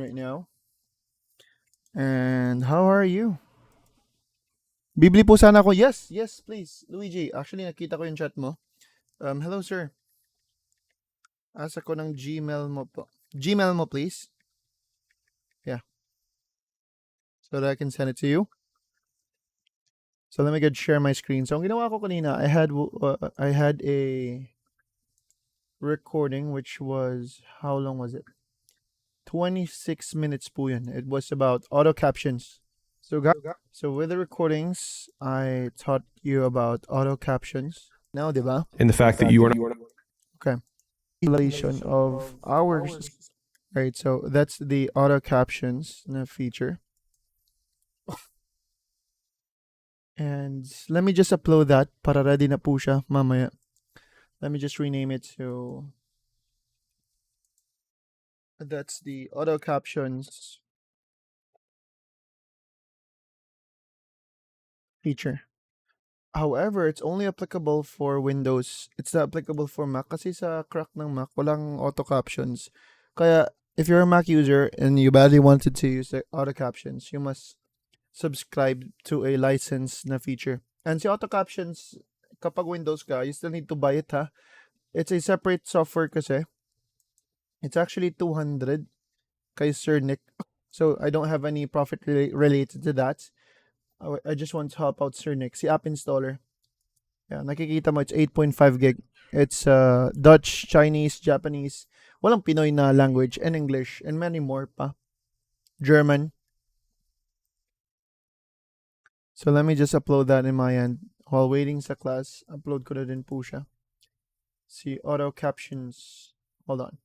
right now. And how are you? Bibili po sana ako. Yes, yes, please. Luigi, actually nakita ko yung chat mo. Hello sir. Asa ko ng Gmail mo po. Gmail mo please. Yeah, so that I can send it to you. So let me get share my screen. So ang ginawa ko kanina, I had a recording which was how long was it? 26 minutes po yun. It was about auto captions. So with the recordings, I taught you about auto captions. Now, diba? And the fact that you are not Okay. Relation of hours. Right, so that's the auto captions na feature. And let me just upload that para ready na po siya mamaya. Let me just rename it to that's the auto captions feature. However, it's only applicable for Windows. It's not applicable for Mac kasi sa crack ng Mac walang auto captions. Kaya if you're a Mac user and you badly wanted to use the auto captions, you must subscribe to a license na feature. And si auto captions kapag Windows ka, you still need to buy it ha. It's a separate software kasi. It's actually 200 kay Sir Nick. So I don't have any profit related to that. I just want to help out Sir Nick. Si app installer. Yeah, nakikita mo, it's 8.5 gig. It's Dutch, Chinese, Japanese, walang Pinoy na language, and English, and many more pa. German. So let me just upload that in my end. While waiting sa class, upload ko na din po siya. See, auto captions. Hold on.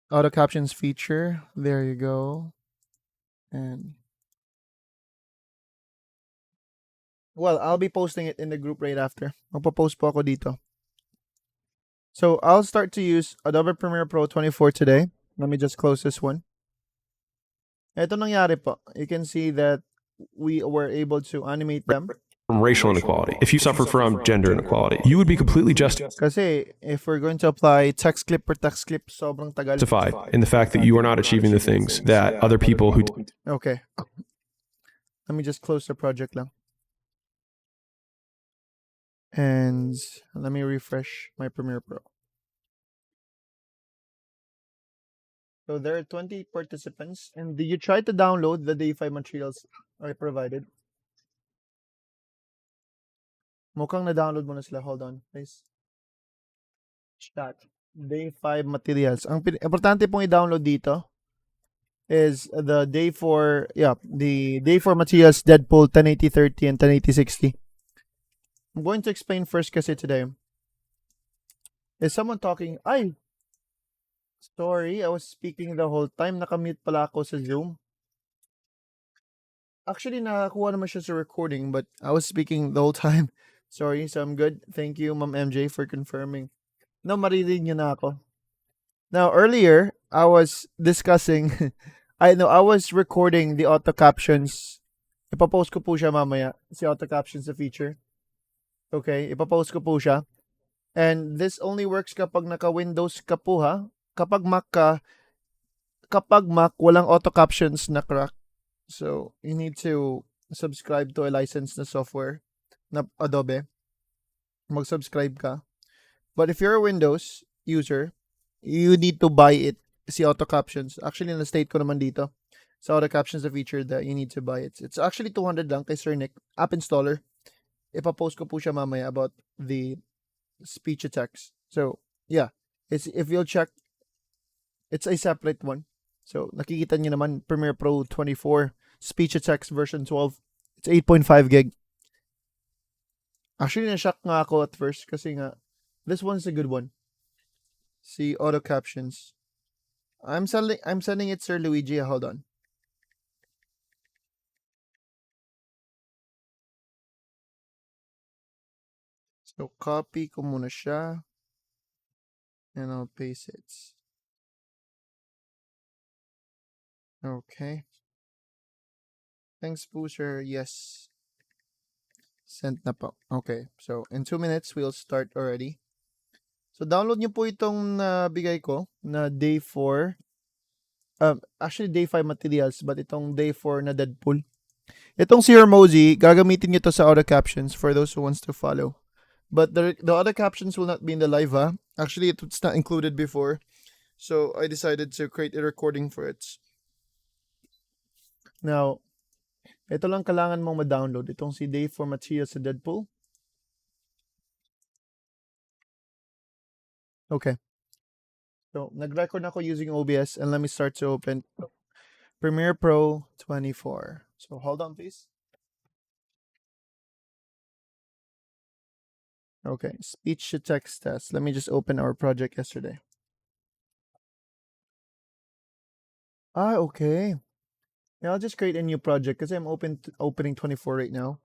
Auto captions feature. There you go. And well, I'll be posting it in the group right after. Magpo-post po ako dito. So I'll start to use Adobe Premiere Pro 24 today. Let me just close this one. Ito nangyari po. You can see that we were able to animate them. from racial inequality, if you suffer from gender inequality, you would be completely Kasi if we're going to apply text clip per text clip, sobrang tagal. justified in the fact that you are not achieving the things that other people who Okay. Let me just close the project lang. And let me refresh my Premiere Pro. So there are 20 participants. And did you try to download the DAY5 materials I provided? Mukhang na-download mo na sila. Hold on, please. Chat. DAY5 materials. Ang importante pong i-download dito is the the DAY4 materials Deadpool 1080-30 and 1080-60. I'm going to explain first kasi today. Is someone talking? Ay! Sorry, I was speaking the whole time. Nakamute pala ako sa Zoom. Actually, nakakuha naman siya sa recording, but I was speaking the whole time. Sorry, so I'm good. Thank you, Ma'am MJ, for confirming. No, marinig niyo na ako. Now, earlier, I was discussing, I was recording the auto captions. Ipapost ko po siya mamaya, si auto captions sa feature. Okay, ipapost ko po siya. And this only works kapag naka-Windows ka po ha. Kapag Mac, walang auto captions na crack. So, you need to subscribe to a licensed na software na Adobe. Mag-subscribe ka. But if you're a Windows user, you need to buy it, si auto captions. Actually, na-state ko naman dito. Sa auto captions the feature that you need to buy it. It's actually 200 lang kay Sir Nick. App installer. Ipapost ko po siya mamaya about the speech to text. So, yeah. If you'll check, it's a separate one. So, nakikita niyo naman Premiere Pro 24 speech to text version 12. It's 8.5 gig. Actually, na-shock nga ako at first kasi nga this one's a good one. See auto captions. I'm sending it Sir Luigi. Hold on. So copy ko muna siya and I'll paste it. Okay. Thanks, Booster. Yes. Sent na po. Okay. So, in 2 minutes, we'll start already. So, download nyo po itong nabigay ko na day 4. Actually, day 5 materials, but itong day 4 na Deadpool. Itong si Hermosi, gagamitin nyo to sa auto captions for those who wants to follow. But the other captions will not be in the live, ha? Actually, it's not included before. So, I decided to create a recording for it. Now, ito lang kailangan mong ma-download. Itong si Day for Materials sa Deadpool. Okay. So, nag-record na ako using OBS and let me start to open Premiere Pro 24. So, hold on, please. Okay, speech to text test. Let me just open our project yesterday. Okay. Yeah, I'll just create a new project because I'm opening 24 right now.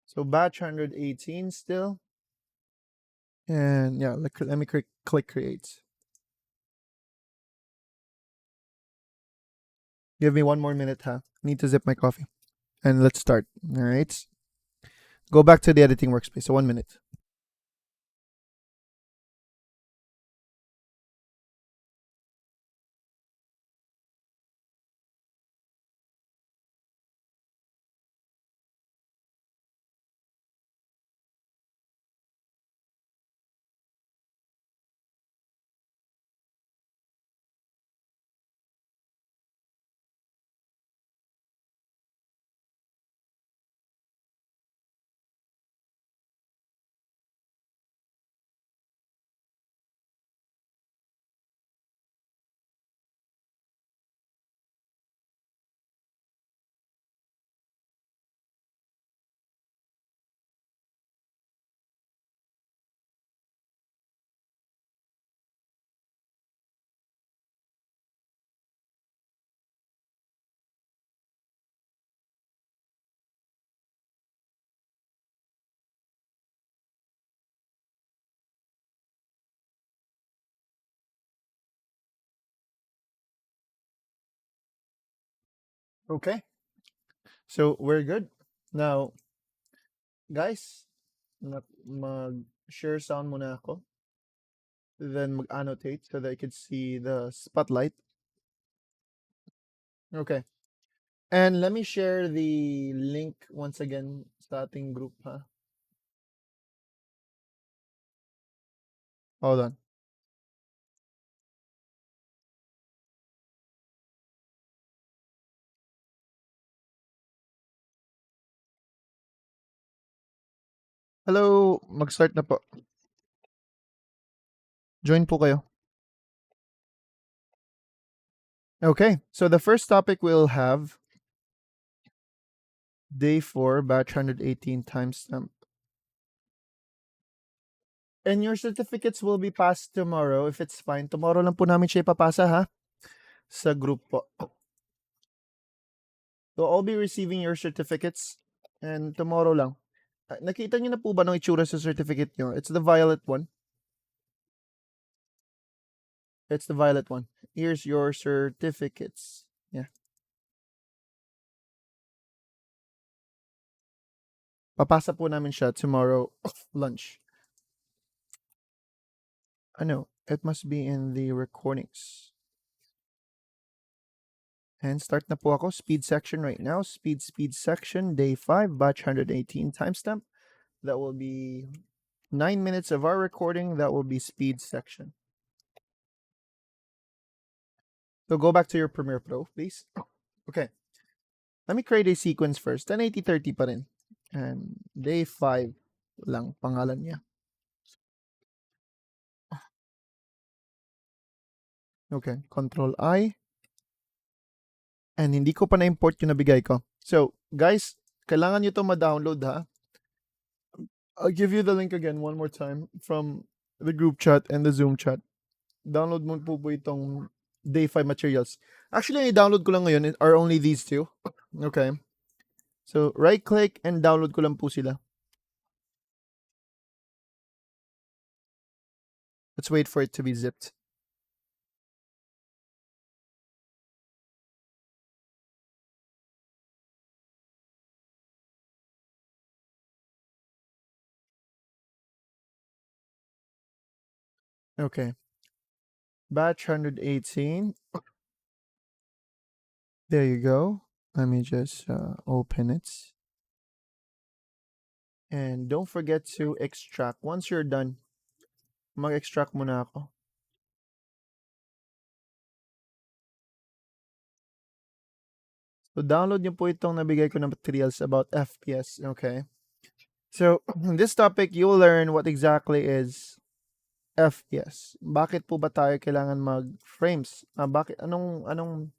So batch 118 still. And yeah, let me click create. Give me 1 more minute, huh? Need to zip my coffee. And let's start. All right. Go back to the editing workspace. So 1 minute. Okay. So we're good. Now, guys, mag-share sound muna ako. Then mag-annotate so that I could see the spotlight. Okay. And let me share the link once again sa ating group, ha? Hold on. Hello, mag-start na po. Join po kayo. Okay, so the first topic we'll have day 4, batch 118 timestamp. And your certificates will be passed tomorrow if it's fine. Tomorrow lang po namin siya ipapasa, ha? Sa group po. So I'll be receiving your certificates and tomorrow lang. Nakita niyo na po ba ng itsura sa certificate niyo? It's the violet one. It's the violet one. Here's your certificates. Yeah. Papasa po namin siya tomorrow lunch. Ano, it must be in the recordings. And start na po ako. Speed section right now. Speed section. Day 5, batch 118 timestamp. That will be 9 minutes of our recording. That will be speed section. So go back to your Premiere Pro, please. Okay. Let me create a sequence first. 1080-30 pa rin. And day 5 lang pangalan niya. Okay. Control I. And hindi ko pa na-import yung nabigay ko. So, guys, kailangan nyo to ma-download, ha? I'll give you the link again one more time from the group chat and the Zoom chat. Download mo po itong Day 5 materials. Actually, ang i-download ko lang ngayon are only these two. Okay. So, right-click and download ko lang po sila. Let's wait for it to be zipped. Okay. Batch 118. There you go. Let me just open it. And don't forget to extract. Once you're done, mag-extract muna ako. So download nyo po itong nabigay ko na materials about FPS, okay? So in this topic, you will learn what exactly is FPS. Bakit po ba tayo kailangan mag-frames? Anong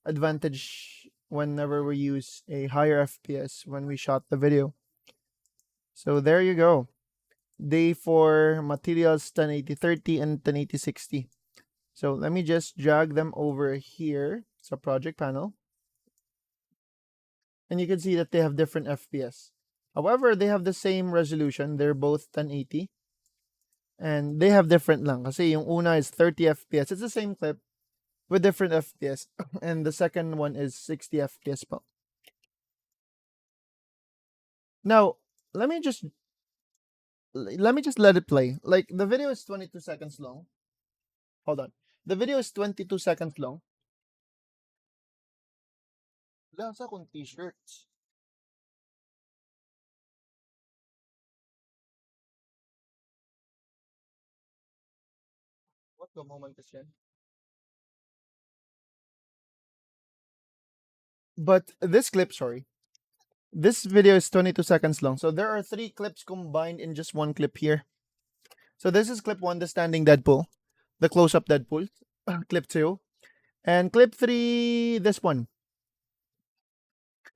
advantage whenever we use a higher FPS when we shot the video? So there you go. Day for materials 1080-30 and 1080-60. So let me just drag them over here. It's a project panel. And you can see that they have different FPS. However, they have the same resolution. They're both 1080. And they have different lang. Kasi yung una is 30 FPS. It's the same clip with different FPS. And the second one is 60 FPS po. Now, let me just let it play. Like, the video is 22 seconds long. Hold on. The video is 22 seconds long. Lasa kong t-shirts. What the moment is yan? But this clip, sorry. This video is 22 seconds long. So there are 3 clips combined in just one clip here. So this is clip 1, the standing Deadpool. The close-up Deadpool. Clip 2. And clip 3, this one.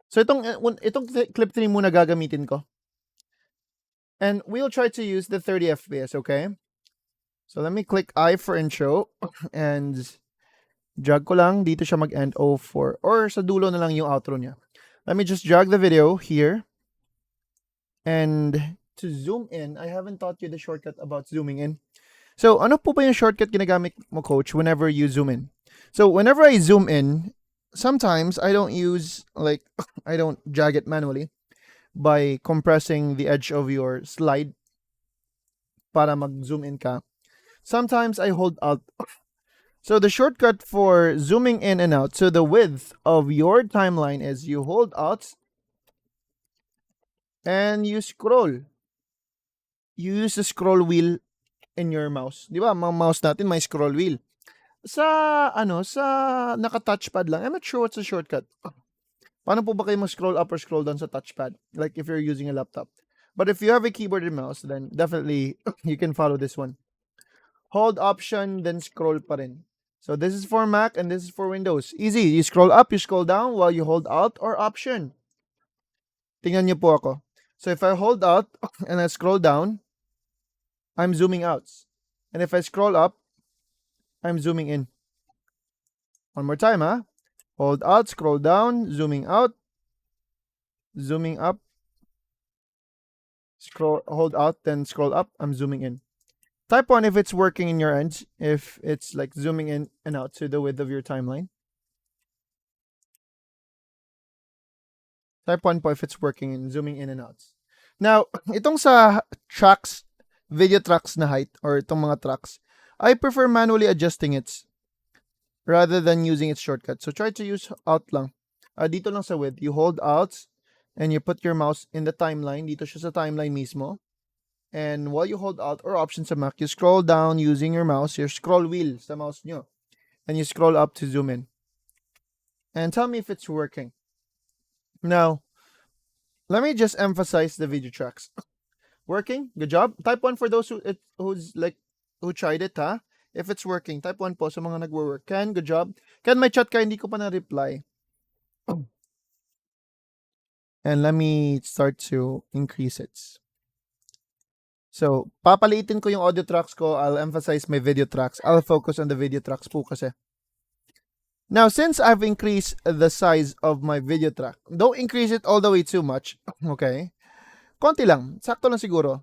So itong clip 3 muna gagamitin ko. And we'll try to use the 30 FPS, okay? So let me click I for intro. And drag ko lang. Dito siya mag-end 04. Or sa dulo na lang yung outro niya. Let me just drag the video here. And to zoom in, I haven't taught you the shortcut about zooming in. So, ano po ba yung shortcut ginagamit mo, coach, whenever you zoom in? So, whenever I zoom in, sometimes I don't use, like, I don't drag it manually by compressing the edge of your slide para mag-zoom in ka. Sometimes I hold Alt. So, the shortcut for zooming in and out, so the width of your timeline is you hold Alt and you scroll. You use the scroll wheel in your mouse. Di ba, mga mouse natin may scroll wheel. Sa naka-touchpad lang, I'm not sure what's the shortcut. Paano po ba kayo mag-scroll up or scroll down sa touchpad? Like if you're using a laptop. But if you have a keyboard and mouse, then definitely you can follow this one. Hold Option, then scroll pa rin. So this is for Mac and this is for Windows. Easy. You scroll up, you scroll down while you hold Alt or Option. Tingnan niyo po ako. So if I hold Alt and I scroll down, I'm zooming out. And if I scroll up, I'm zooming in. One more time, huh? Hold Alt, scroll down, zooming out, zooming up, scroll, hold Alt, then scroll up, I'm zooming in. Type 1 if it's working in your end, if it's like zooming in and out to the width of your timeline. Type 1 po if it's working and zooming in and out. Now, itong sa tracks, video tracks na height, or itong mga tracks, I prefer manually adjusting it rather than using its shortcut. So try to use Alt lang. Dito lang sa width, you hold Alt and you put your mouse in the timeline. Dito siya sa timeline mismo. And while you hold Alt or Option sa Mac, you scroll down using your mouse, your scroll wheel sa mouse nyo. And you scroll up to zoom in. And tell me if it's working. Now, let me just emphasize the video tracks. Working? Good job. Type 1 for those who tried it, ha? If it's working, type 1 po sa mga nagwo-work. Ken, good job. Ken, may chat ka, hindi ko pa na-reply. And let me start to increase it. So, papalitin ko yung audio tracks ko. I'll emphasize my video tracks. I'll focus on the video tracks po kasi. Now, since I've increased the size of my video track, don't increase it all the way too much. Okay? Konti lang. Sakto lang siguro.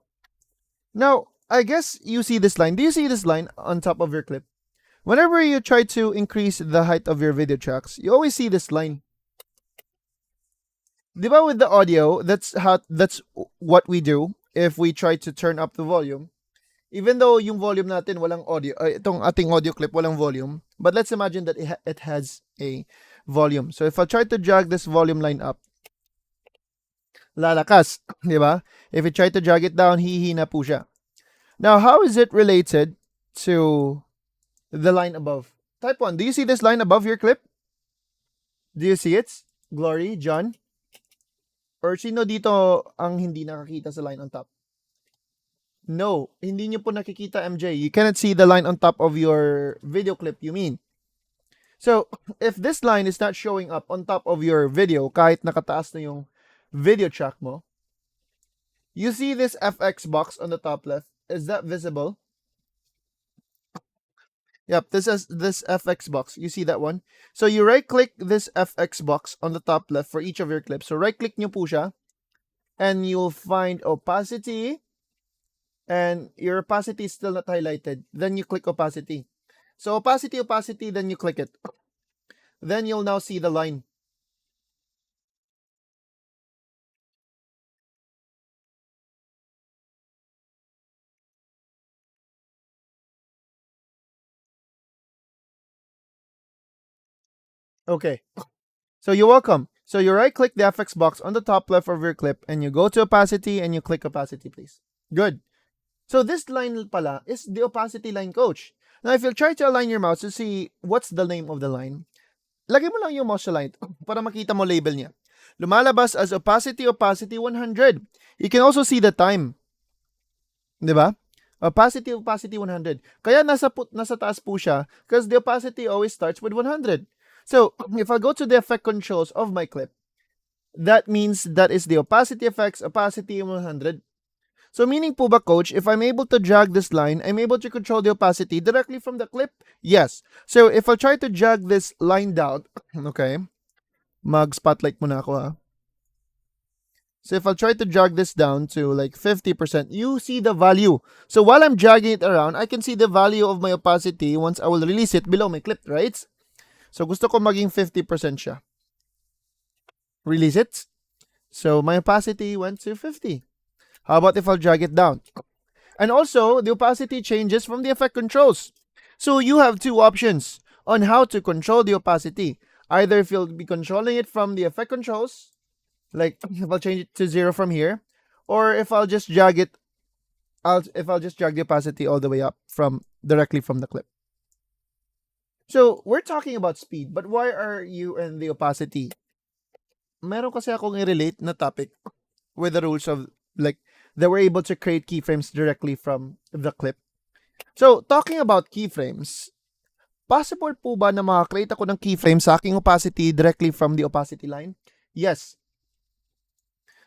Now, I guess you see this line. Do you see this line on top of your clip? Whenever you try to increase the height of your video tracks, you always see this line. Diba with the audio, that's what we do if we try to turn up the volume. Even though yung volume natin walang audio, itong ating audio clip walang volume, but let's imagine that it has a volume. So if I try to drag this volume line up, lalakas, di ba? If you try to drag it down, hihina po siya. Now, how is it related to the line above? Type 1, do you see this line above your clip? Do you see it? Glory, John? Or sino dito ang hindi nakakita sa line on top? No, hindi nyo po nakikita, MJ. You cannot see the line on top of your video clip, you mean. So, if this line is not showing up on top of your video, kahit nakataas na yung video track mo, you see this FX box on the top left. Is that visible? Yep, this is this FX box. You see that one? So you right-click this FX box on the top left for each of your clips. So right-click nyo po siya, and you'll find opacity, and your opacity is still not highlighted. Then you click opacity. So opacity, then you click it. Then you'll now see the line. Okay. So you're welcome. So you right-click the FX box on the top left of your clip, and you go to opacity, and you click opacity, please. Good. So this line pala is the opacity line, coach. Now, if you try to align your mouse to see what's the name of the line, lagay mo lang yung mouse sa line para makita mo label niya. Lumalabas as opacity 100. You can also see the time. Diba? Opacity 100. Kaya nasa taas po siya because the opacity always starts with 100. So, if I go to the effect controls of my clip, that means that is the opacity effects, opacity 100. So meaning po ba, coach, if I'm able to drag this line, I'm able to control the opacity directly from the clip? Yes. So if I try to drag this line down, okay, mag-spotlight muna ako ha. So if I try to drag this down to like 50%, you see the value. So while I'm dragging it around, I can see the value of my opacity once I will release it below my clip, right? So gusto ko maging 50% siya. Release it. So my opacity went to 50. How about if I'll drag it down? And also, the opacity changes from the effect controls. So you have two options on how to control the opacity. Either if you'll be controlling it from the effect controls, like if I'll change it to 0 from here, or if I'll just drag it, if I'll just drag the opacity all the way up directly from the clip. So we're talking about speed, but why are you in the opacity? Meron kasi akong i-relate na topic with the rules of like that we're able to create keyframes directly from the clip. So, talking about keyframes, possible po ba na makakreate ako ng keyframe sa aking opacity directly from the opacity line? Yes.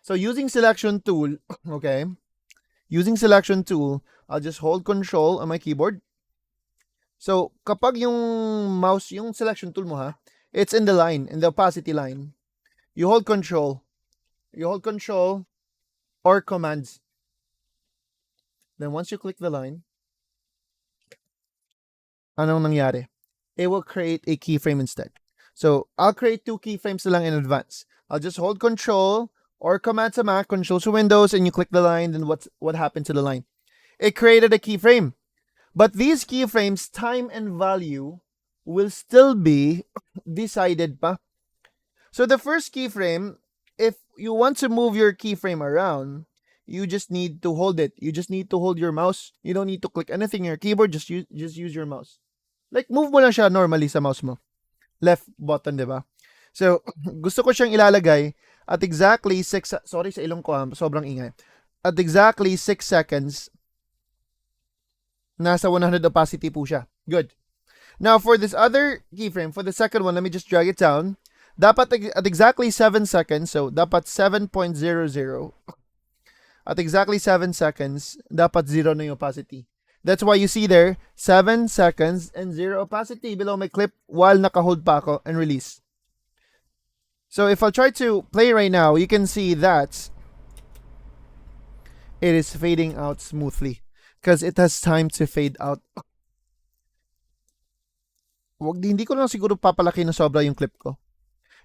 So, using selection tool, okay, using selection tool, I'll just hold control on my keyboard. So, kapag yung mouse, yung selection tool mo ha, it's in the line, in the opacity line. You hold control or commands. Then once you click the line, anong nangyari? It will create a keyframe instead. So I'll create two keyframes lang in advance. I'll just hold control or command sa Mac, control to Windows, and you click the line, then what happened to the line? It created a keyframe. But these keyframes, time and value, will still be decided pa. So the first keyframe, if you want to move your keyframe around, you just need to hold it. You just need to hold your mouse. You don't need to click anything in your keyboard. Just use your mouse. Like, move mo lang siya normally sa mouse mo. Left button, di ba? So, gusto ko siyang ilalagay at exactly 6, sorry sa ilong ko ha, sobrang ingay. At exactly 6 seconds, nasa 100 opacity po siya. Good. Now, for this other keyframe, for the second one, let me just drag it down. Dapat at exactly 7 seconds, so dapat 7.00. At exactly 7 seconds, dapat 0 na yung opacity. That's why you see there, 7 seconds and 0 opacity below my clip while naka-hold pa ako and release. So if I'll try to play right now, you can see that it is fading out smoothly because it has time to fade out. Hindi ko lang siguro papalaki na sobra yung clip ko.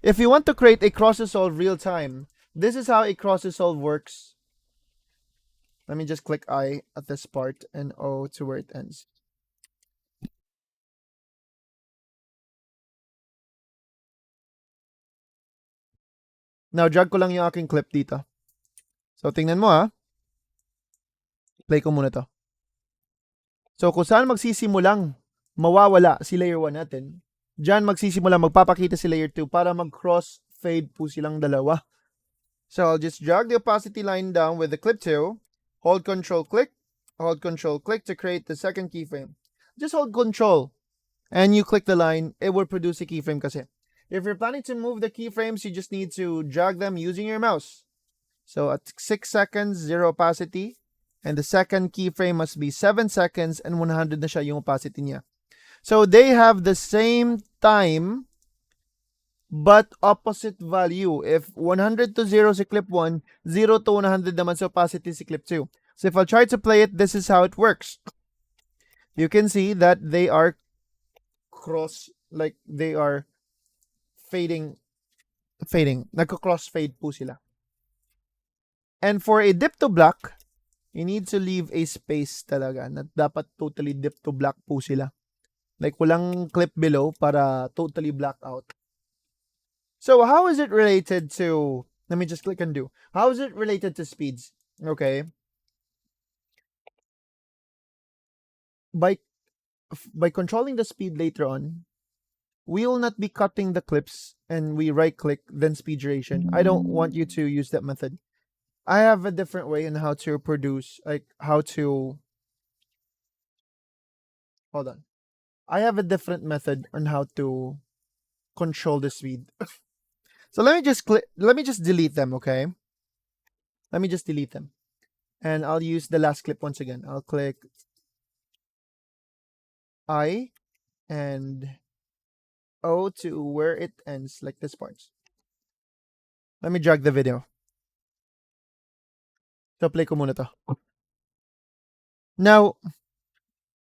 If you want to create a cross-dissolve real time, this is how a cross-dissolve works. Let me just click I at this part and O to where it ends. Now, drag ko lang yung aking clip dito. So, tingnan mo ha. Play ko muna to. So, kung saan magsisimulang mawawala si layer 1 natin, dyan magsisimula, magpapakita si layer 2 para mag-cross fade po silang dalawa. So, I'll just drag the opacity line down with the clip 2, hold control click to create the second keyframe. Just hold control and you click the line, it will produce a keyframe kasi. If you're planning to move the keyframes, you just need to drag them using your mouse. So at 6 seconds, 0 opacity. And the second keyframe must be 7 seconds and 100 na siya yung opacity niya. So they have the same time but opposite value. If 100 to 0 si clip 1, 0 to 100 naman sa opacity si clip 2. So if I try to play it, this is how it works. You can see that they are they are fading. Nagko-cross fade po sila. And for a dip to black, you need to leave a space talaga na dapat totally dip to black po sila. Like walang clip below para totally black out. So how is it related to, let me just click undo. How is it related to speeds? Okay. By controlling the speed later on, we will not be cutting the clips and we right click then speed duration. I don't want you to use that method. I have a different way on how to produce, like how to, hold on. I have a different method on how to control the speed. So let me just delete them, okay? Let me just delete them. And I'll use the last clip once again. I'll click I and O to where it ends, like this part. Let me drag the video. So play ko muna to. Now,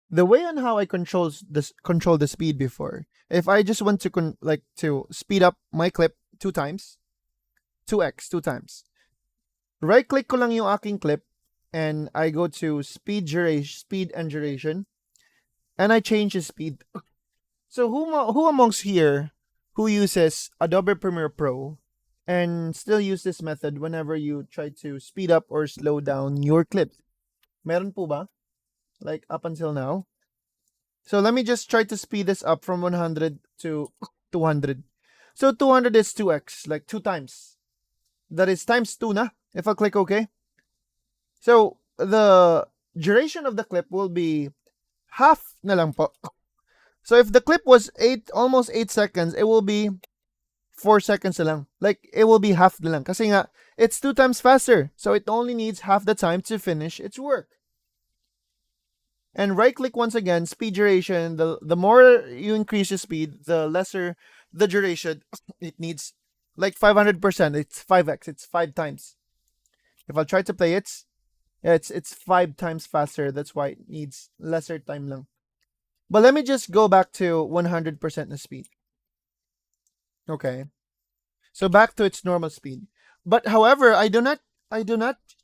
the way on how I control the speed before, if I just want to to speed up my clip 2 times, 2x 2 times. Right click ko lang yung aking clip and I go to speed and duration and I change the speed. So who amongst here who uses Adobe Premiere Pro and still use this method whenever you try to speed up or slow down your clip? Meron po ba? Like up until now? So let me just try to speed this up from 100 to 200. So 200 is 2x, like 2 times. That is times 2 na, if I click OK. So the duration of the clip will be half na lang po. So if the clip was almost 8 seconds, it will be 4 seconds na lang. Like it will be half na lang. Kasi nga, it's 2 times faster. So it only needs half the time to finish its work. And right click once again, speed duration. The more you increase the speed, the lesser the duration. It needs like 500%. It's 5x. It's 5 times. If I try to play it, it's 5 times faster. That's why it needs lesser time lang. But let me just go back to 100% na speed. Okay. So back to its normal speed. But however, I do not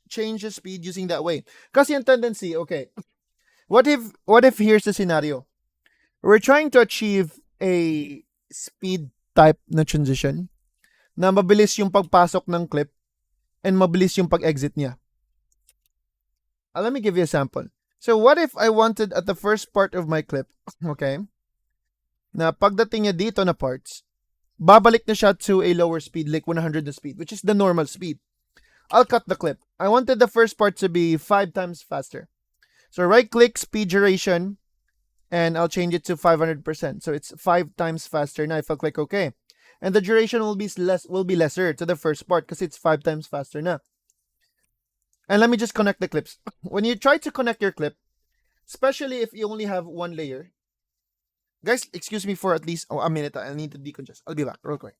change the speed using that way. Kasi yung tendency, okay. What if here's the scenario? We're trying to achieve a speed type na transition na mabilis yung pagpasok ng clip and mabilis yung pag-exit niya. Let me give you a sample. So what if I wanted at the first part of my clip, okay, na pagdating niya dito na parts, babalik na siya to a lower speed, like 100 na speed, which is the normal speed. I'll cut the clip. I wanted the first part to be 5 times faster. So right click, speed duration, and I'll change it to 500%. So it's 5 times faster now if I click OK. And the duration will be lesser to the first part because it's 5 times faster now. And let me just connect the clips. When you try to connect your clip, especially if you only have one layer, guys, excuse me for at least a minute. I need to decongest. I'll be back real quick.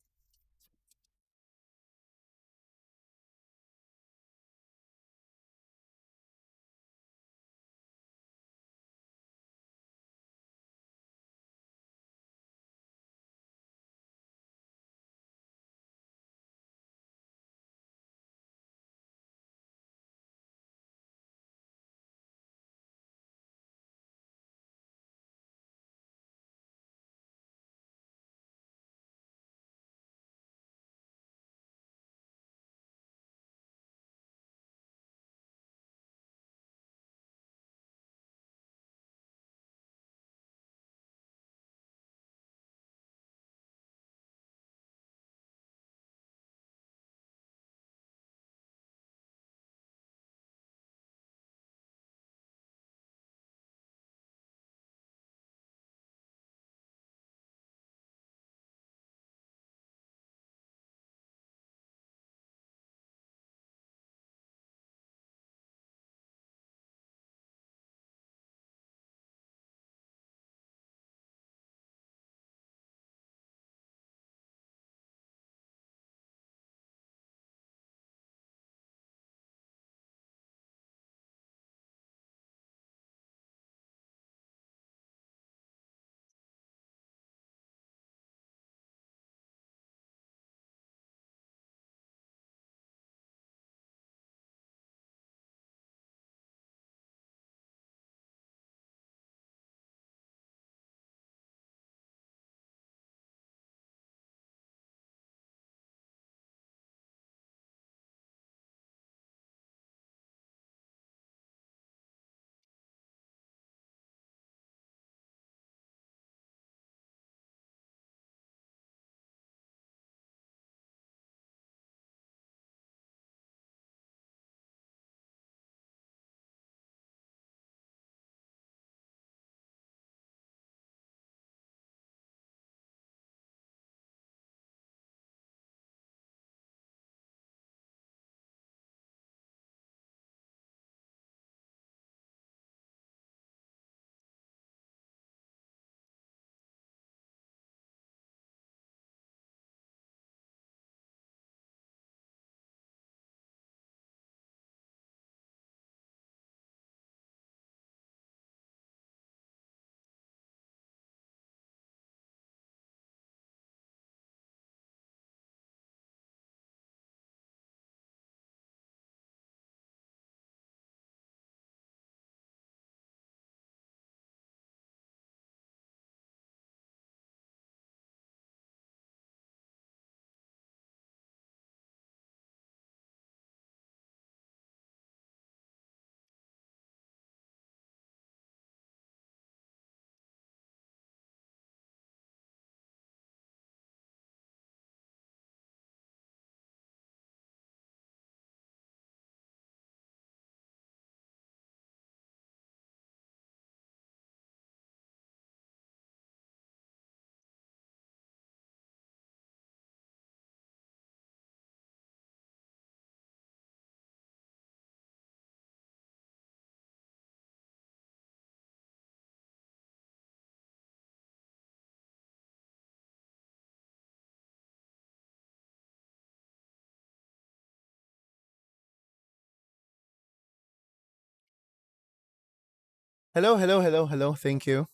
Hello, hello, hello, hello. Thank you.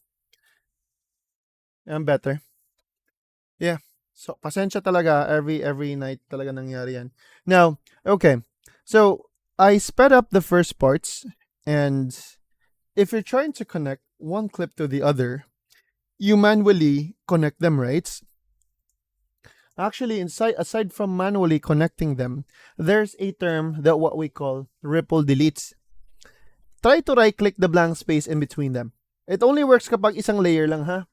I'm better. Yeah. So, pasensya talaga. Every night talaga nangyari yan. Now, okay. So, I sped up the first parts, and if you're trying to connect one clip to the other, you manually connect them, right? Actually, aside from manually connecting them, there's a term that what we call ripple deletes. Try to right-click the blank space in between them. It only works kapag isang layer lang, ha?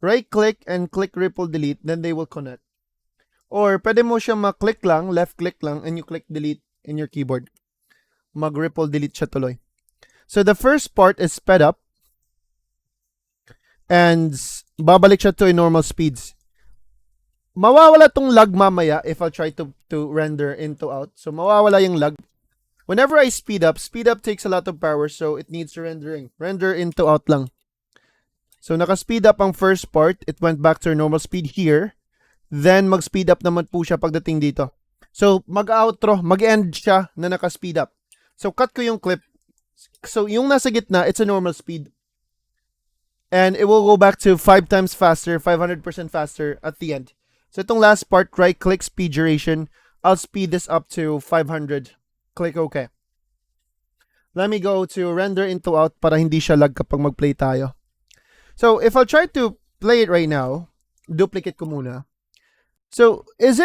Right-click and click ripple delete, then they will connect. Or pwede mo siya ma-click lang, left-click lang, and you click delete in your keyboard. Mag-ripple delete siya tuloy. So the first part is sped up, and babalik siya to a normal speeds. Mawawala tong lag mamaya if I'll try to render into out. So mawawala yung lag. Whenever I speed up takes a lot of power, so it needs rendering. Render into out lang. So naka-speed up ang first part, it went back to normal speed here. Then mag-speed up naman po siya pagdating dito. So mag-outro, mag-end siya na naka-speed up. So cut ko yung clip. So yung nasa gitna, it's a normal speed. And it will go back to 5 times faster, 500% faster at the end. So itong last part, right-click speed duration. I'll speed this up to 500. Click OK. Let me go to render into out para hindi siya lag kapag mag-play tayo. So if I'll try to play it right now, duplicate ko muna. So is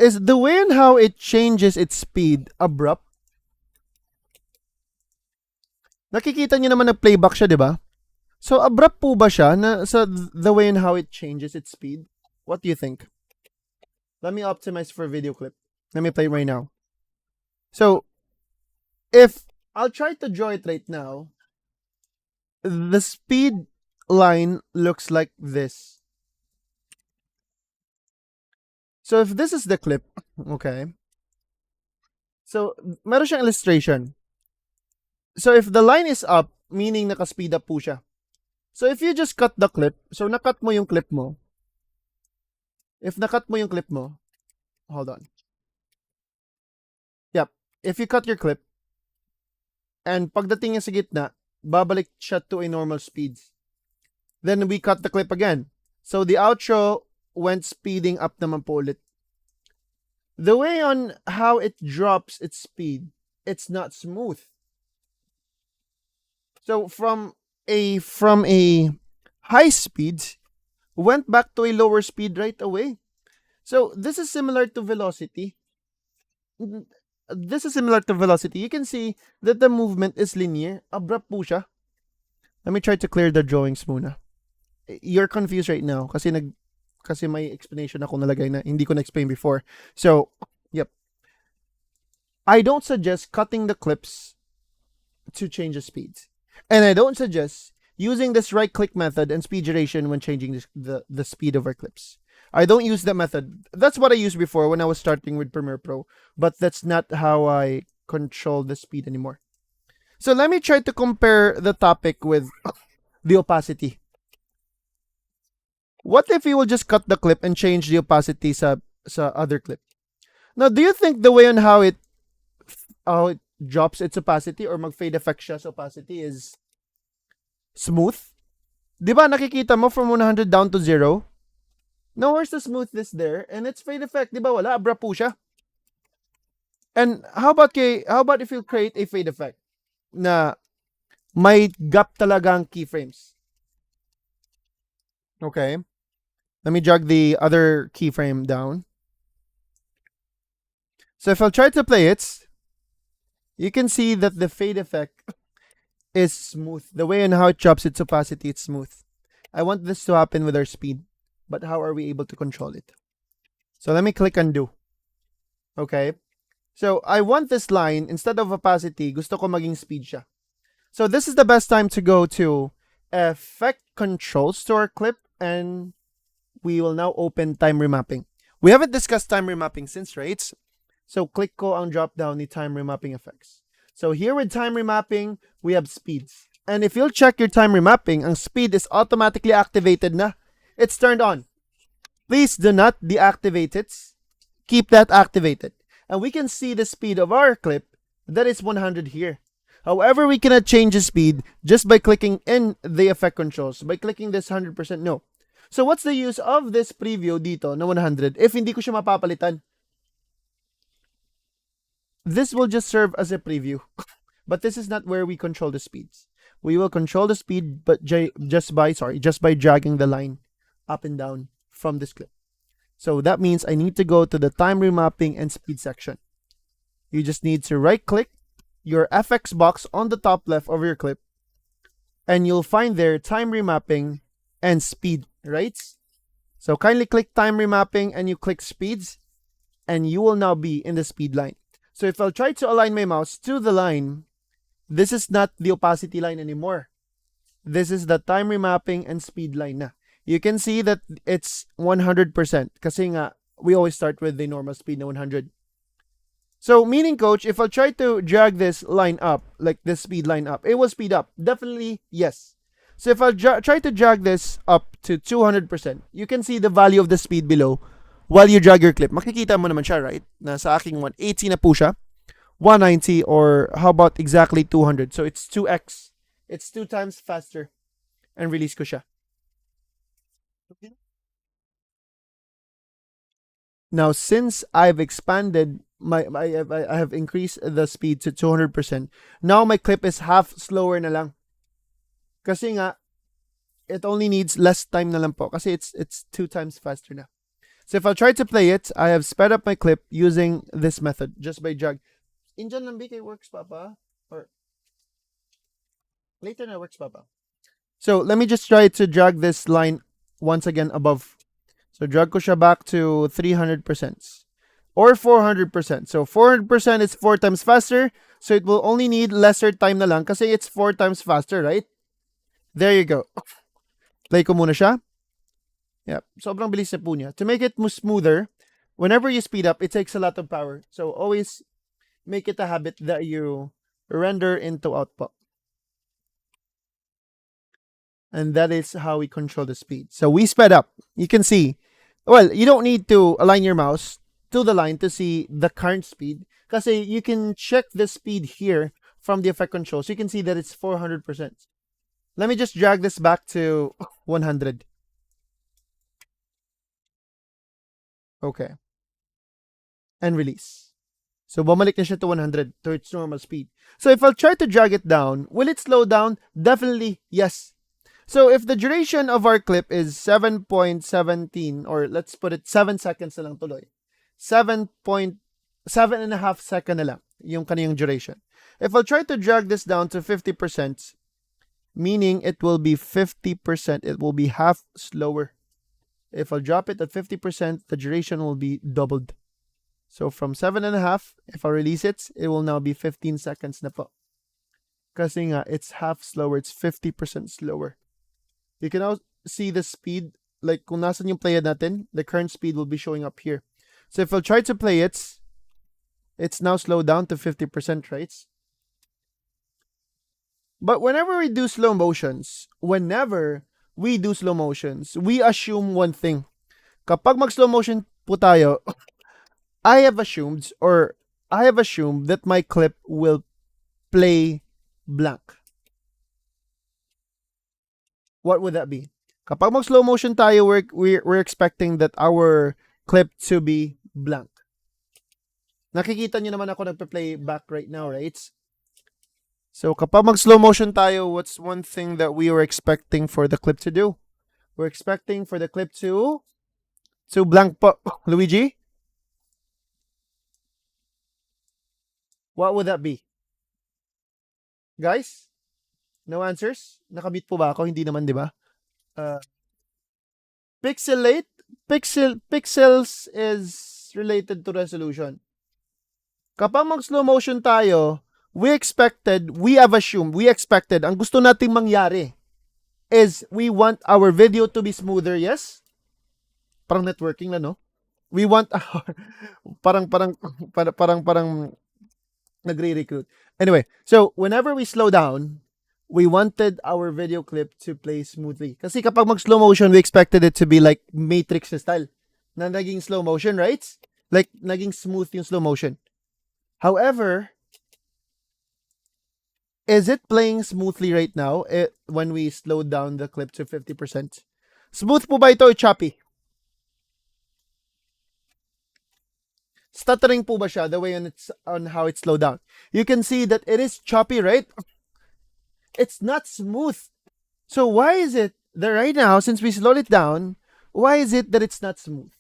the way in how it changes its speed abrupt? Nakikita niyo naman na playback siya, di ba? So abrupt po ba siya na sa the way in how it changes its speed? What do you think? Let me optimize for video clip. Let me play right now. So if I'll try to draw it right now, the speed line looks like this. So if this is the clip, okay. So meron siyang illustration. So if the line is up, meaning naka-speed up po siya. So if you just cut the clip, so nakat mo yung clip mo. If nakat mo yung clip mo, hold on. Yep. If you cut your clip, and pagdating niya sa gitna, babalik siya to a normal speed. Then we cut the clip again. So the outro went speeding up naman po ulit. The way on how it drops its speed, it's not smooth. So from a high speed, went back to a lower speed right away. So this is similar to velocity. This is similar to velocity. You can see that the movement is linear. Abrupt po siya. Let me try to clear the drawings muna. You're confused right now kasi may explanation ako nalagay na hindi ko na-explain before. So, yep. I don't suggest cutting the clips to change the speeds. And I don't suggest using this right-click method and speed duration when changing the speed of our clips. I don't use that method. That's what I used before when I was starting with Premiere Pro, but that's not how I control the speed anymore. So let me try to compare the topic with the opacity. What if we will just cut the clip and change the opacity sa other clip? Now, do you think the way on how it drops its opacity or mag-fade effect siya sa opacity is smooth? Di ba nakikita mo from 100 down to 0? Now, where's the smoothness there? And it's fade effect, di ba wala? Abrupt po siya. And how about if you create a fade effect na may gap talagang keyframes? Okay. Let me drag the other keyframe down. So if I'll try to play it, you can see that the fade effect is smooth. The way and how it drops its opacity, it's smooth. I want this to happen with our speed, but how are we able to control it? So let me click undo. Okay. So I want this line, instead of opacity, gusto ko maging speed siya. So this is the best time to go to Effect Controls to our clip, and we will now open time remapping. We haven't discussed time remapping since, right? So click ko ang drop down ni time remapping effects. So here with time remapping, we have speeds. And if you'll check your time remapping, ang speed is automatically activated na. It's turned on. Please do not deactivate it. Keep that activated. And we can see the speed of our clip that is 100 here. However, we cannot change the speed just by clicking in the effect controls. By clicking this 100%, no. So what's the use of this preview dito na 100 if hindi ko siya mapapalitan? This will just serve as a preview. But this is not where we control the speeds. We will control the speed but just by dragging the line up and down from this clip. So that means I need to go to the time remapping and speed section. You just need to right click your FX box on the top left of your clip, and you'll find there time remapping and speed, right? So kindly click time remapping and you click speeds, and you will now be in the speed line. So if I'll try to align my mouse to the line, this is not the opacity line anymore. This is the time remapping and speed line na. You can see that it's 100% kasi nga we always start with the normal speed na 100. So meaning, coach, if I try to drag this line up, like this speed line up, it will speed up. Definitely, yes. So if I try to drag this up to 200%, you can see the value of the speed below while you drag your clip. Makikita mo naman siya, right? Na sa aking 180 na po siya, 190, or how about exactly 200? So it's 2x. It's 2 times faster. And release ko siya. Now, since I've expanded I have increased the speed to 200%. Now my clip is half slower na lang. Kasi nga, it only needs less time na lang po. Kasi it's 2 times faster na. So if I'll try to play it, I have sped up my clip using this method, just by drag. Injan lang BK works, Papa? Or later na works, Papa? So let me just try to drag this line once again above. So drag ko siya back to 300%. Or 400%. So 400% is 4 times faster. So it will only need lesser time na lang kasi it's 4 times faster, right? There you go. Play ko muna siya. Yeah, sobrang bilis na po niya. To make it smoother, whenever you speed up, it takes a lot of power. So always make it a habit that you render into output. And that is how we control the speed. So we sped up. You can see. Well, you don't need to align your mouse to the line to see the current speed. Kasi you can check the speed here from the effect control. So you can see that it's 400%. Let me just drag this back to 100. Okay. And release. So bumalik na siya to 100 to its normal speed. So if I'll try to drag it down, will it slow down? Definitely yes. So if the duration of our clip is 7.17, or let's put it 7 seconds na lang tuloy. 7.7.5 second na lang yung kaniyang duration. If I'll try to drag this down to 50%, meaning it will be 50%, it will be half slower. If I'll drop it at 50%, the duration will be doubled. So from 7.5, if I release it, it will now be 15 seconds na po. Kasi nga, it's half slower, it's 50% slower. You can now see the speed, like kung nasan yung play natin, the current speed will be showing up here. So if I'll try to play it, it's now slowed down to 50%, right? But whenever we do slow motions, we assume one thing. Kapag mag-slow motion po tayo, I have assumed that my clip will play blank. What would that be? Kapag mag-slow motion tayo, we're expecting that our clip to be blank. Nakikita nyo naman ako nagpe-play back right now, right? So kapag mag-slow motion tayo, what's one thing that we were expecting for the clip to do? We're expecting for the clip to blank po. Luigi? What would that be? Guys? No answers? Nakabit po ba ako? Hindi naman, di ba? Pixelate? Pixels is related to resolution. Kapag mag-slow motion tayo, we expected, ang gusto nating mangyari is we want our video to be smoother, yes? Parang networking na, no? We want our, parang nagre-recruit. Anyway, so whenever we slow down, we wanted our video clip to play smoothly. Kasi kapag mag-slow motion, we expected it to be like Matrix style. Na naging slow motion, right? Like, naging smooth yung slow motion. However, is it playing smoothly right now when we slow down the clip to 50%? Smooth po ba ito o choppy? Stuttering po ba siya the way on how it's slowed down? You can see that it is choppy, right? It's not smooth. So why is it that right now, since we slowed it down, why is it that it's not smooth?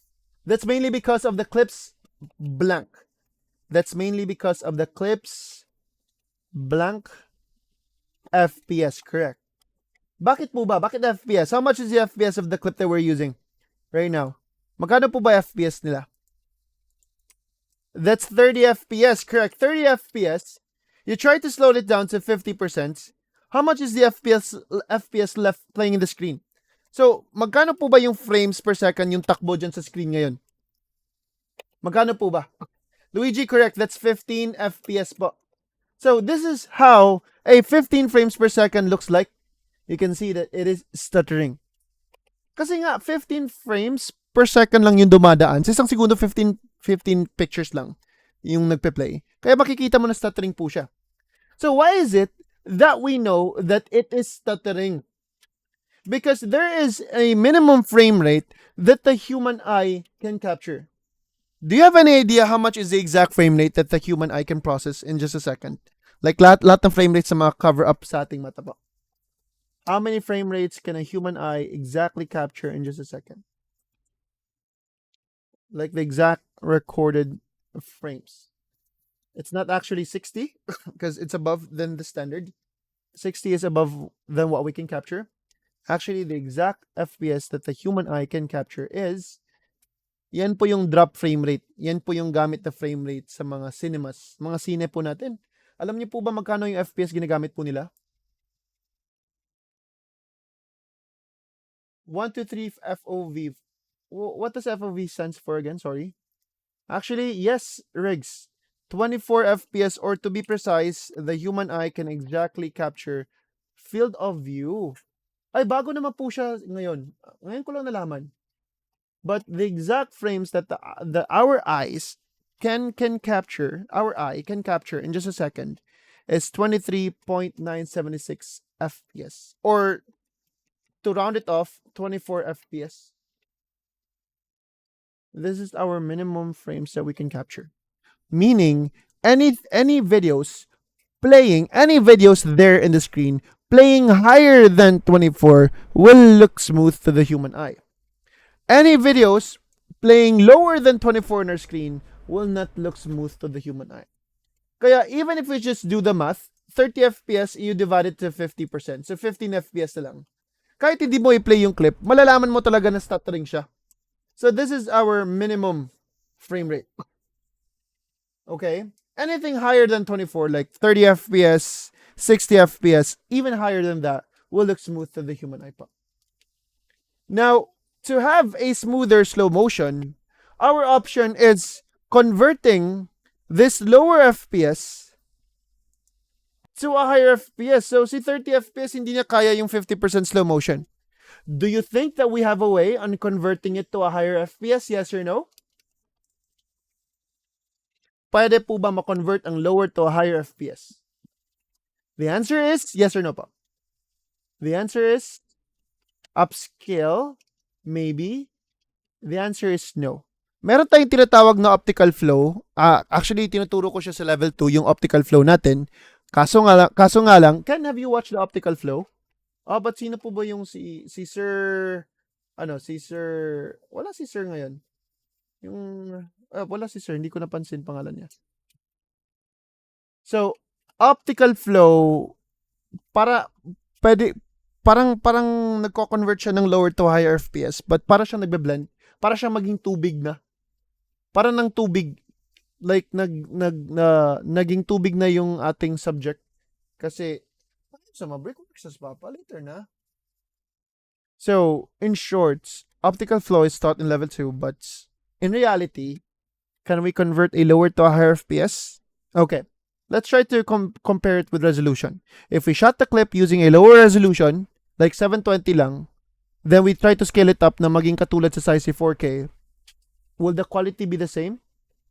That's mainly because of the clips blank. That's mainly because of the clips blank FPS, correct. Bakit po ba? Bakit FPS? How much is the FPS of the clip that we're using right now? Magkano po ba FPS nila? That's 30 FPS, correct. 30 FPS. You try to slow it down to 50%. How much is the FPS left playing in the screen? So, magkano po ba yung frames per second yung takbo dyan sa screen ngayon? Magkano po ba? Luigi, correct. That's 15 FPS po. So, this is how a 15 frames per second looks like. You can see that it is stuttering. Kasi nga, 15 frames per second lang yung dumadaan. Sa isang segundo, 15 pictures lang yung nagpe-play. Kaya makikita mo na stuttering po siya. So why is it that we know that it is stuttering? Because there is a minimum frame rate that the human eye can capture. Do you have any idea how much is the exact frame rate that the human eye can process in just a second? Like lahat ng frame rates sa mga cover up sa ating mata po. How many frame rates can a human eye exactly capture in just a second? Like the exact recorded frames. It's not actually 60 because it's above than the standard. 60 is above than what we can capture. Actually, the exact FPS that the human eye can capture is yan po yung drop frame rate. Yan po yung gamit na frame rate sa mga cinemas, mga sine po natin. Alam niyo po ba magkano yung FPS ginagamit po nila? 123 FOV. What does FOV stands for again? Sorry. Actually, yes, Riggs. 24 FPS, or to be precise, the human eye can exactly capture field of view. Ay, bago naman po siya ngayon. Ngayon ko lang nalaman. But the exact frames that our eyes can capture, our eye can capture in just a second is 23.976 FPS. Or to round it off, 24 FPS. This is our minimum frames that we can capture. Meaning, any videos playing, any videos there in the screen, playing higher than 24 will look smooth to the human eye. Any videos playing lower than 24 on our screen will not look smooth to the human eye. Kaya even if we just do the math, 30 FPS, you divide it to 50%. So 15 FPS na lang. Kahit hindi mo i-play yung clip, malalaman mo talaga na stuttering siya. So this is our minimum frame rate. Okay? Anything higher than 24, like 30 FPS, 60 FPS, even higher than that, will look smooth to the human eye. Now, to have a smoother slow motion, our option is converting this lower FPS to a higher FPS. So, si 30 FPS, hindi niya kaya yung 50% slow motion. Do you think that we have a way on converting it to a higher FPS? Yes or no? Pwede po ba ma-convert ang lower to a higher FPS? The answer is yes or no po. The answer is upscale, maybe. The answer is no. Meron tayong tinatawag na optical flow. Actually, tinuturo ko siya sa level 2, yung optical flow natin. Kaso nga lang, Ken, have you watched the optical flow? But sino po ba yung si Sir, wala si Sir ngayon. Wala si Sir, hindi ko napansin pangalan niya. So, optical flow, parang nagko-convert siya ng lower to higher FPS, but para siyang nagbe-blend, para siyang maging tubig na. Para ng tubig, like naging tubig na yung ating subject. Kasi, sa break sa papa, later na. So, in short, optical flow is taught in level 2, but in reality, can we convert a lower to a higher FPS? Okay, let's try to compare it with resolution. If we shot the clip using a lower resolution, like 720 lang, then we try to scale it up na maging katulad sa size 4K, will the quality be the same?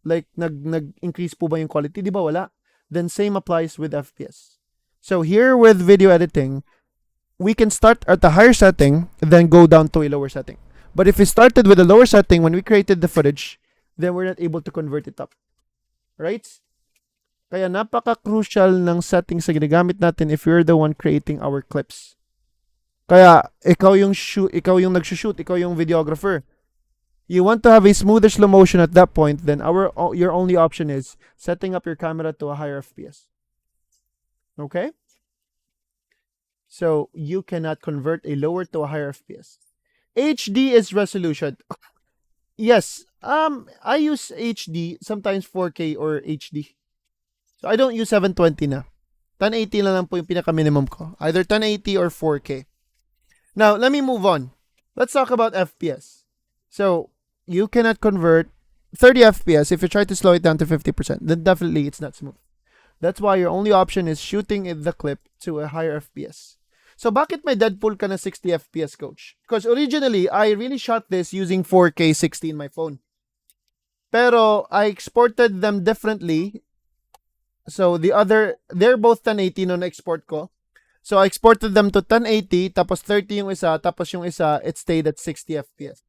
Like, nag-increase po ba yung quality? Di ba wala? Then same applies with FPS. So here with video editing, we can start at the higher setting, then go down to a lower setting. But if we started with a lower setting when we created the footage, then we're not able to convert it up. Right? Kaya napaka-crucial ng settings na ginagamit natin if you're the one creating our clips. Kaya ikaw yung nagsushoot, ikaw yung videographer. You want to have a smoother slow motion at that point, then your only option is setting up your camera to a higher FPS. Okay? So you cannot convert a lower to a higher FPS. HD is resolution. Yes. I use HD, sometimes 4K or HD. So I don't use 720 na. 1080 na lang po yung pinaka-minimum ko. Either 1080 or 4K. Now, let me move on. Let's talk about FPS. So, you cannot convert 30 FPS if you try to slow it down to 50%. Then definitely it's not smooth. That's why your only option is shooting the clip to a higher FPS. So, bakit may Deadpool ka na 60 FPS, coach? Because originally, I really shot this using 4K 60 in my phone. Pero, I exported them differently. So, they're both 1080 no na-export ko. So, I exported them to 1080, tapos 30 yung isa, tapos yung isa, it stayed at 60 FPS.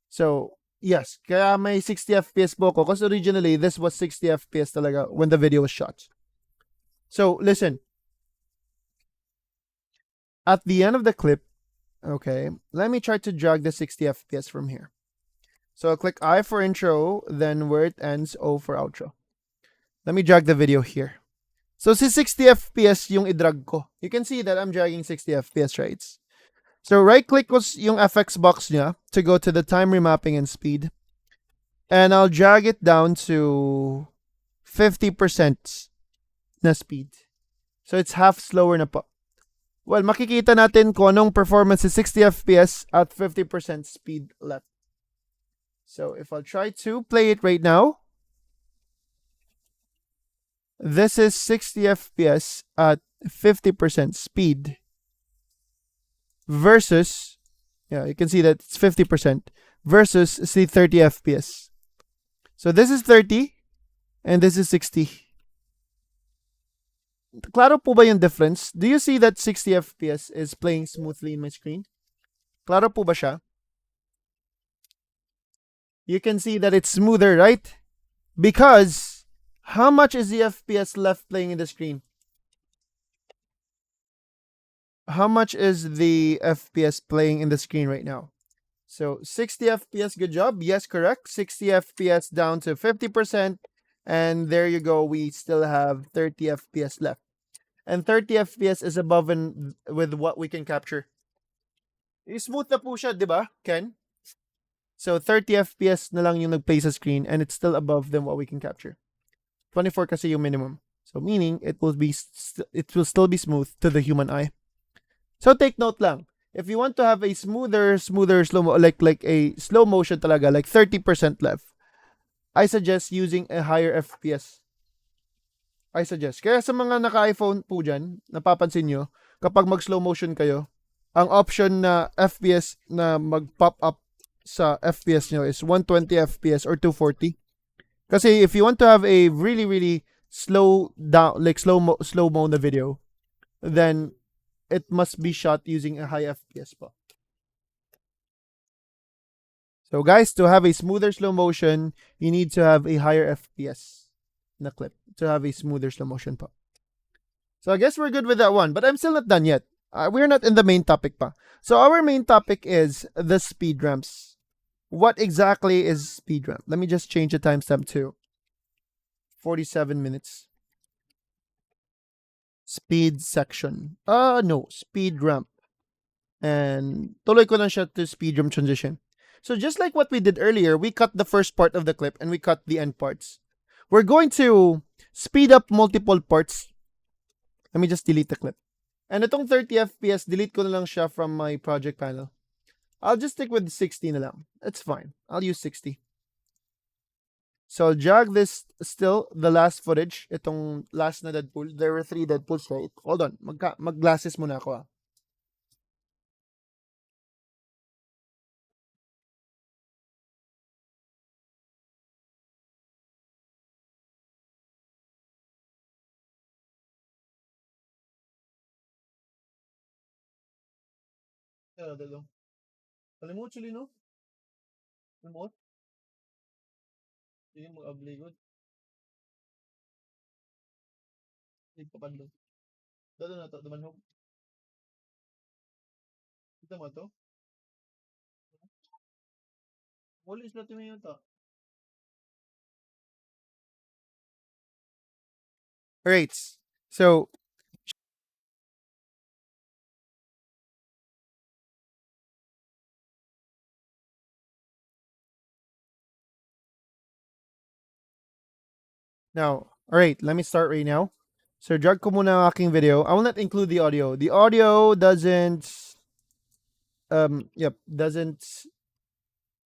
So, yes, kaya may 60 FPS po ko, because originally, this was 60 FPS talaga when the video was shot. So, listen. At the end of the clip, okay, let me try to drag the 60 FPS from here. So, I'll click I for intro, then where it ends, O for outro. Let me drag the video here. So, si 60 FPS yung i-drag ko. You can see that I'm dragging 60 FPS, right? So, right-click ko yung FX box niya to go to the time remapping and speed. And I'll drag it down to 50% na speed. So, it's half slower na po. Well, makikita natin kung anong performance is 60 FPS at 50% speed left. So, if I'll try to play it right now, this is 60 FPS at 50% speed versus, yeah, you can see that it's 50% versus see 30 FPS. So this is 30 and this is 60. Klaro po ba yung difference? Do you see that 60 FPS is playing smoothly in my screen? Klaro po ba siya? You can see that it's smoother, right? Because how much is the FPS left playing in the screen? How much is the FPS playing in the screen right now? So 60 FPS, good job. Yes, correct. 60 FPS down to 50%. And there you go. We still have 30 FPS left. And 30 FPS is above and with what we can capture. Smooth na po siya, di ba, Ken? So 30 FPS na lang yung nag-play sa screen and it's still above than what we can capture. 24 kasi yung minimum. So meaning it will still be smooth to the human eye. So take note lang. If you want to have a smoother slow like a slow motion talaga, like 30% left, I suggest using a higher FPS. I suggest. Kaya sa mga naka-iPhone po dyan, napapansin nyo, kapag mag-slow motion kayo, ang option na FPS na mag-pop up sa FPS nyo is 120 FPS or 240. Kasi if you want to have a really, really slow down, like slow-mo na video, then it must be shot using a high FPS po. So guys, to have a smoother slow motion, you need to have a higher FPS na clip to have a smoother slow motion po. So I guess we're good with that one, but I'm still not done yet. We're not in the main topic pa. So our main topic is the speed ramps. What exactly is speed ramp? Let me just change the timestamp to 47 minutes. Speed section. No, speed ramp. And tuloy ko lang siya to speed ramp transition. So just like what we did earlier, we cut the first part of the clip and we cut the end parts. We're going to speed up multiple parts. Let me just delete the clip. And itong 30 FPS, delete ko na lang siya from my project panel. I'll just stick with 60 na lang. It's fine. I'll use 60. So I'll drag this still, the last footage. Itong last na Deadpool. There were 3 Deadpools, right? Hold on. Mag-glasses muna ako. Dalo. Kalimut sila, no? Kalimut? Hindi mag-abligod. Hindi pa kandong. Dalo na to, dumanhog. Kita mo to? Wala isla timi yun to. Right. So, now, alright, let me start right now. So, drag ko muna ang aking video. I will not include the audio. The audio doesn't, doesn't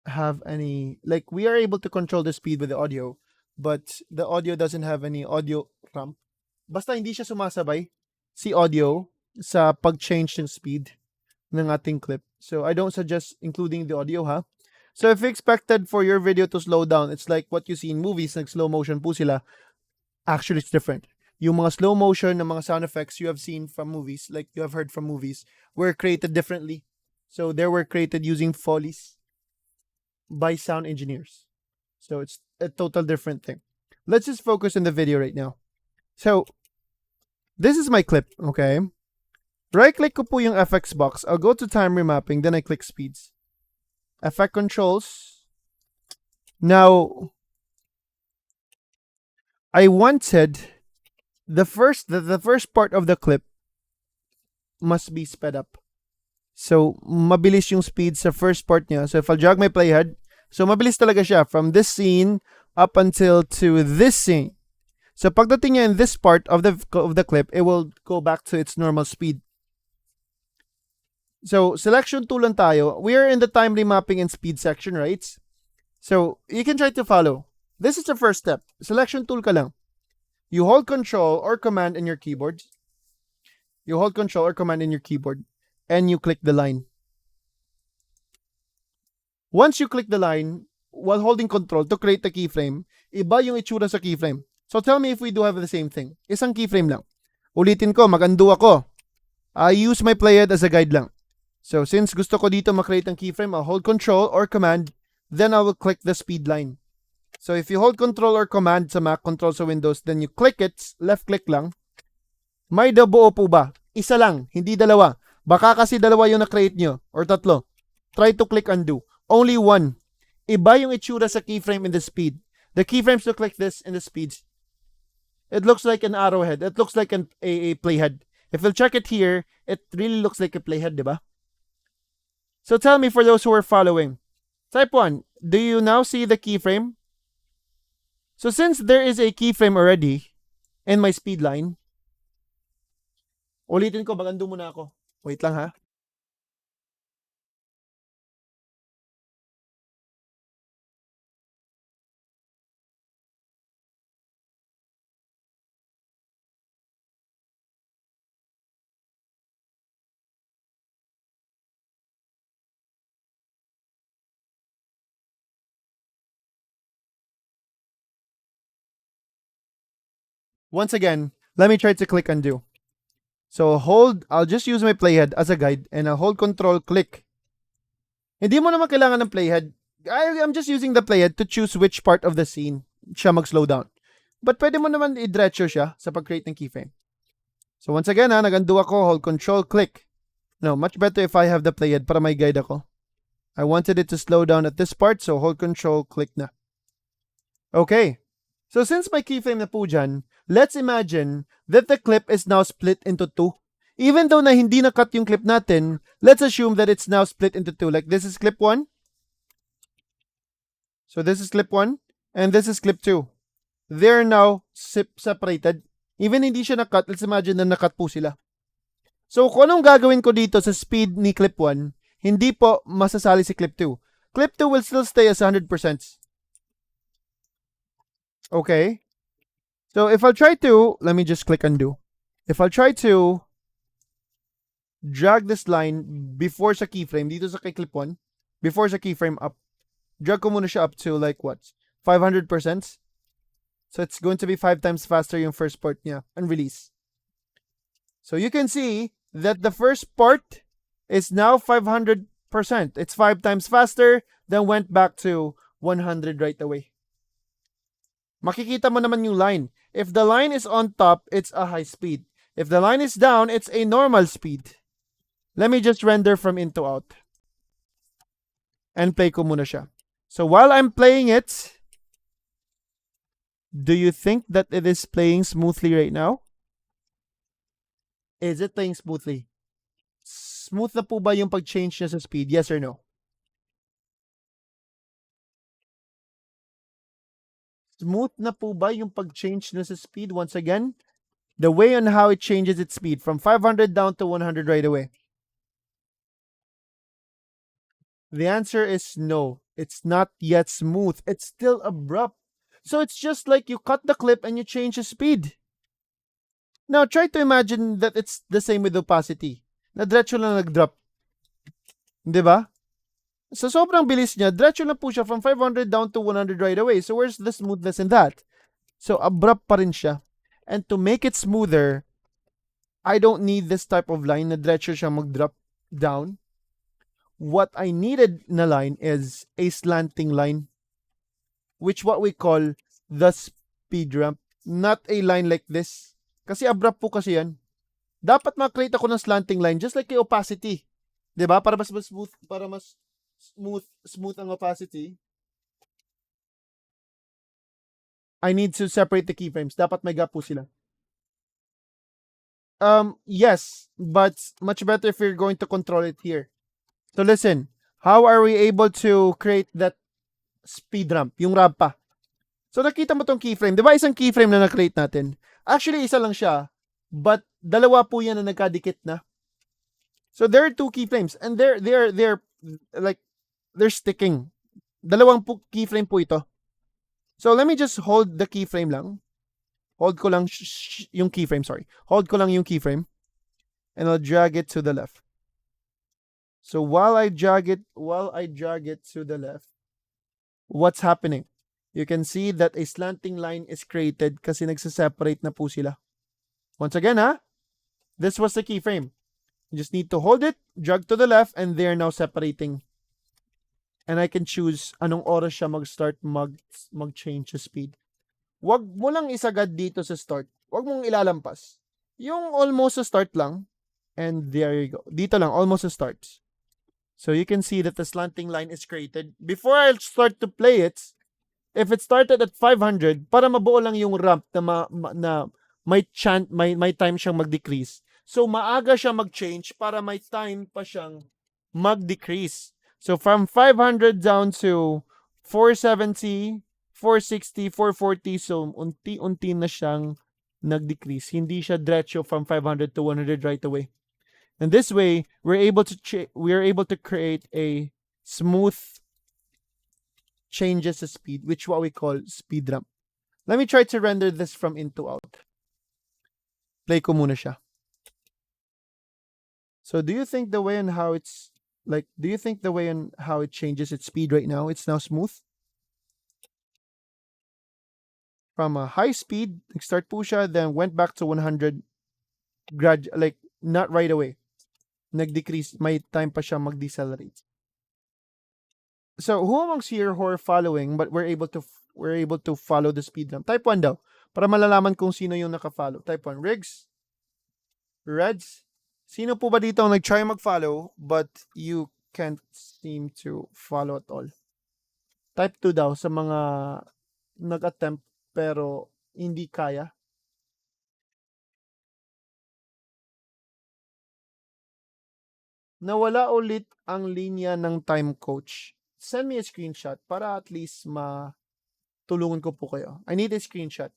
have any, like, we are able to control the speed with the audio, but the audio doesn't have any audio ramp. Basta hindi siya sumasabay si audio sa pag-change ng speed ng ating clip. So, I don't suggest including the audio, ha? So, if you expected for your video to slow down, it's like what you see in movies, nag-slow motion po sila. Actually, it's different. Yung mga slow motion ng mga sound effects you have seen from movies, like you have heard from movies, were created differently. So, they were created using Foley's by sound engineers. So, it's a total different thing. Let's just focus on the video right now. So, this is my clip, okay? Right-click ko po yung FX box. I'll go to time remapping, then I click speeds. Effect controls. Now, I wanted the first part of the clip must be sped up. So, mabilis yung speed sa first part niya. So, if I'll drag my playhead, so mabilis talaga siya from this scene up until to this scene. So, pagdating niya in this part of the clip, it will go back to its normal speed. So, selection tool lang tayo. We are in the time remapping and speed section, right? So, you can try to follow. This is the first step. Selection tool ka lang. You hold control or command in your keyboard. You hold control or command in your keyboard. And you click the line. Once you click the line, while holding control to create the keyframe, iba yung itsura sa keyframe. So, tell me if we do have the same thing. Isang keyframe lang. Ulitin ko, mag-undo ako. I use my playhead as a guide lang. So, since gusto ko dito makreate ng keyframe, I'll hold control or command, then I will click the speed line. So, if you hold control or command sa Mac, control sa Windows, then you click it, left click lang. May dabuo po ba? Isa lang, hindi dalawa. Baka kasi dalawa yung na-create nyo, or tatlo. Try to click undo. Only one. Iba yung itsura sa keyframe in the speed. The keyframes look like this in the speeds. It looks like an arrowhead. It looks like a playhead. If you'll check it here, it really looks like a playhead, diba? So tell me for those who are following. Type 1, do you now see the keyframe? So since there is a keyframe already in my speed line, ulitin ko, magando muna ako. Wait lang ha. Once again, let me try to click undo. So I'll just use my playhead as a guide and I'll hold control, click. Hindi mo naman kailangan ng playhead. I'm just using the playhead to choose which part of the scene siya mag-slow down. But pwede mo naman i-diretso siya sa pag-create ng keyframe. So once again nag-undo ako, hold control, click. No, much better if I have the playhead para may guide ako. I wanted it to slow down at this part, so hold control, click na. Okay. So since my keyframe na po dyan, let's imagine that the clip is now split into two. Even though na hindi na-cut yung clip natin, let's assume that it's now split into two. Like this is clip 1. So this is clip 1, and this is clip 2. They're now separated. Even hindi siya na-cut, let's imagine na na-cut po sila. So kung anong gagawin ko dito sa speed ni clip 1, hindi po masasali si clip 2. Clip 2 will still stay as 100%. Okay. So if I'll try to, let me just click undo. If I'll try to drag this line before sa keyframe, dito sa kay clip 1, before sa keyframe up, drag ko muna siya up to like what? 500%. So it's going to be 5 times faster yung first part niya and release. So you can see that the first part is now 500%. It's 5 times faster, then went back to 100 right away. Makikita mo naman yung line. If the line is on top, it's a high speed. If the line is down, it's a normal speed. Let me just render from in to out. And play ko muna siya. So while I'm playing it, do you think that it is playing smoothly right now? Is it playing smoothly? Smooth na po ba yung pag-change niya sa speed? Yes or no? Smooth na po ba yung pag-change niya sa speed? Once again, the way on how it changes its speed from 500 down to 100 right away. The answer is no. It's not yet smooth. It's still abrupt. So it's just like you cut the clip and you change the speed. Now try to imagine that it's the same with opacity. Na diretso lang nag-drop. Di ba? So sobrang bilis niya, diretso lang po siya from 500 down to 100 right away. So where's the smoothness in that? So abrupt pa rin siya. And to make it smoother, I don't need this type of line na diretso siya mag-drop down. What I needed na line is a slanting line, which what we call the speed ramp. Not a line like this. Kasi abrupt po kasi yan. Dapat makreate ako ng slanting line just like yung opacity. Diba? Para mas smooth, para mas smooth ang opacity. I need to separate the keyframes. Dapat may gap po sila. Yes, but much better if you're going to control it here. So listen, how are we able to create that speed ramp, yung rampa? So nakita mo tong keyframe. Di ba isang keyframe na na-create natin? Actually, isa lang siya, but dalawa po yan na nagkadikit na. So there are two keyframes and they're like they're sticking. Dalawang po keyframe po ito. So let me just hold the keyframe lang. Hold ko lang yung keyframe, sorry. Hold ko lang yung keyframe and I'll drag it to the left. So while I drag it to the left, what's happening? You can see that a slanting line is created kasi nagsa-separate na po sila. Once again, this was the keyframe. You just need to hold it, drag to the left, and they're now separating. And I can choose anong oras siya mag-start mag-change the speed. Wag mo lang isagad dito sa start. Wag mong ilalampas. Yung almost sa start lang. And there you go. Dito lang, almost sa starts. So you can see that the slanting line is created. Before I start to play it, if it started at 500, para mabuo lang yung ramp na may time siyang mag-decrease. So maaga siya mag-change para may time pa siyang mag-decrease. So from 500 down to 470, 460, 440, so unti-unti na siyang nag-decrease. Hindi siya diretso from 500 to 100 right away. And this way, we're able to create a smooth changes the speed, which what we call speed ramp. Let me try to render this from in to out. Play ko muna siya. So do you think the way on how it changes its speed right now, it's now smooth? From a high speed, start po siya, then went back to 100, not right away. Nag-decrease, may time pa siya mag-decelerate. So who amongst here who are following but we're able to follow the speed ramp? Type 1 daw para malalaman kung sino yung naka-follow. Type 1. Riggs? Reds? Sino po ba dito ang nag-try mag-follow but you can't seem to follow at all? Type 2 daw sa mga nag-attempt pero hindi kaya. Nawala ulit ang linya ng time coach. Send me a screenshot para at least matulungan ko po kayo. I need a screenshot.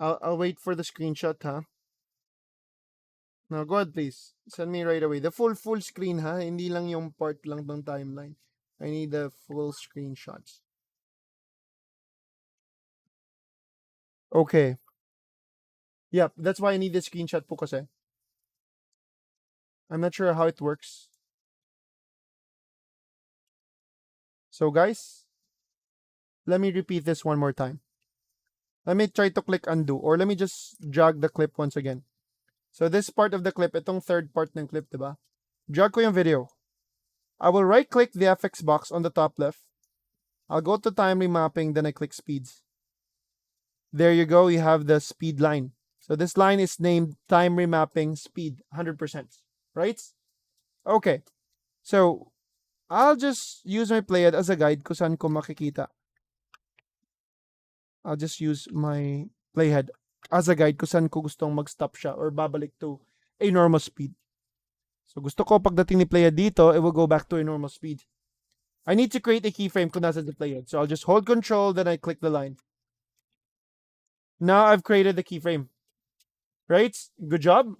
I'll wait for the screenshot, Now, go ahead, please. Send me right away. The full screen, Hindi lang yung part lang ng timeline. I need the full screenshots. Okay. Yep, that's why I need the screenshot po kasi. I'm not sure how it works. So guys, let me repeat this one more time. Let me try to click undo, or let me just drag the clip once again. So this part of the clip, itong third part ng clip, diba? Drag ko yung video. I will right click the FX box on the top left. I'll go to time remapping, then I click speeds. There you go, you have the speed line. So this line is named time remapping speed, 100%, right? Okay, so I'll just use my playhead as a guide kung saan ko makikita. I'll just use my playhead as a guide kung saan ko gustong mag-stop siya or babalik to a normal speed. So gusto ko pagdating ni playhead dito, it will go back to a normal speed. I need to create a keyframe kung nasa the playhead. So I'll just hold control, then I click the line. Now I've created the keyframe. Right? Good job.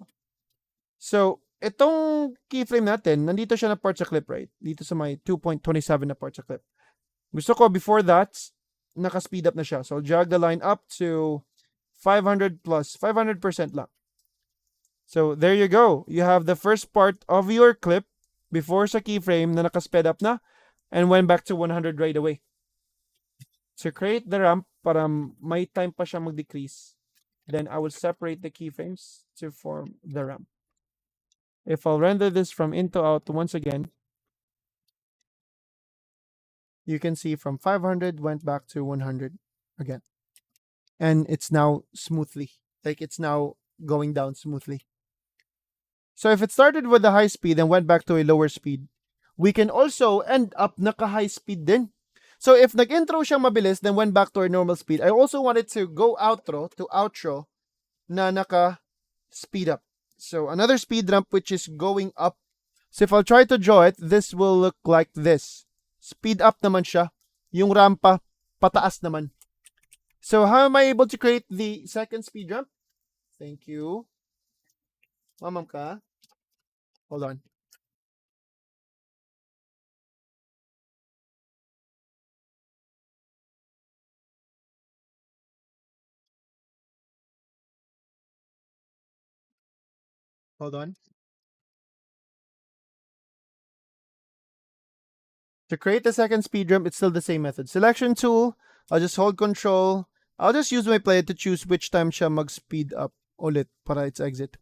So, itong keyframe natin, nandito siya na part sa clip, right? Dito sa may 2.27 na part sa clip. Gusto ko, before that, naka-speed up na siya. So, I'll drag the line up to 500 plus, 500% lang. So, there you go. You have the first part of your clip before sa keyframe na naka-speed up na and went back to 100 right away. So, create the ramp para may time pa siya mag-decrease. Then I will separate the keyframes to form the ramp. If I'll render this from in to out once again, you can see from 500 went back to 100 again. And it's now smoothly, like it's now going down smoothly. So if it started with a high speed and went back to a lower speed, we can also end up naka-high speed din. So if nag-intro siyang mabilis, then went back to our normal speed, I also wanted to go outro to outro na naka-speed up. So another speed ramp which is going up. So if I'll try to draw it, this will look like this. Speed up naman siya. Yung rampa, pataas naman. So how am I able to create the second speed ramp? Thank you. Mamam ka. Hold on. Hold on. To create the second speed ramp, it's still the same method. Selection tool, I'll just hold control. I'll just use my player to choose which time siya mag-speed up ulit para its exit.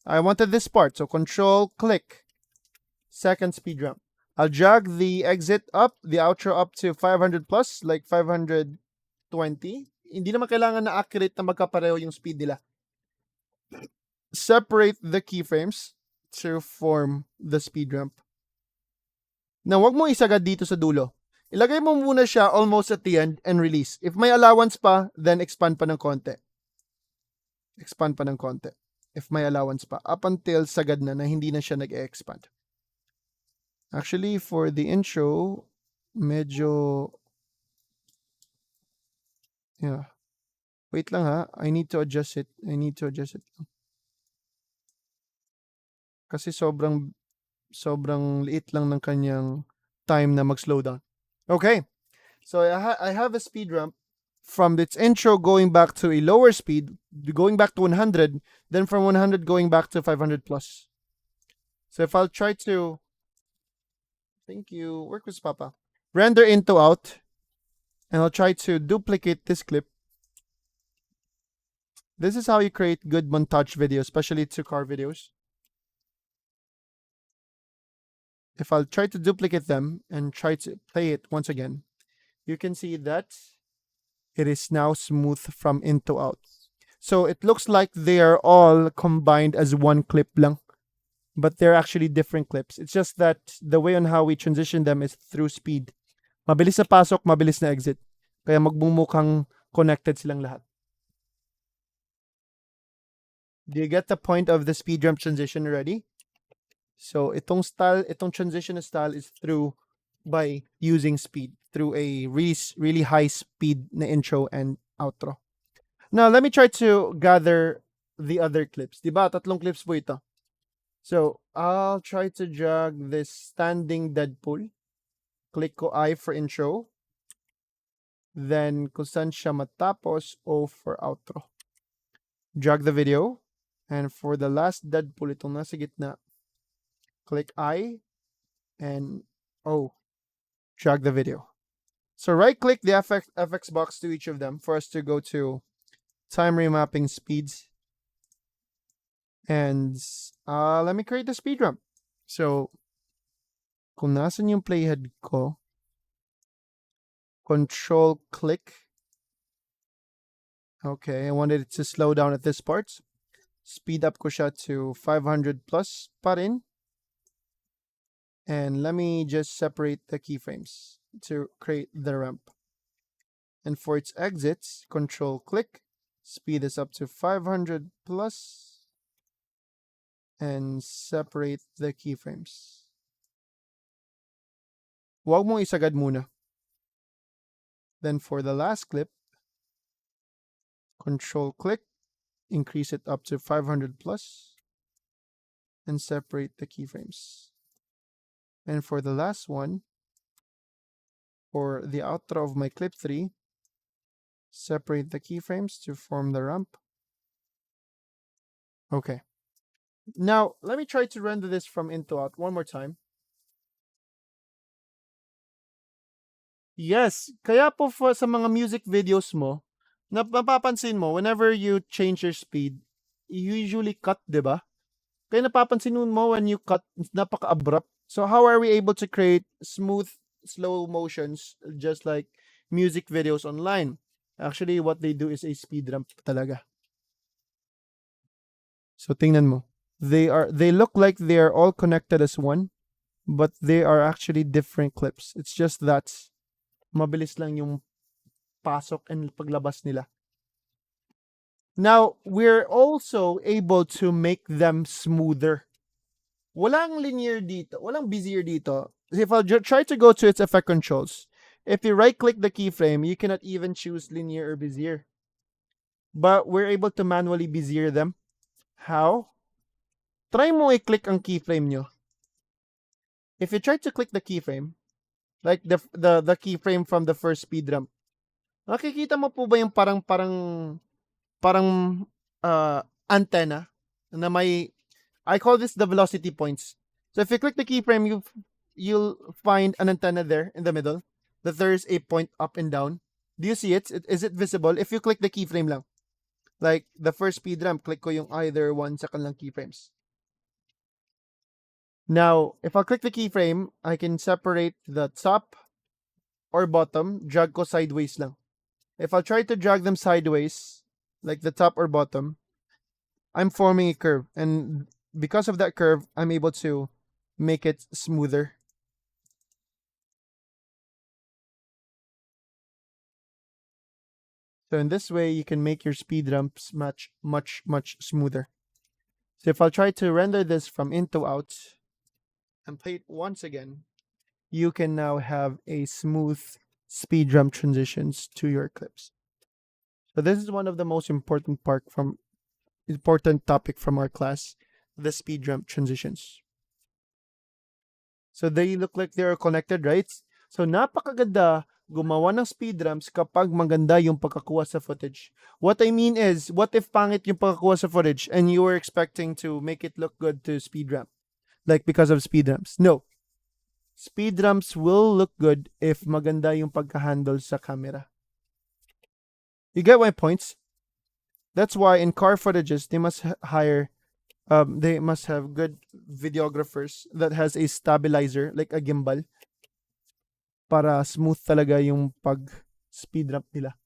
I wanted this part, so control, click. Second speed ramp. I'll drag the exit up, the outro up to 500 plus, like 520. Hindi naman kailangan na accurate na magkapareho yung speed nila. Separate the keyframes to form the speed ramp. Now, wag mo isagad dito sa dulo. Ilagay mo muna siya almost at the end and release. If may allowance pa, then expand pa ng konti. Expand pa ng konti. If may allowance pa. Up until sagad na hindi na siya nag-expand. Actually, for the intro, medyo... Yeah. Wait lang ha. I need to adjust it. Kasi sobrang liit lang ng kanyang time na mag-slow down. Okay. So I have a speed ramp from its intro going back to a lower speed, going back to 100, then from 100 going back to 500 plus. So if I'll try to, thank you, work with Papa, render into out, and I'll try to duplicate this clip. This is how you create good montage videos, especially to car videos. If I'll try to duplicate them and try to play it once again, you can see that it is now smooth from in to out. So it looks like they are all combined as one clip lang, but they're actually different clips. It's just that the way on how we transition them is through speed. Mabilis na pasok, mabilis na exit. Kaya magmumukhang connected silang lahat. Do you get the point of the speed ramp transition already? So itong transition style is through by using speed through a really high speed na intro and outro. Now let me try to gather the other clips. Diba? Tatlong clips po ito. So I'll try to drag this standing Deadpool. Click ko I for intro. Then kung saan siya matapos, O for outro. Drag the video. And for the last Deadpool, itong nasa gitna, click I and O. Drag the video. So right click the FX box to each of them for us to go to time remapping speeds. And let me create the speed ramp. So kung nasan yung playhead ko, control click. Okay, I wanted it to slow down at this part. Speed up ko siya to 500 plus pa rin. And let me just separate the keyframes to create the ramp. And for its exits, control click, speed this up to 500 plus, and separate the keyframes. Huwag mong isagad muna. Then for the last clip, control click, increase it up to 500 plus, and separate the keyframes. And for the last one, for the outro of my clip 3, separate the keyframes to form the ramp. Okay. Now, let me try to render this from in to out one more time. Yes, kaya po sa mga music videos mo, napapansin mo, whenever you change your speed, you usually cut, di ba? Kaya napapansin mo when you cut, napaka-abrupt. So how are we able to create smooth, slow motions just like music videos online? Actually, what they do is a speed ramp talaga. So tingnan mo. They look like they are all connected as one, but they are actually different clips. It's just that mabilis lang yung pasok and paglabas nila. Now, we're also able to make them smoother. Walang linear dito, walang bezier dito. If I'll try to go to its effect controls, if you right click the keyframe, you cannot even choose linear or bezier. But we're able to manually bezier them. How? Try mo i-click ang keyframe nyo. If you try to click the keyframe, like the keyframe from the first speed ramp, nakikita mo po ba yung parang antenna na may, I call this the velocity points. So if you click the keyframe, you'll find an antenna there in the middle that there's a point up and down. Do you see it? Is it visible? If you click the keyframe lang, like the first speed ramp, click ko yung either one sa kanilang keyframes. Now, if I click the keyframe, I can separate the top or bottom, drag ko sideways lang. If I try to drag them sideways, like the top or bottom, I'm forming a curve. And because of that curve, I'm able to make it smoother. So in this way, you can make your speed ramps much smoother. So if I'll try to render this from in to out and play it once again, you can now have a smooth speed ramp transitions to your clips. So this is one of the most important topic from our class, the speed ramp transitions. So they look like they are connected, right? So napakaganda gumawa ng speed ramps kapag maganda yung pagkakuha sa footage. What I mean is, what if pangit yung pagkakuha sa footage and you were expecting to make it look good to speed ramp? Like because of speed ramps. No. Speed ramps will look good if maganda yung pagka-handle sa camera. You get my points? That's why in car footages, they must they must have good videographers that has a stabilizer, like a gimbal, para smooth talaga yung pag-speed ramp nila.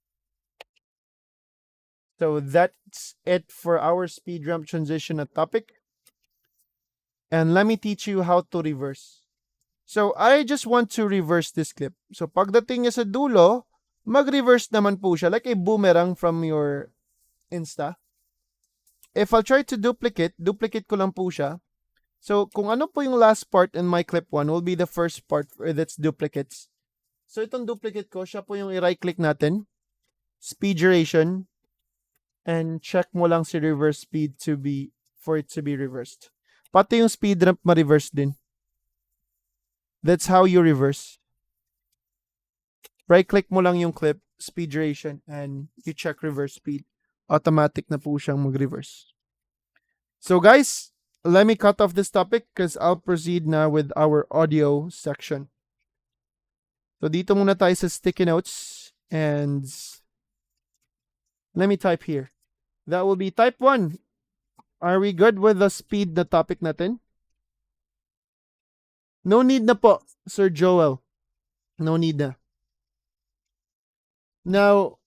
So that's it for our speed ramp transition topic. And let me teach you how to reverse. So I just want to reverse this clip. So pagdating niya sa dulo, mag-reverse naman po siya, like a boomerang from your Insta. If I'll try to duplicate ko lang po siya. So kung ano po yung last part in my clip 1 will be the first part that's duplicates. So itong duplicate ko, siya po yung i-right click natin. Speed duration. And check mo lang si reverse speed for it to be reversed. Pati yung speed ramp ma-reverse din. That's how you reverse. Right click mo lang yung clip, speed duration, and you check reverse speed. Automatic na po siyang mag-reverse. So guys, let me cut off this topic because I'll proceed now with our audio section. So dito muna tayo sa sticky notes and let me type here. That will be type 1. Are we good with the speed na topic natin? No need na po, Sir Joel. No need na. Now,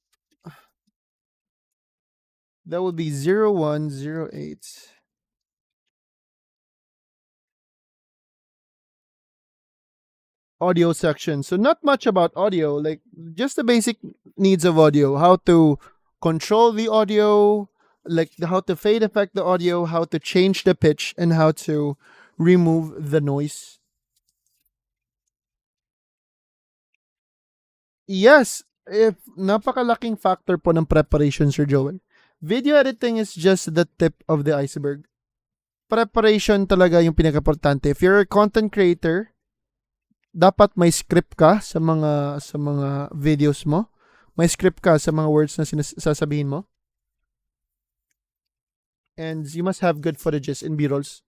that would be 0108. Audio section. So not much about audio, like just the basic needs of audio. How to control the audio, like how to fade effect the audio, how to change the pitch, and how to remove the noise. Yes, if napakalaking factor po ng preparation, Sir Joel. Video editing is just the tip of the iceberg. Preparation talaga yung pinaka-importante. If you're a content creator, dapat may script ka sa mga videos mo. May script ka sa mga words na sasabihin mo. And you must have good footages and B-rolls.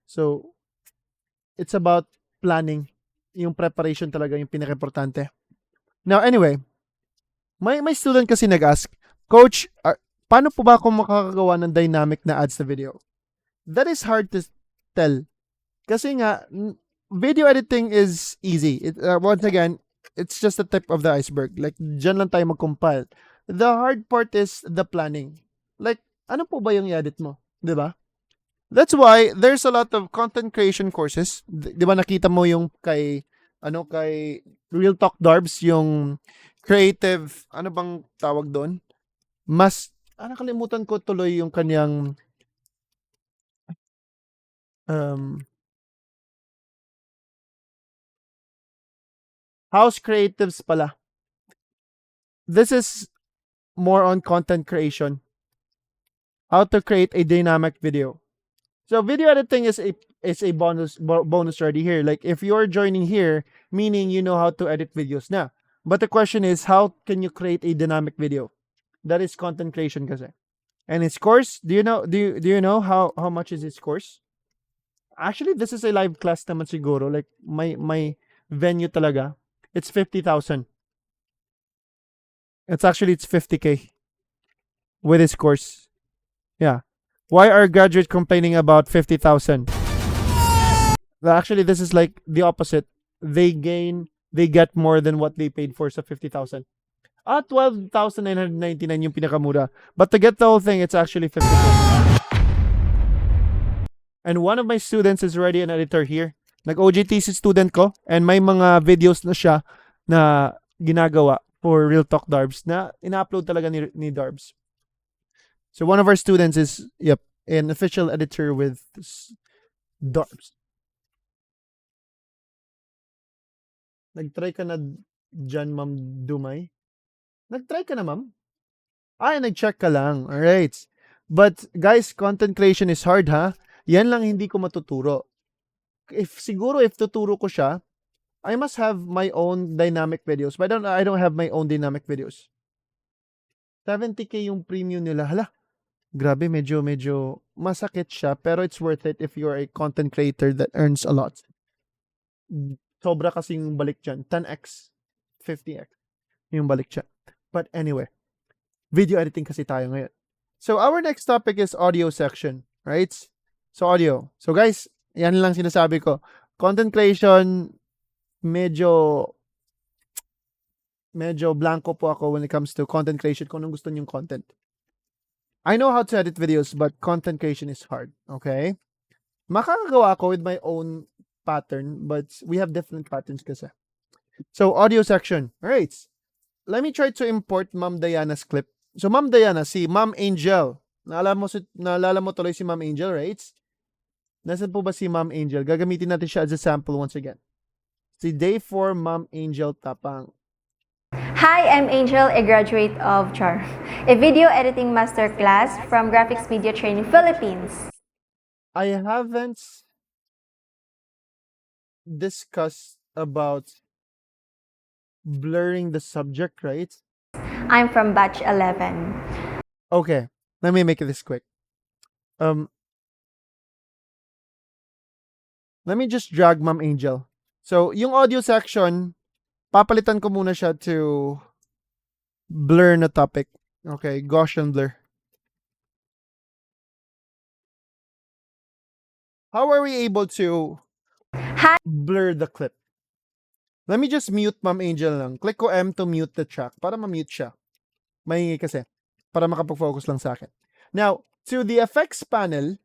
So, it's about planning. Yung preparation talaga yung pinaka-importante. Now, anyway, may student kasi nag-ask, Coach, paano po ba ako makakagawa ng dynamic na ads na video? That is hard to tell. Kasi nga, video editing is easy. Once again, it's just the tip of the iceberg. Like, dyan lang tayo mag-compile. The hard part is the planning. Like, ano po ba yung i-edit mo? Diba? That's why there's a lot of content creation courses. Diba nakita mo yung kay Real Talk Darbs, yung creative, ano bang tawag doon? Nakalimutan ko tuloy yung kanyang House Creatives pala. This is more on content creation. How to create a dynamic video. So video editing is a bonus already here. Like if you're joining here, meaning you know how to edit videos na. But the question is, how can you create a dynamic video? That is content creation kasi. And its course, do you know how much is its course? Actually, this is a live class naman siguro. Like my venue talaga. It's 50,000. It's 50K with this course. Yeah. Why are graduates complaining about 50,000? Actually, this is like the opposite. They get more than what they paid for sa 50,000. 12,999 yung pinakamura. But to get the whole thing, it's actually 50,000. And one of my students is already an editor here. Nag-OJT si student ko and may mga videos na siya na ginagawa for Real Talk Darbs na ina-upload talaga ni Darbs. So one of our students is, an official editor with Darbs. Nag-try ka na dyan, Ma'am Dumay? Nag-try ka na, Ma'am? Nag-check ka lang. Alright. But guys, content creation is hard, ha? Yan lang hindi ko matuturo. If tuturo ko siya, I must have my own dynamic videos. But I don't have my own dynamic videos. 70K yung premium nila. Hala, grabe, medyo masakit siya. Pero it's worth it if you're a content creator that earns a lot. Sobra kasing balik dyan. 10x, 50x yung balik dyan. But anyway, video editing kasi tayo ngayon. So our next topic is audio section, right? So audio. So guys, yan lang sinasabi ko. Content creation, medyo blanco po ako when it comes to content creation kung anong gusto niyong content. I know how to edit videos, but content creation is hard, okay? Makakagawa ako with my own pattern, but we have different patterns kasi. So, audio section. Alright. Let me try to import Ma'am Diana's clip. So, Ma'am Diana, si Ma'am Angel. Naalala mo tuloy si Ma'am Angel, right? Nasaan po ba si Ma'am Angel? Gagamitin natin siya as a sample once again. Si DAY5 Ma'am Angel Tapang. Hi, I'm Angel, a graduate of CHAR, a video editing masterclass from Graphics Media Training Philippines. I haven't discussed about blurring the subject, right? I'm from batch 11. Okay, let me make this quick. Let me just drag Ma'am Angel. So, yung audio section, papalitan ko muna siya to blur na topic. Okay, Gaussian blur. How are we able to Hi. blur the clip? Let me just mute Ma'am Angel lang. Click ko M to mute the track para ma-mute siya. Maingay kasi. Para makapag-focus lang sa akin. Now, to the effects panel,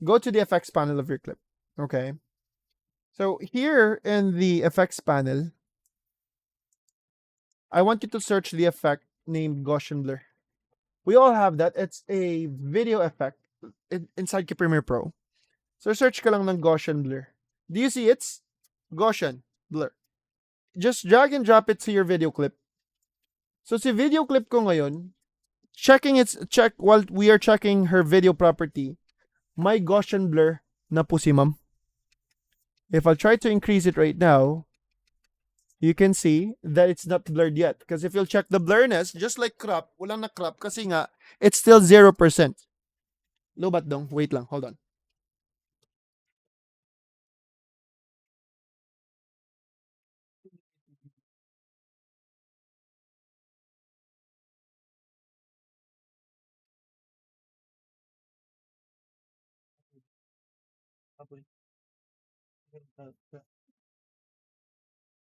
go to the effects panel of your clip. Okay. So here in the effects panel, I want you to search the effect named Gaussian blur. We all have that. It's a video effect inside Premiere Pro. So search ka lang ng Gaussian blur. Do you see it's Gaussian blur? Just drag and drop it to your video clip. So si video clip ko ngayon, check while we are checking her video property, may Gaussian blur na po si ma'am. If I try to increase it right now, you can see that it's not blurred yet. Because if you'll check the blurriness, just like crop, walang na crop kasi nga, it's still 0%. Lobat dong. Wait lang. Hold on.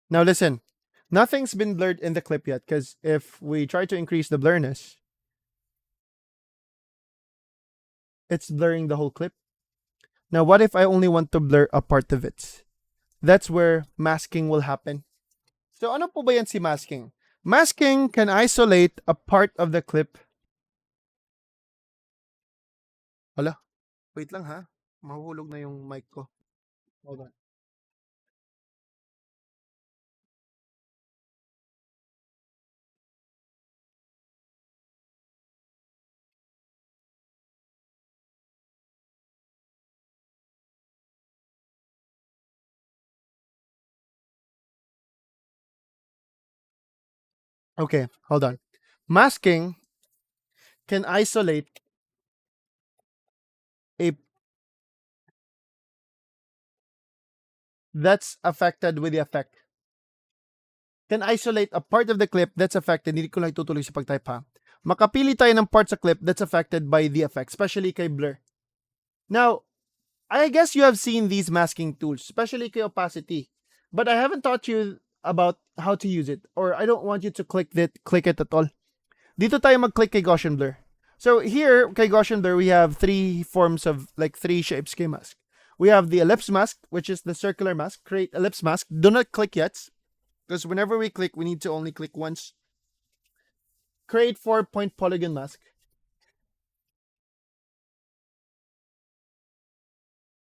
Now listen. Nothing's been blurred in the clip yet because if we try to increase the blurriness, it's blurring the whole clip. Now, what if I only want to blur a part of it? That's where masking will happen. So, ano po ba yan si masking? Masking can isolate a part of the clip. Hala, wait lang ha. Mahuhulog na yung mic ko. Hold on. Okay, hold on. Masking can isolate a that's affected with the effect. Can isolate a part of the clip that's affected. Hindi ko lang itutuloy sa pag-type ha. Makapili tayo ng part sa clip that's affected by the effect, especially kay blur. Now, I guess you have seen these masking tools, especially kay opacity. But I haven't taught you about how to use it, or I don't want you to click it at all. Dito tayo mag-click kay Gaussian blur. So here, kay Gaussian blur, we have three forms of, like three shapes kay mask. We have the ellipse mask, which is the circular mask. Create ellipse mask. Do not click yet, because whenever we click, we need to only click once. Create 4-point polygon mask.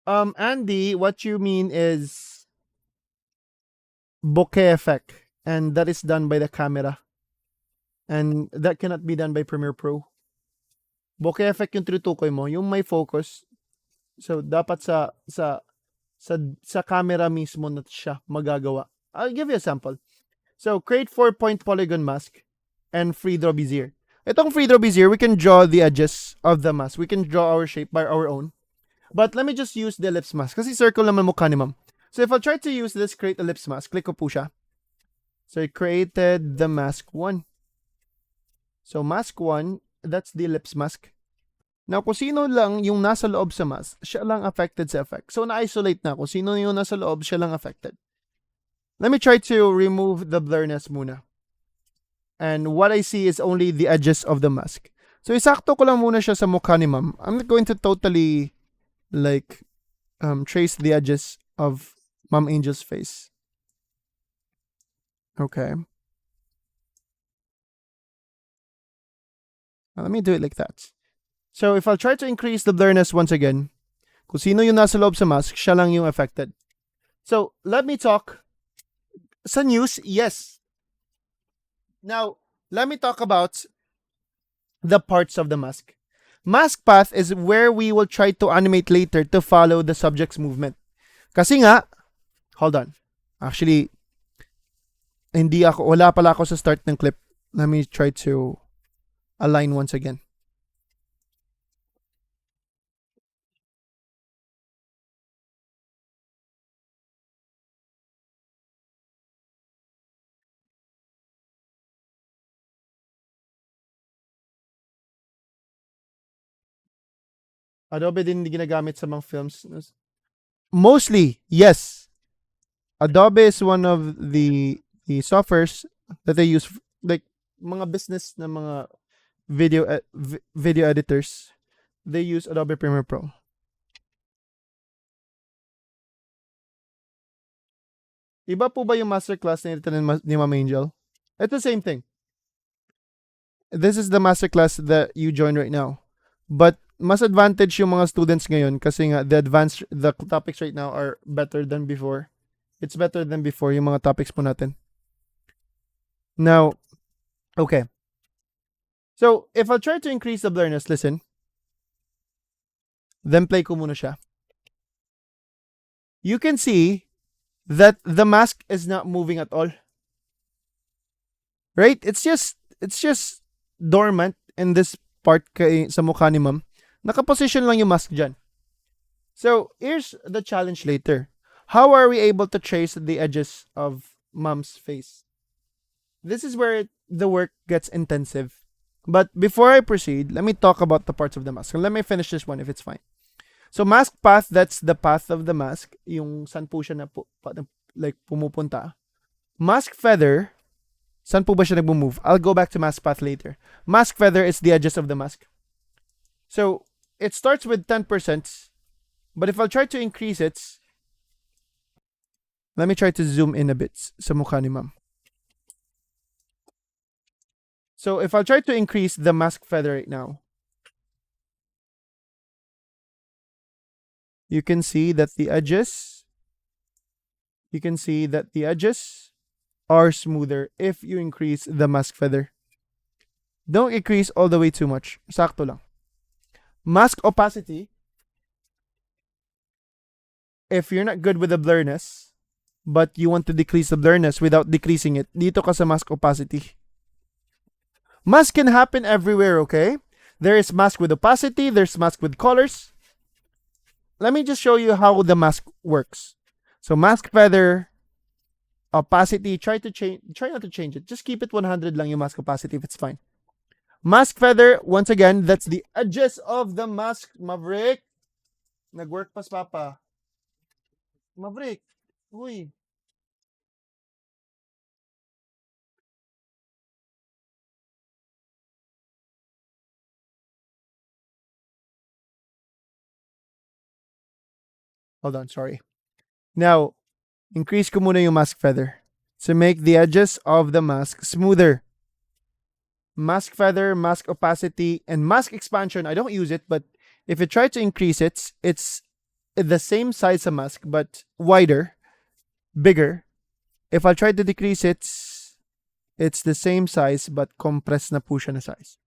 Andy, what you mean is bokeh effect, and that is done by the camera. And that cannot be done by Premiere Pro. Bokeh effect yung tinutukoy mo, yung may focus. So dapat sa camera mismo na siya magagawa. I'll give you a sample. So create 4-point polygon mask and free draw bezier. Itong free draw bezier, we can draw the edges of the mask. We can draw our shape by our own. But let me just use the ellipse mask kasi circle naman mukha ni ma'am. So if I try to use this create ellipse mask, click ko po siya. So I created the mask 1. So mask 1, that's the ellipse mask. Now, kung sino lang yung nasa loob sa mask, siya lang affected sa effect. So na-isolate na. Kung sino yung nasa loob, siya lang affected. Let me try to remove the blurriness muna. And what I see is only the edges of the mask. So isakto ko lang muna siya sa mukha ni ma'am. I'm not going to totally like trace the edges of Ma'am Angel's face. Okay. Now, let me do it like that. So if I'll try to increase the blurriness once again, kung sino yung nasa loob sa mask, siya lang yung affected. So let me talk. Sa news, yes. Now, let me talk about the parts of the mask. Mask path is where we will try to animate later to follow the subject's movement. Kasi nga, hold on. Actually, wala pala ako sa start ng clip. Let me try to align once again. Adobe din hindi ginagamit sa mga films. Mostly, yes. Adobe is one of the softwares that they use, like mga business na mga video editors. They use Adobe Premiere Pro. Iba po ba yung masterclass na ni Ma'am Angel? It's the same thing. This is the masterclass that you join right now. But mas advantage yung mga students ngayon kasi nga the topics right now are better than before. It's better than before yung mga topics po natin. Now, okay. So, if I try to increase the blurriness, listen. Then play ko muna siya. You can see that the mask is not moving at all. Right? It's just dormant in this part sa mukha ni ma'am. Nakaposition lang yung mask dyan. So, here's the challenge later. How are we able to trace the edges of mom's face? This is where the work gets intensive. But before I proceed, let me talk about the parts of the mask. Let me finish this one if it's fine. So, mask path, that's the path of the mask. Yung saan po siya like pumupunta. Mask feather, saan po ba siya nagmo-move? I'll go back to mask path later. Mask feather is the edges of the mask. So, it starts with 10%. But if I'll try to increase it, let me try to zoom in a bit sa mukha ni ma'am. So if I'll try to increase the mask feather right now, you can see that the edges are smoother if you increase the mask feather. Don't increase all the way too much. Sakto lang. Mask opacity, if you're not good with the blurriness, but you want to decrease the blurriness without decreasing it, dito ka sa mask opacity. Mask can happen everywhere, okay? There is mask with opacity, there's mask with colors. Let me just show you how the mask works. So mask feather, opacity, try not to change it. Just keep it 100 lang yung mask opacity if it's fine. Mask feather, once again, that's the edges of the mask. Maverick. Nag-work pas papa. Maverick. Uy. Hold on, sorry. Now, increase ko muna yung mask feather to make the edges of the mask smoother. Mask feather, mask opacity, and mask expansion. I don't use it, but if you try to increase it, it's the same size of mask, but wider, bigger. If I try to decrease it, it's the same size, but compressed na po siya na size.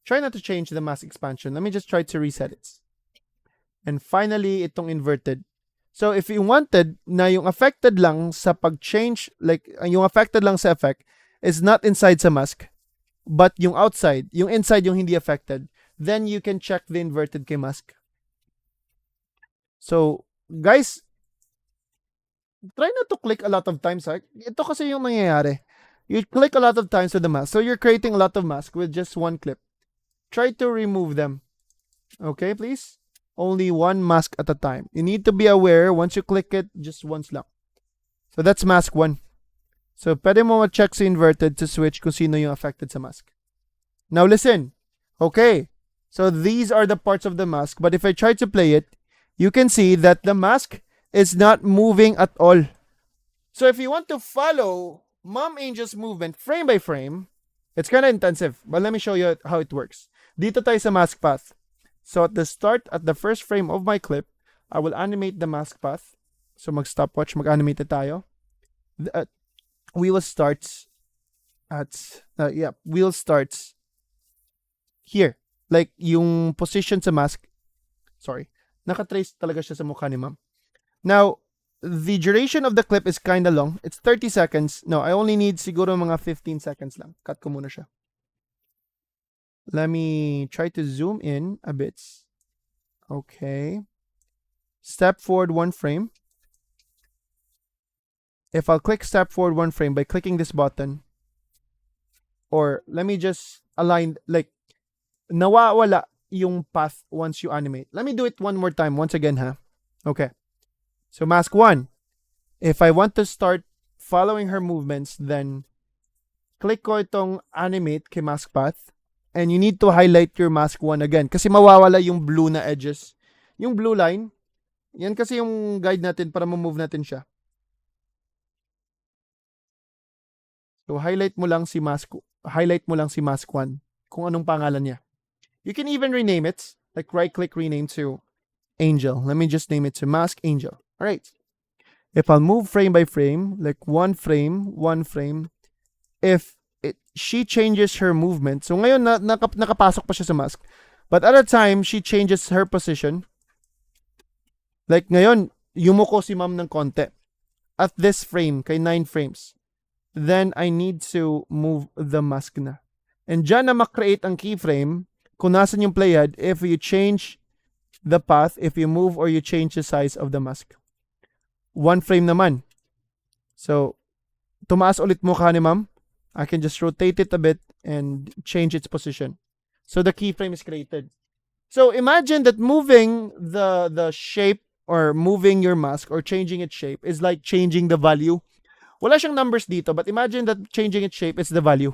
Try not to change the mask expansion. Let me just try to reset it. And finally, itong inverted. So if you wanted na yung affected lang sa pag-change, like yung affected lang sa effect is not inside sa mask, but yung outside, yung inside yung hindi affected, then you can check the inverted kay mask. So, guys, try not to click a lot of times. Ha? Ito kasi yung nangyayari. You click a lot of times with the mask. So you're creating a lot of mask with just one clip. Try to remove them. Okay, please? Only one mask at a time. You need to be aware, once you click it, just once lang. So that's mask 1. So pwede mo ma-check sa inverted to switch kung sino yung affected sa mask. Now listen. Okay. So these are the parts of the mask. But if I try to play it, you can see that the mask is not moving at all. So if you want to follow Mom Angel's movement frame by frame, it's kind of intensive. But let me show you how it works. Dito tayo sa mask path. So at the first frame of my clip, I will animate the mask path. So mag-stopwatch, mag-animate tayo. Wheel starts here. Like yung position sa mask. Sorry. Nakatrace talaga siya sa mukha ni ma'am. Now, the duration of the clip is kind of long. It's 30 seconds. No, I only need siguro mga 15 seconds lang. Cut ko muna siya. Let me try to zoom in a bit. Okay. Step forward 1 frame. If I'll click step forward 1 frame by clicking this button, or let me just align, like, nawawala yung path once you animate. Let me do it one more time, once again, ha? Okay. So mask 1. If I want to start following her movements, then click ko itong animate kay mask path. And you need to highlight your mask 1 again. Kasi mawawala yung blue na edges. Yung blue line, yan kasi yung guide natin para ma-move natin siya. So highlight mo lang si mask 1 kung anong pangalan niya. You can even rename it, like right-click rename to Angel. Let me just name it to Mask Angel. All right. If I'll move frame by frame, like one frame, if she changes her movement, so ngayon nakapasok pa siya sa mask, but at a time, she changes her position. Like ngayon, yumuko si ma'am ng konti. At this frame, kay 9 frames, then I need to move the mask na. And dyan na makreate ang keyframe kung nasan yung playhead if you change the path, if you move or you change the size of the mask. 1 frame naman. So, tumaas ulit mukha ni ma'am. I can just rotate it a bit and change its position. So, the keyframe is created. So, imagine that moving the shape or moving your mask or changing its shape is like changing the value. Wala siyang numbers dito, but imagine that changing its shape is the value.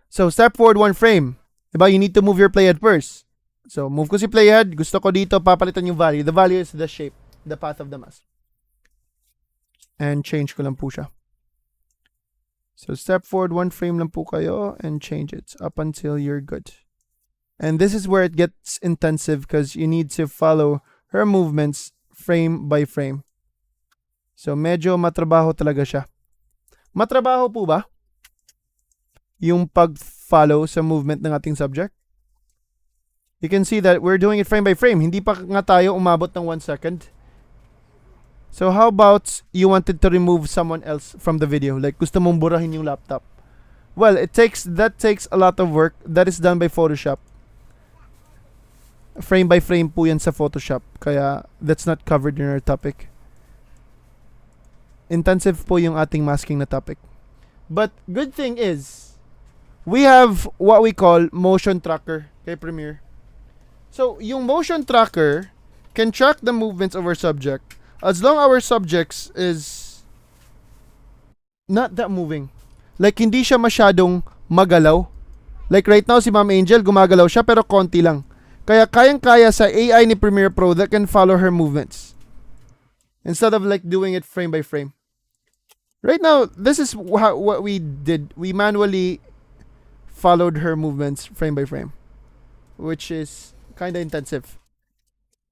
So, step forward 1 frame. Diba? You need to move your playhead first. So, move ko si playhead. Gusto ko dito, papalitan yung value. The value is the shape, the path of the mask. And change ko lang po siya. So, step forward 1 frame lang po kayo and change it up until you're good. And this is where it gets intensive because you need to follow her movements frame by frame. So, medyo matrabaho talaga siya. Matrabaho po ba yung pag-follow sa movement ng ating subject? You can see that we're doing it frame by frame. Hindi pa nga tayo umabot ng 1 second. So how about you wanted to remove someone else from the video? Like gusto mong burahin yung laptop. Well, that takes a lot of work. That is done by Photoshop. Frame by frame po yan sa Photoshop. Kaya that's not covered in our topic. Intensive po yung ating masking na topic. But good thing is, we have what we call motion tracker kay Premiere. So, yung motion tracker can track the movements of our subject as long our subjects is not that moving. Like, hindi siya masyadong magalaw. Like, right now, si Ma'am Angel, gumagalaw siya pero konti lang. Kaya kayang-kaya sa AI ni Premiere Pro that can follow her movements. Instead of like doing it frame by frame. Right now, this is what we did. We manually followed her movements frame by frame. Which is kind of intensive.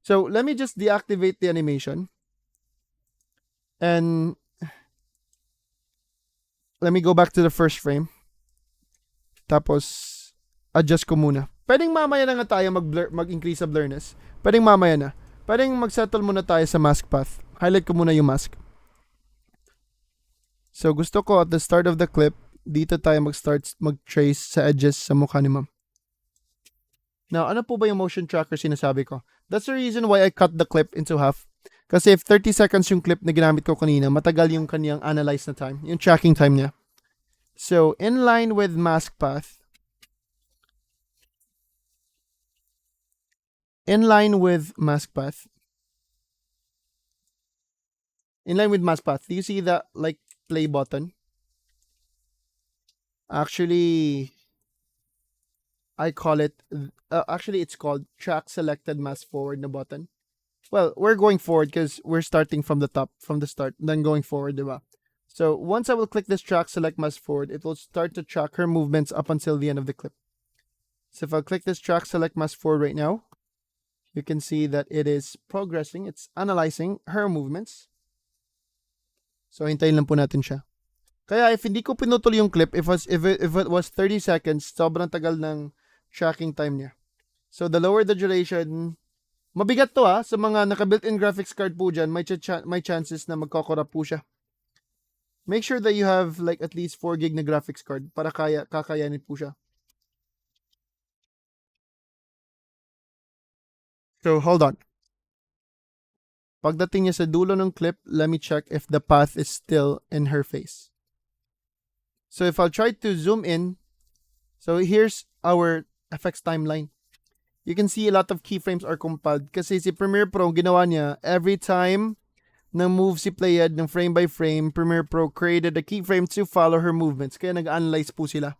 So let me just deactivate the animation. And let me go back to the first frame. Tapos, adjust ko muna. Pwedeng mamaya na nga tayo mag-increase sa blurriness. Pwedeng mamaya na. Pwedeng mag-settle muna tayo sa mask path. Highlight ko muna yung mask. So gusto ko at the start of the clip, dito tayo mag-trace sa edges sa mukha ni ma'am. Now, ano po ba yung motion tracker sinasabi ko? That's the reason why I cut the clip into half. Kasi if 30 seconds yung clip na ginamit ko kanina, matagal yung kanyang analyze na time, yung tracking time niya. So, in line with mask path, do you see the like play button? Actually, I call it, it's called track selected mask forward na button. Well, we're going forward because we're starting from the top, from the start, then going forward, diba? So once I will click this track select mask forward, it will start to track her movements up until the end of the clip. So if I click this track select mask forward right now, you can see that it is progressing, it's analyzing her movements. So hintayin lang po natin siya. Kaya if hindi ko pinutol yung clip, if it was 30 seconds, sobrang tagal ng tracking time niya. So the lower the duration, mabigat to sa mga naka-built-in graphics card po dyan, may chances na magko-corrupt po siya. Make sure that you have like at least 4 gig na graphics card para kakayanin po siya. So hold on. Pagdating niya sa dulo ng clip, let me check if the path is still in her face. So if I'll try to zoom in, so here's our FX timeline. you can see a lot of keyframes are compiled. Kasi si Premiere Pro, ginawa niya, every time na move si playhead ng frame by frame, Premiere Pro created a keyframe to follow her movements. Kaya nag-analyze po sila.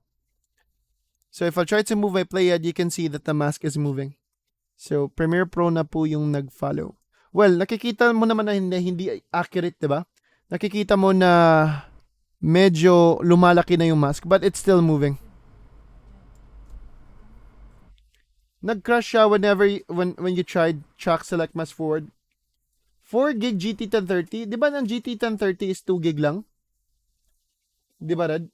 So if I try to move my playhead, you can see that the mask is moving. So Premiere Pro na po yung nag-follow. Well, nakikita mo naman na hindi accurate, diba? Nakikita mo na medyo lumalaki na yung mask, but it's still moving. Nag-crash siya when you tried track select mask forward. 4 gig GT1030, di ba ng GT1030 is 2 gig lang? Di ba, Rad?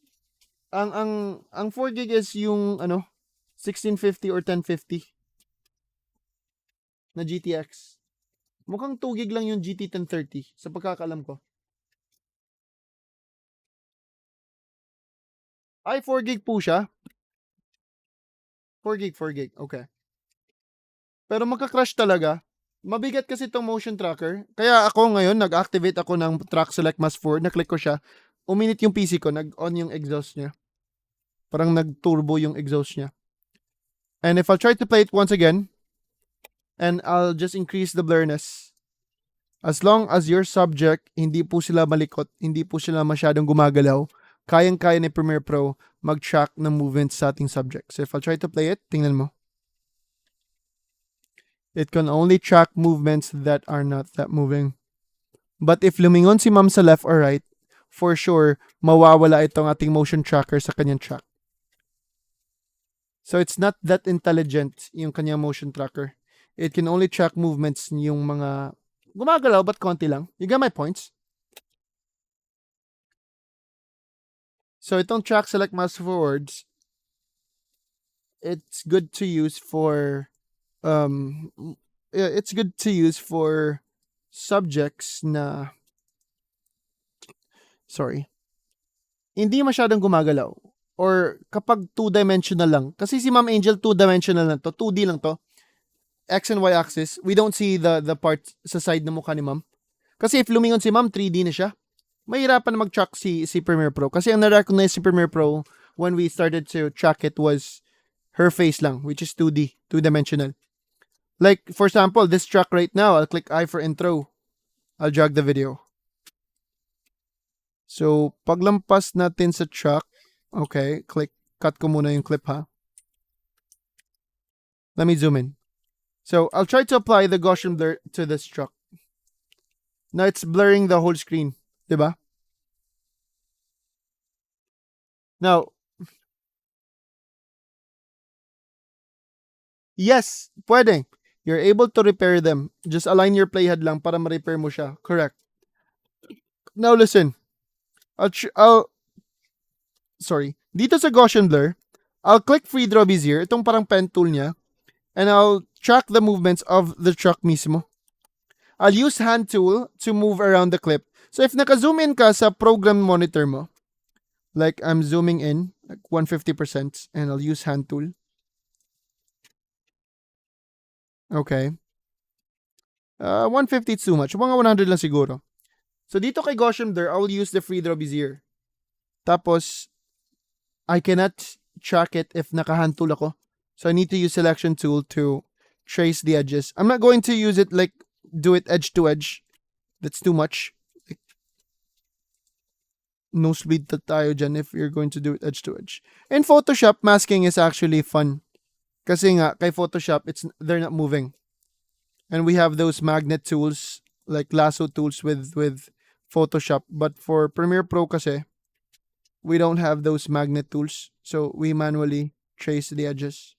Ang 4 gig is yung 1650 or 1050 na GTX. Mukhang 2 gig lang yung GT1030 sa pagkakalam ko. Ay, 4 gig po siya. 4 gig. Okay. Pero magka-crash talaga. Mabigat kasi itong motion tracker. Kaya ako ngayon, nag-activate ako ng track select mask forward. Na-click ko siya. Uminit yung PC ko. Nag-on yung exhaust niya. Parang nag-turbo yung exhaust niya. And if I'll try to play it once again, and I'll just increase the blurriness. As long as your subject, hindi po sila malikot, hindi po sila masyadong gumagalaw, kayang-kaya ni Premiere Pro mag-track ng movements sa ating subject. So if I'll try to play it, tingnan mo. It can only track movements that are not that moving. But if lumingon si ma'am sa left or right, for sure, mawawala itong ating motion tracker sa kanyang track. So it's not that intelligent yung kanyang motion tracker. It can only track movements yung mga gumagalaw but konti lang. You got my points? So itong track select mask forwards, it's good to use for subjects na hindi masyadong gumagalaw or kapag two-dimensional lang. Kasi si Ma'am Angel two-dimensional lang to, 2D lang to. X and Y axis. We don't see the part sa side ng mukha ni Ma'am. Kasi if lumingon si Ma'am, 3D na siya. Mahirapan na mag-track si Premiere Pro. Kasi ang na-recognize si Premiere Pro when we started to track it was her face lang, which is 2D, two-dimensional. Like, for example, this track right now, I'll click I for intro. I'll drag the video. So, paglampas natin sa track, okay, cut ko muna yung clip ha. Let me zoom in. So, I'll try to apply the Gaussian blur to this track. Now, it's blurring the whole screen. Diba? Now, yes, pwede. You're able to repair them. Just align your playhead lang para ma-repair mo siya. Correct. Now, listen. Dito sa Gaussian blur, I'll click free draw bezier, itong parang pen tool niya, and I'll track the movements of the truck mismo. I'll use hand tool to move around the clip. So if naka-zoom in ka sa program monitor mo, like I'm zooming in, like 150%, and I'll use hand tool. Okay. 150 is too much. Mga 100 lang siguro. So dito kay Gaussian blur, I'll use the free draw bezier. Tapos, I cannot track it if naka-hand tool ako. So I need to use selection tool to trace the edges. I'm not going to use it like, do it edge to edge. That's too much. Like, no speed tayo dyan if you're going to do it edge to edge. In Photoshop, masking is actually fun. Kasi nga, kay Photoshop, they're not moving. And we have those magnet tools, like lasso tools with Photoshop. But for Premiere Pro kasi, we don't have those magnet tools. So we manually trace the edges.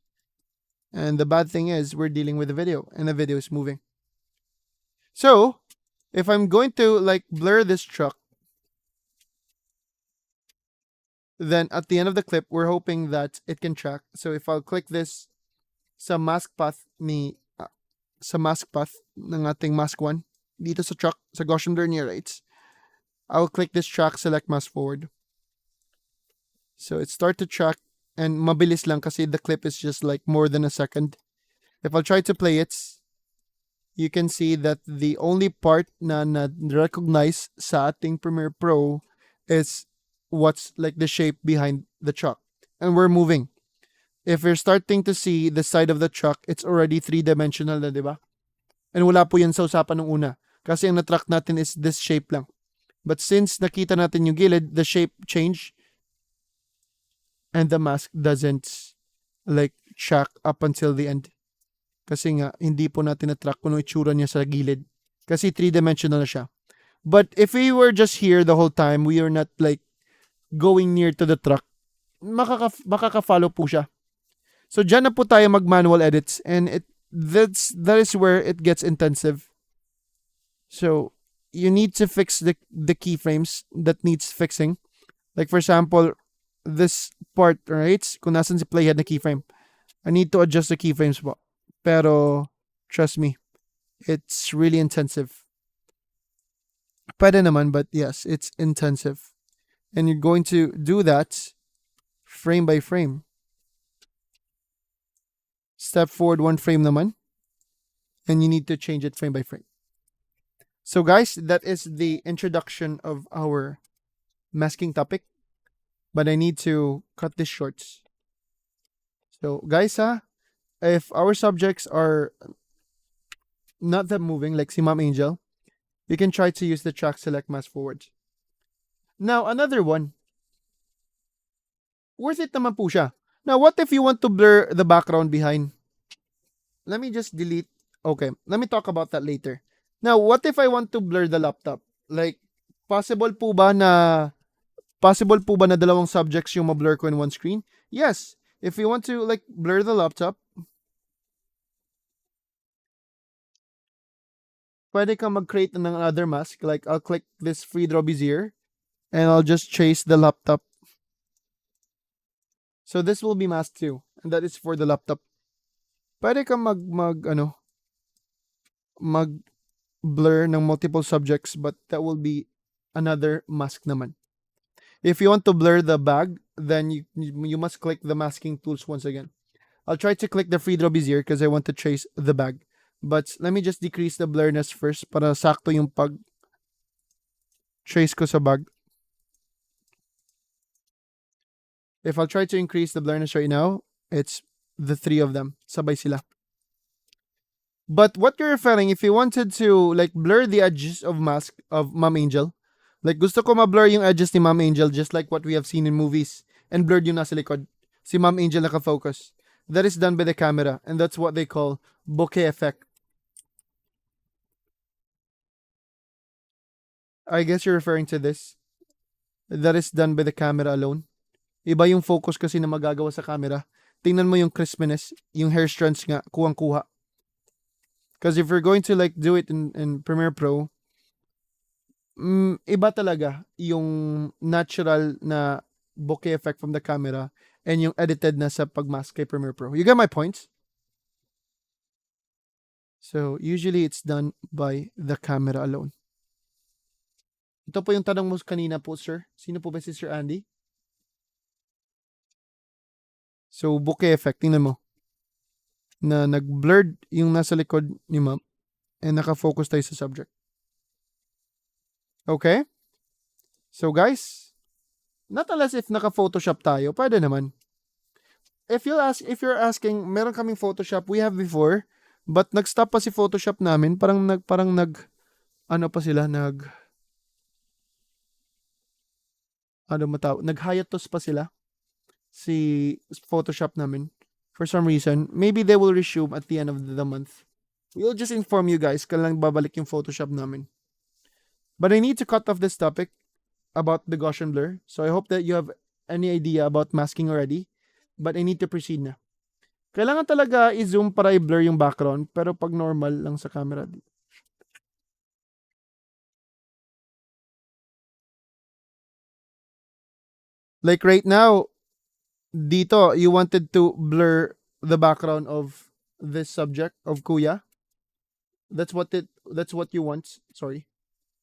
And the bad thing is, we're dealing with a video, and the video is moving. So, if I'm going to like blur this truck, then at the end of the clip, we're hoping that it can track. So if I'll click this sa mask path ng ating mask 1, dito sa truck, sa Gaussian blur near right, I'll click this track, select mask forward. So it start to track, and mabilis lang kasi the clip is just like more than a second. If I'll try to play it, you can see that the only part na recognize sa ating Premiere Pro is what's like the shape behind the truck. And we're moving. if you're starting to see the side of the truck, it's already three-dimensional na, di ba? And wala po yun sa usapan ng una. Kasi ang na-track natin is this shape lang. But since nakita natin yung gilid, the shape change and the mask doesn't like track up until the end. Kasi nga, hindi po natin na-track kung ano itsura niya sa gilid. Kasi three-dimensional na siya. But if we were just here the whole time, we are not like going near to the truck, makaka-follow po siya. So dyan na po tayo mag-manual edits and that is where it gets intensive. So you need to fix the keyframes that needs fixing. Like for example, this part, right? Kung nasan si playhead na keyframe, I need to adjust the keyframes po. Pero trust me, it's really intensive. Pwede naman, but yes, it's intensive. And you're going to do that frame by frame. Step forward one frame naman. And you need to change it frame by frame. So guys, that is the introduction of our masking topic. But I need to cut this short. So guys, if our subjects are not that moving, like si Ma'am Angel, you can try to use the track select mask forward. Now, another one. Worth it naman po siya. Now, what if you want to blur the background behind? Let me just delete. Okay, let me talk about that later. Now, what if I want to blur the laptop? Like, possible po ba na dalawang subjects yung ma-blur ko in one screen? Yes. If you want to like blur the laptop, pwede kang mag-create ng another mask. Like, I'll click this free draw bezier and I'll just trace the laptop. So this will be mask 2, and that is for the laptop. Pwede kang mag-blur ng multiple subjects, but that will be another mask naman. If you want to blur the bag, then you must click the masking tools once again. I'll try to click the free draw bezier because I want to trace the bag. But let me just decrease the blurriness first para sakto yung pag trace ko sa bag. If I'll try to increase the blurriness right now, it's the three of them. Sabay sila. But what you're referring, if you wanted to like blur the edges of mask of Ma'am Angel, like gusto ko ma-blur yung edges ni Ma'am Angel just like what we have seen in movies, and blurred yung nasa likod. Si Ma'am Angel naka-focus. That is done by the camera, and that's what they call bokeh effect. I guess you're referring to this. That is done by the camera alone. Iba yung focus kasi na magagawa sa camera. Tingnan mo yung crispness, yung hair strands nga, kuwang-kuha. Because if you're going to like do it in Premiere Pro, iba talaga yung natural na bokeh effect from the camera and yung edited na sa pagmask kay Premiere Pro. You get my point? So, usually it's done by the camera alone. Ito po yung tanong mo kanina po, sir. Sino po ba si Sir Andy? So, bokeh effect. Tingnan mo. Na nag-blurred yung nasa likod ni ma'am and naka-focus tayo sa subject. Okay? So, guys, not unless if naka-Photoshop tayo, pwede naman. If you're asking, meron kaming Photoshop we have before, but nag-stop pa si Photoshop namin, nag-hiatus pa sila si Photoshop namin for some reason. Maybe they will resume at the end of the month. We'll just inform you guys kailan babalik yung Photoshop namin. But I need to cut off this topic about the Gaussian blur. So I hope that you have any idea about masking already. But I need to proceed na. Kailangan talaga i-zoom para i-blur yung background, pero pag normal lang sa camera. Like right now, dito, you wanted to blur the background of this subject of Kuya. That's what you want. Sorry.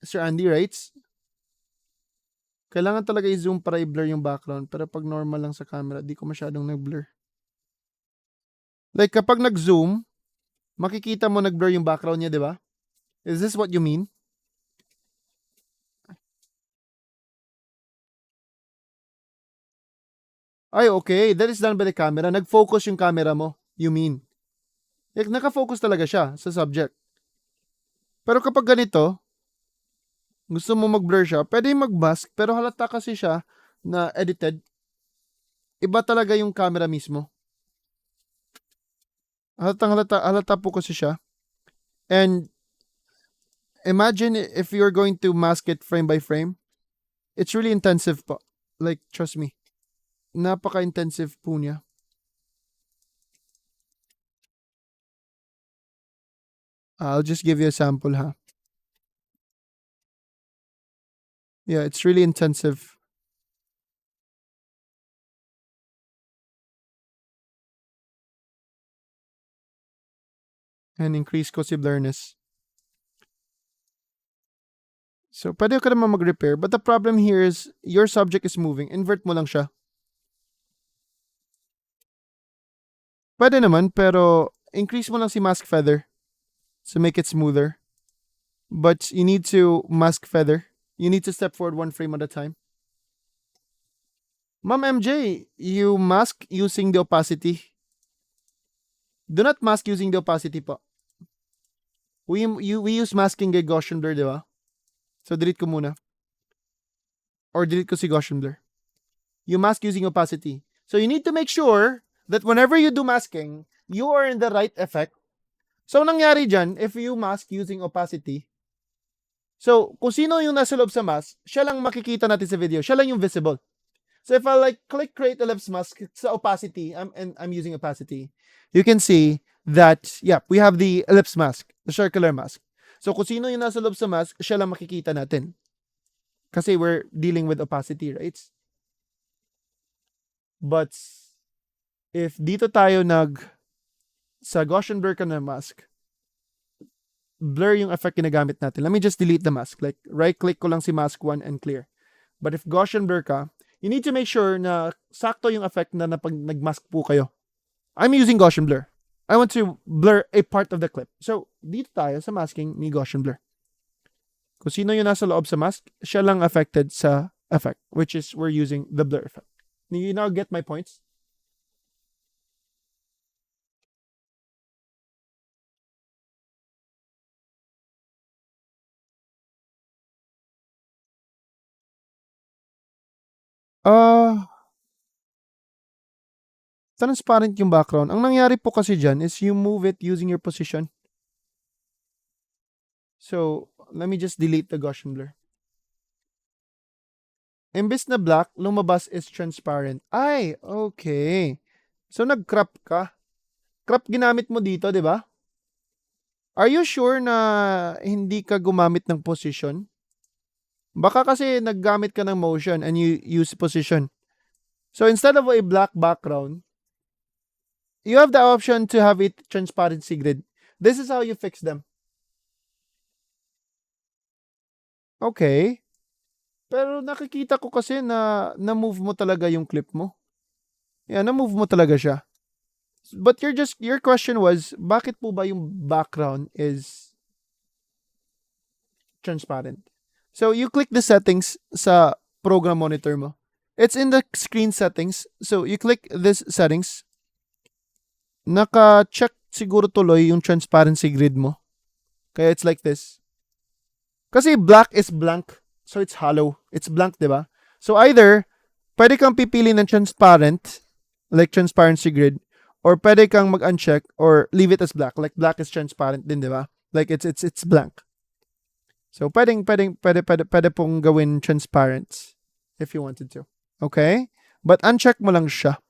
Sir Andy writes, kailangan talaga i-zoom para i-blur yung background, pero pag normal lang sa camera, di ko masyadong nag-blur. Like kapag nag-zoom, makikita mo nag-blur yung background niya, di ba? Is this what you mean? Ay, okay. That is done by the camera. Nag-focus yung camera mo. You mean? Like, naka-focus talaga siya sa subject. Pero kapag ganito, gusto mo mag-blur siya, pwede mag-mask, pero halata kasi siya na edited. Iba talaga yung camera mismo. Halata po kasi siya. And imagine if you're going to mask it frame by frame. It's really intensive po. Like, trust me. Napaka-intensive po niya. I'll just give you a sample, ha. Yeah, it's really intensive. And increase ko si blurriness. So, pwede ka naman mag-repair. But the problem here is, your subject is moving. Invert mo lang siya. Pwede naman, pero increase mo lang si mask feather to make it smoother. But you need to mask feather. You need to step forward one frame at a time. Ma'am MJ, you mask using the opacity. Do not mask using the opacity po. We use masking kay Gaussian blur, di ba? So, delete ko muna. Or delete ko si Gaussian blur. You mask using opacity. So, you need to make sure that whenever you do masking, you are in the right effect. So, nangyari dyan, if you mask using opacity, so, kung sino yung nasa loob sa mask, siya lang makikita natin sa video. Siya lang yung visible. So, if I like click create ellipse mask sa opacity, I'm using opacity, you can see that, yeah, we have the ellipse mask, the circular mask. So, kung sino yung nasa loob sa mask, siya lang makikita natin. Kasi we're dealing with opacity, right? But, if dito tayo sa Gaussian blur ka na mask, blur yung effect ginagamit natin. Let me just delete the mask. Like, right-click ko lang si mask 1 and clear. But if Gaussian blur ka, you need to make sure na sakto yung effect na pag nag-mask po kayo. I'm using Gaussian blur. I want to blur a part of the clip. So, dito tayo sa masking ni Gaussian blur. Kung sino yung nasa loob sa mask, siya lang affected sa effect, which is we're using the blur effect. You now get my points? Transparent yung background. Ang nangyari po kasi dyan is you move it using your position. So, let me just delete the Gaussian blur. Imbes na black, lumabas is transparent. Ay, okay. So, nag-crop ka. Crop ginamit mo dito, di ba? Are you sure na hindi ka gumamit ng position? Baka kasi naggamit ka ng motion and you use position. So, instead of a black background, you have the option to have it transparency grid. This is how you fix them. Okay. Pero nakikita ko kasi na na-move mo talaga yung clip mo. Yeah, na-move mo talaga siya. But your question was, bakit po ba yung background is transparent? So, you click the settings sa program monitor mo. It's in the screen settings. So, you click this settings. Naka-check siguro tuloy yung transparency grid mo. Kaya it's like this. Kasi black is blank. So, it's hollow. It's blank, di ba? So, either, pwede kang pipili ng transparent, like transparency grid, or pwede kang mag-uncheck or leave it as black. Like, black is transparent din, di ba? Like, it's blank. So, pwede pong gawin transparent if you wanted to. Okay? But uncheck mo lang siya.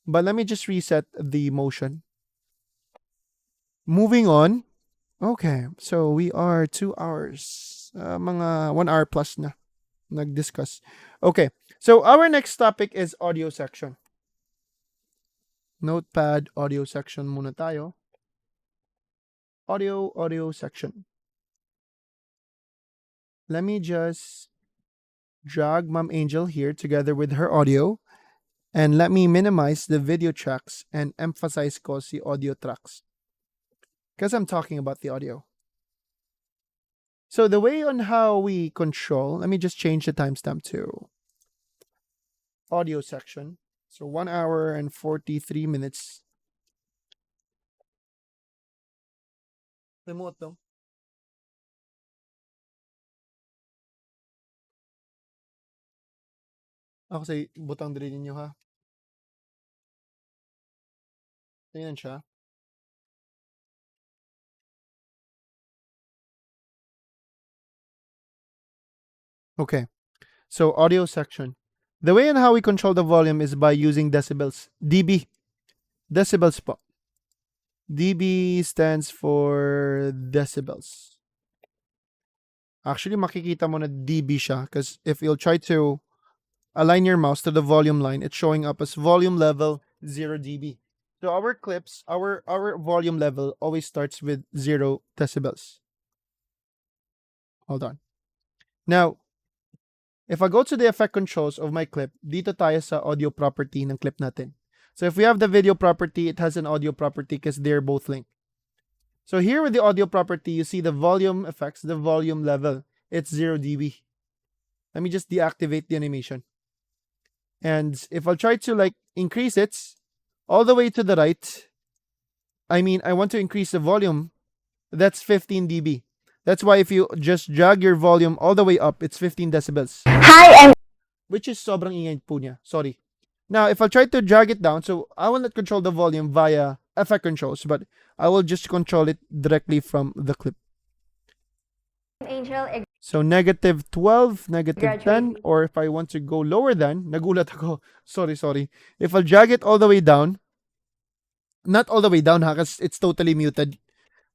But let me just reset the motion. Moving on. Okay, so we are 2 hours. Mga 1 hour plus na nag-discuss. Okay, so our next topic is audio section. Notepad, audio section muna tayo. Audio section. Let me just drag Ma'am Angel here together with her audio. And let me minimize the video tracks and emphasize ko si audio tracks. Because I'm talking about the audio. So the way on how we control, let me just change the timestamp to audio section. So 1 hour and 43 minutes. Remote to. Ako sa butang dili ninyo ha. Tingnan siya. Okay. So audio section. The way and how we control the volume is by using decibels. dB. Decibels po. dB stands for decibels. Actually, makikita mo na dB siya because if you'll try to align your mouse to the volume line, it's showing up as volume level 0 dB. So our clips, our volume level always starts with 0 decibels. Hold on. Now, if I go to the effect controls of my clip, dito tayo sa audio property ng clip natin. So if we have the video property, it has an audio property because they're both linked. So here with the audio property, you see the volume effects, the volume level. It's 0 dB. Let me just deactivate the animation. And if I'll try to like increase it all the way to the right, I mean, I want to increase the volume. That's 15 dB. That's why if you just drag your volume all the way up, it's 15 decibels. Hi, Which is sobrang ingay po niya. Sorry. Now, if I try to drag it down, so I will not control the volume via effect controls, but I will just control it directly from the clip. Angel. So negative 12, negative 10, Graduating. or if I want to go lower than, nagulat ako. Sorry. If I'll drag it all the way down, not all the way down ha, because it's totally muted.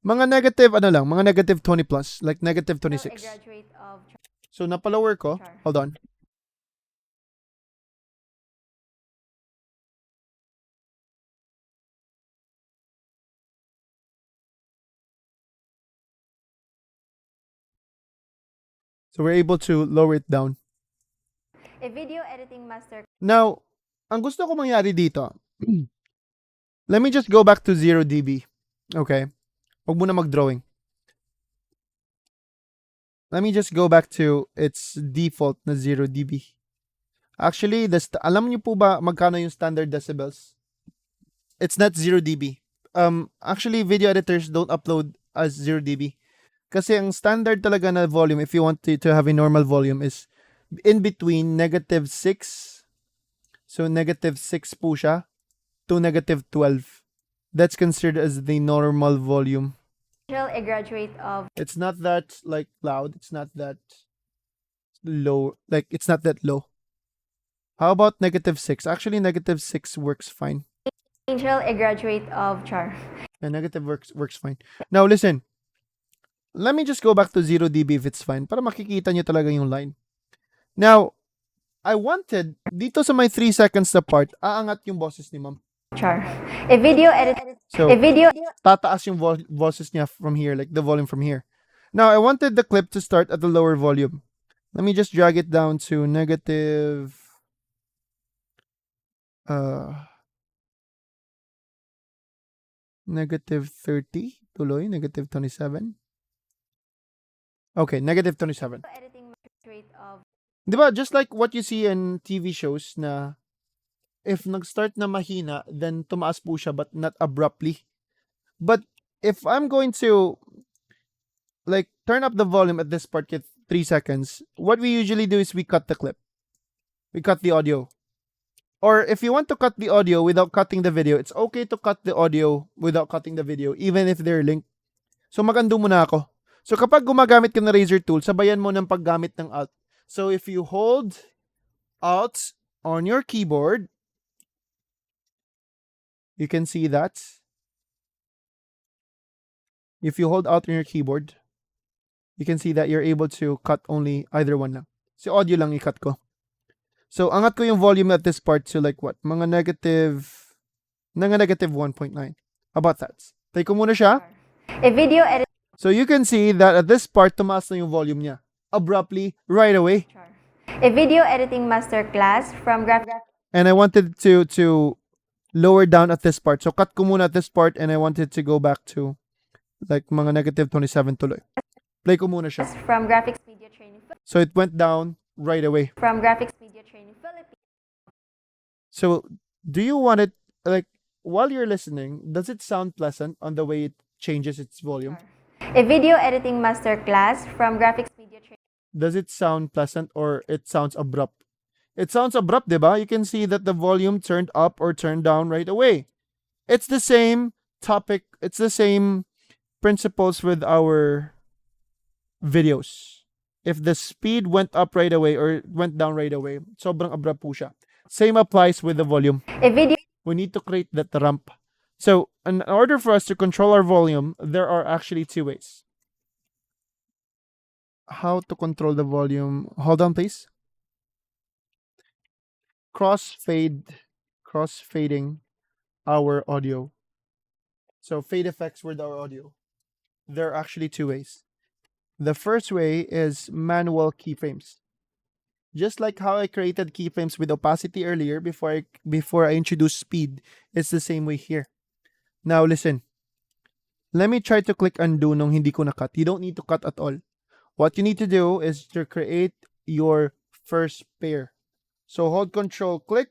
Mga negative, mga negative 20 plus, like negative 26. So napalower ko, hold on. So we're able to lower it down. A video editing master. Now, ang gusto ko mangyari dito, let me just go back to 0 dB. Okay? Huwag mo na mag-drawing. Let me just go back to its default na 0 dB. Actually, alam niyo po ba magkano yung standard decibels? It's not 0 dB. Actually, video editors don't upload as 0 dB. Kasi ang standard talaga na volume, if you want to have a normal volume, is in between negative 6. So, negative 6 po siya to negative 12. That's considered as the normal volume. A graduate of. It's not that like loud. It's not that low. Like, it's not that low. How about negative 6? Actually, negative 6 works fine. Angel, a graduate of Char. And negative works fine. Now, listen. Let me just go back to 0 dB if it's fine para makikita nyo talaga yung line. Now, I wanted, dito sa my 3 seconds na part, aangat yung boses ni ma'am. Char. A video edit. So, tataas yung boses niya from here, like the volume from here. Now, I wanted the clip to start at the lower volume. Let me just drag it down to negative 30, tuloy, negative 27. Okay, negative 27. Diba, just like what you see in TV shows na if nag-start na mahina, then tumaas po siya but not abruptly. But if I'm going to like turn up the volume at this part at 3 seconds, what we usually do is we cut the clip. We cut the audio. Or if you want to cut the audio without cutting the video, it's okay to cut the audio without cutting the video, even if they're linked. So magando muna ako. So kapag gumagamit ka ng razor tool, sabayan mo ng paggamit ng Alt. So if you hold Alt on your keyboard, you can see that. If you hold Alt on your keyboard, you can see that you're able to cut only either one lang. Si audio lang i-cut ko. So angat ko yung volume at this part to like what? Mga negative 1.9. How about that? Take ko muna siya. A video edit. So you can see that at this part, tumaas na yung volume niya. Abruptly, right away. A video editing masterclass from And I wanted to lower down at this part. So cut ko muna at this part and I wanted to go back to like mga negative 27 tuloy. Play ko muna siya. From Graphics Video Training. So it went down right away. From Graphics Video Training Philippines. So, do you want it like while you're listening? Does it sound pleasant on the way it changes its volume? A video editing masterclass from graphics media training. Does it sound pleasant or it sounds abrupt? It sounds abrupt, diba? You can see that the volume turned up or turned down right away. It's the same topic. It's the same principles with our videos. If the speed went up right away or went down right away, sobrang abrupt po siya. Same applies with the volume. A video We need to create that ramp. So, in order for us to control our volume, there are actually two ways. How to control the volume? Hold on, please. Crossfading our audio. So, fade effects with our audio. There are actually two ways. The first way is manual keyframes. Just like how I created keyframes with opacity earlier before I introduced speed, it's the same way here. Now listen. Let me try to click undo nung hindi ko na-cut. You don't need to cut at all. What you need to do is to create your first pair. So hold control, click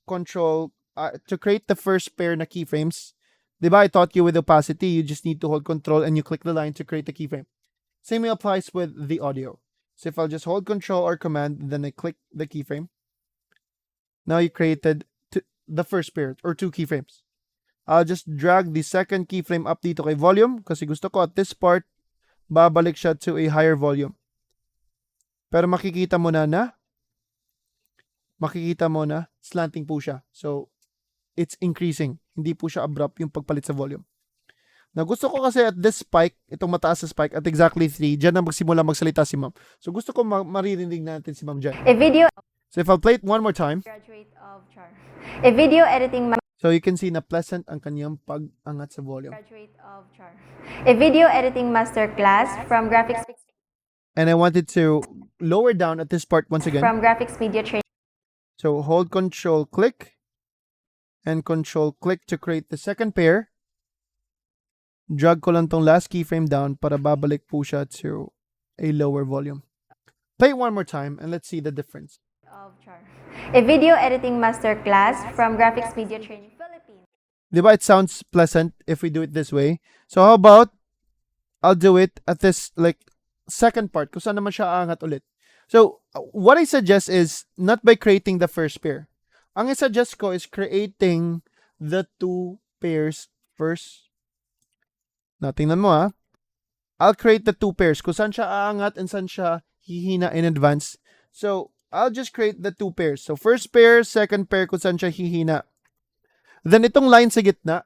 control to create the first pair na keyframes. Diba I taught you with opacity, you just need to hold control and you click the line to create the keyframe. Same way applies with the audio. So if I'll just hold control or command, then I click the keyframe. Now you created the first pair or two keyframes. I'll just drag the second keyframe up dito kay volume kasi gusto ko at this part, babalik siya to a higher volume. Pero makikita mo na slanting po siya. So, it's increasing. Hindi po siya abrupt yung pagpalit sa volume. Now, gusto ko kasi at this spike, itong mataas na spike, at exactly 3, dyan na magsimula magsalita si ma'am. So, gusto ko maririnig natin si ma'am dyan. A video So, if I'll play it one more time. graduate of Char. A video editing So, you can see na pleasant ang kanyang pag-angat sa volume. graduate of Char. A video editing masterclass from graphics And I wanted to lower down at this part once again. from graphics media training. So, hold control click and control click to create the second pair. Drag ko lang tong last keyframe down para babalik po siya to a lower volume. Play it one more time and let's see the difference. Of Char. A video editing masterclass from graphics media training Philippines. Diba it sounds pleasant if we do it this way? So how about I'll do it at this like second part kung saan naman siya aangat ulit. So what I suggest is not by creating the first pair. Ang I suggest ko is creating the two pairs first. Now, tingnan mo ha. I'll create the two pairs kung saan siya aangat and saan siya hihina in advance. So, I'll just create the two pairs. So, first pair, second pair kung saan siya hihina. Then, itong line sa gitna,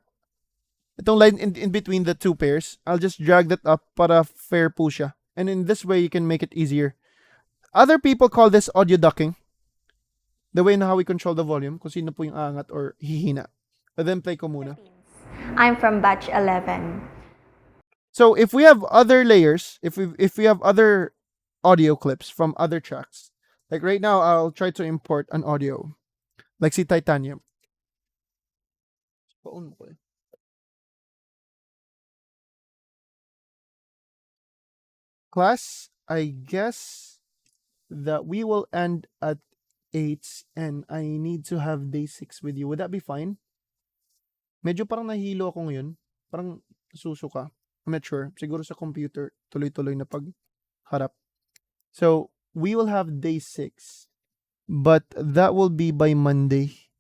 itong line in between the two pairs, I'll just drag that up para fair po siya. And in this way, you can make it easier. Other people call this audio ducking. The way na how we control the volume, kung sino po yung aangat or hihina. And then, play ko muna. I'm from batch 11. So if we have other layers, if we have other audio clips from other tracks, like right now, I'll try to import an audio, like si Titanium. Class, I guess that we will end at 8 and I need to have day 6 with you. Would that be fine? Medyo parang nahilo ako ngayon. Parang susuka. I'm not sure. Siguro sa computer, tuloy-tuloy na pagharap. So, we will have day 6. But that will be by Monday.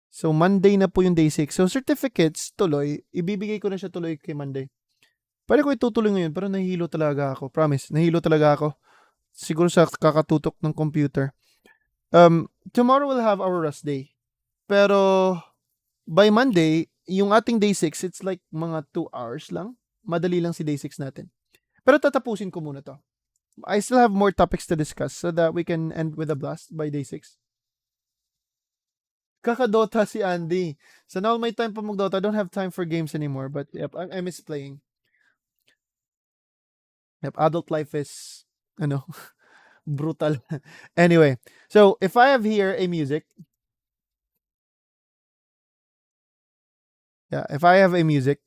So, Monday na po yung day 6. So, certificates, tuloy. Ibibigay ko na siya tuloy kay Monday. Pwede ko itutuloy ngayon, pero nahihilo talaga ako. Promise, nahihilo talaga ako. Siguro sa kakatutok ng computer. Tomorrow we'll have our rest day. Pero, by Monday, yung ating day 6, it's like mga 2 hours lang. Madali lang si day 6 natin. Pero tatapusin ko muna to. I still have more topics to discuss so that we can end with a blast by day 6. Kakadota si Andy. So now my time pa mag-Dota. I don't have time for games anymore. But yep, I miss playing. Yep, adult life is, brutal. Anyway, so if I have here a music, if I have a music,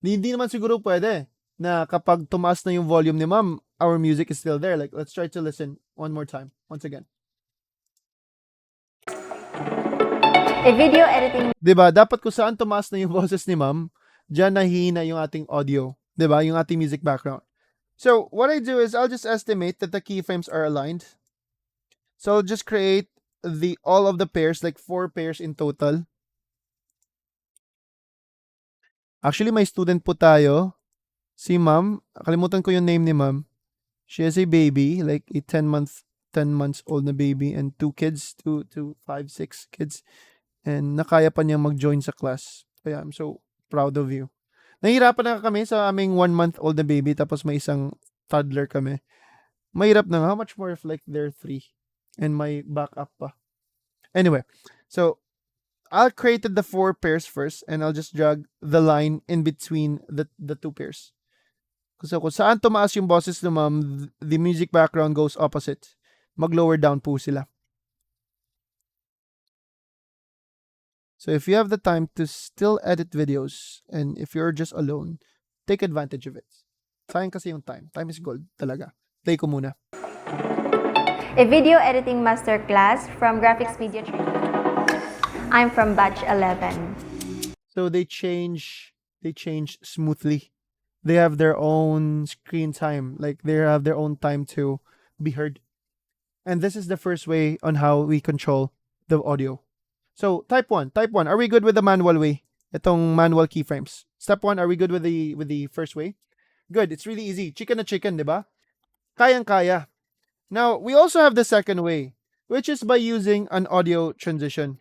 hindi naman siguro pwede na kapag tumaas na yung volume ni ma'am, our music is still there. Like, let's try to listen one more time, once again. A video editing 'Di ba? Dapat kung saan tumaas na yung boses ni ma'am, diyan nahihina yung ating audio. 'Di ba? Yung ating music background. So what I do is I'll just estimate that the keyframes are aligned. So I'll just create all of the pairs, like 4 pairs in total. Actually, may student po tayo. Si ma'am, kalimutan ko yung name ni ma'am. She has a baby, like a 10 months old na baby, and 2 kids, 5, 6 kids. And nakaya pa niya mag-join sa class. Kaya I'm so proud of you. Nahihirapan na kami sa aming 1-month-old na baby, tapos may isang toddler kami. Mahirap na. How much more if like they're 3 and may backup pa. Anyway, so I'll create the 4 pairs first, and I'll just drag the line in between the 2 pairs. So kung saan tumaas yung boses ng ma'am, the music background goes opposite. Mag-lower down po sila. So if you have the time to still edit videos, and if you're just alone, take advantage of it. Sayang kasi yung time. Time is gold talaga. Play ko muna. a video editing masterclass from Graphics Media Training. I'm from batch 11. So they change smoothly. They have their own screen time. Like they have their own time to be heard. And this is the first way on how we control the audio. So type 1. Are we good with the manual way? Itong manual keyframes. Step 1, are we good with the first way? Good. It's really easy. Chicken na chicken, 'di ba? Kayang-kaya. Now, we also have the second way, which is by using an audio transition.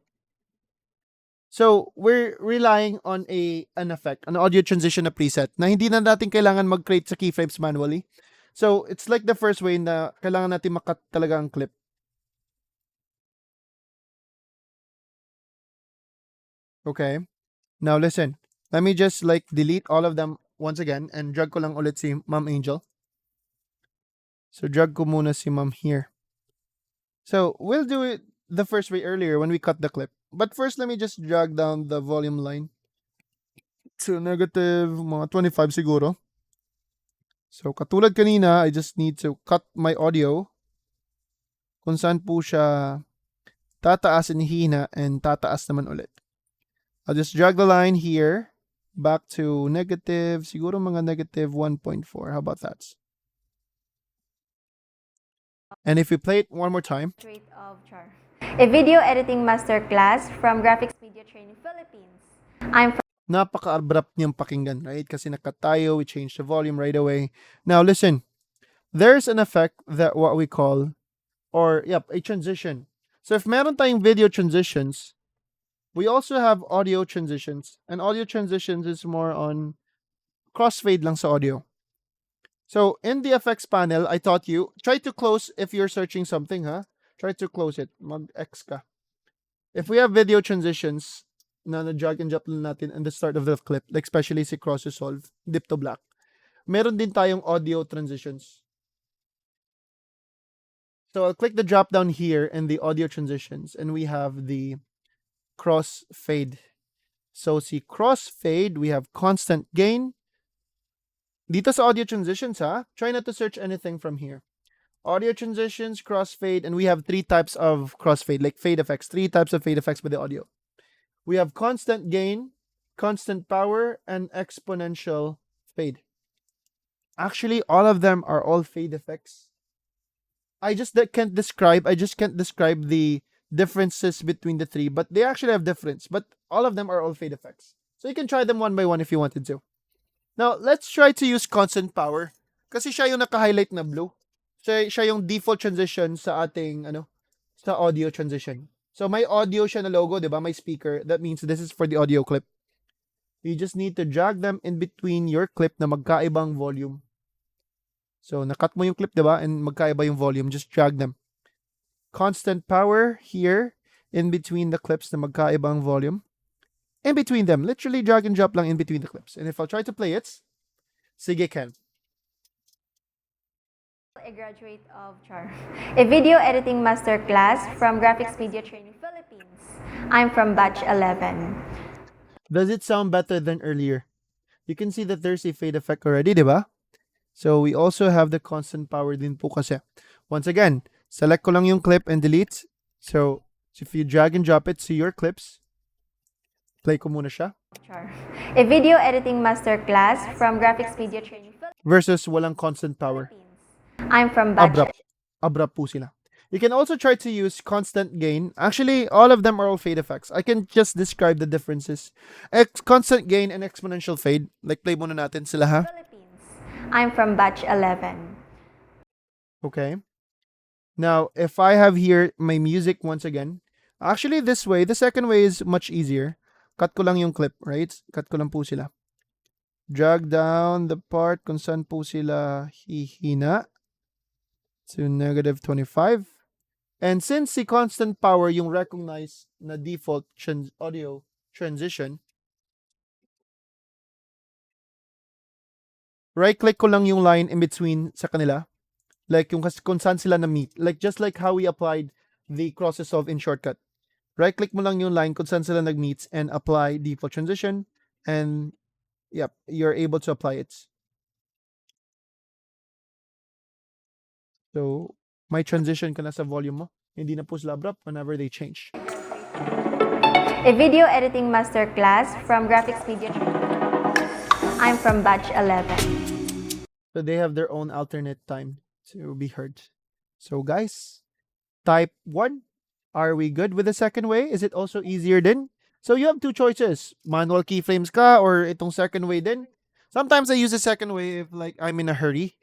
So, we're relying on an effect, an audio transition na preset na hindi na natin kailangan mag-create sa keyframes manually. So, it's like the first way na kailangan natin makat talaga ang clip. Okay? Now, listen. Let me just like delete all of them once again and drag ko lang ulit si Ma'am Angel. So, drag ko muna si Ma'am here. So, we'll do it the first way earlier when we cut the clip. But first, let me just drag down the volume line to negative mga 25 siguro. So, katulad kanina, I just need to cut my audio kung saan po siya tataas and hina and tataas naman ulit. I'll just drag the line here back to negative, siguro mga negative 1.4. How about that? And if we play it one more time. A video editing masterclass from Graphics Media Training Philippines. I'm from Napaka-abrupt niyang pakinggan, right? Kasi nakat tayo, we changed the volume right away. Now listen, there's an effect that what we call, a transition. So if meron tayong video transitions, we also have audio transitions. And audio transitions is more on crossfade lang sa audio. So in the effects panel, I taught you, try to close if you're searching something, Try to close it. Mag-X ka. If we have video transitions, na drag and drop lang natin in the start of the clip, like especially si Cross Resolve, Dip to Black, meron din tayong audio transitions. So I'll click the drop down here in the audio transitions, and we have the cross fade. So see cross fade, we have constant gain. Dito sa audio transitions, try not to search anything from here. Audio transitions, crossfade, and we have 3 types of crossfade, like fade effects, 3 types of fade effects with the audio. We have constant gain, constant power, and exponential fade. Actually, all of them are all fade effects. I just can't describe the differences between the 3, but they actually have difference. But all of them are all fade effects. So you can try them one by one if you wanted to. Now, let's try to use constant power. Kasi siya yung naka-highlight na blue. Siya yung default transition sa ating, sa audio transition. So, may audio siya na logo, di ba? May speaker. That means this is for the audio clip. You just need to drag them in between your clip na magkaibang volume. So, nakat mo yung clip, di ba? And magkaiba yung volume. Just drag them. Constant power here in between the clips na magkaibang volume. In between them. Literally drag and drop lang in between the clips. And if I'll try to play it, sige Ken. a graduate of CHAR, a video editing masterclass from Graphics Media Training Philippines. I'm from batch 11. Does it sound better than earlier? You can see that there's a fade effect already, di ba? So we also have the constant power din po kasi. Once again, select ko lang yung clip and delete. So if you drag and drop it to your clips, Play ko muna siya. Char. A video editing masterclass from Graphics Video Training Versus walang constant power. Philippines. I'm from batch. Abrupt po sila. You can also try to use constant gain. Actually, all of them are all fade effects. I can just describe the differences. Constant gain and exponential fade. Like, play muna natin sila, ha? Philippines. I'm from batch 11. Okay. Now, if I have here my music once again, actually this way, the second way is much easier. Cut ko lang yung clip, right? Cut ko lang po sila. Drag down the part kung saan po sila hihina to -25. And since si constant power yung recognize na default audio transition, right-click ko lang yung line in between sa kanila. Like yung kung saan sila na-meet. Like just like how we applied the cross-dissolve in Shortcut. Right-click mo lang yung line kung saan sila nag-meets and apply default transition. And yep, you're able to apply it. So, may transition ka na sa volume mo. Hindi na po sila abrupt whenever they change. A video editing masterclass from Graphics Video Training. I'm from batch 11. So, they have their own alternate time to be heard. So, guys, type 1. Are we good with the second way? Is it also easier din? So, you have two choices. Manual keyframes ka or itong second way din. Sometimes I use the second way if like I'm in a hurry.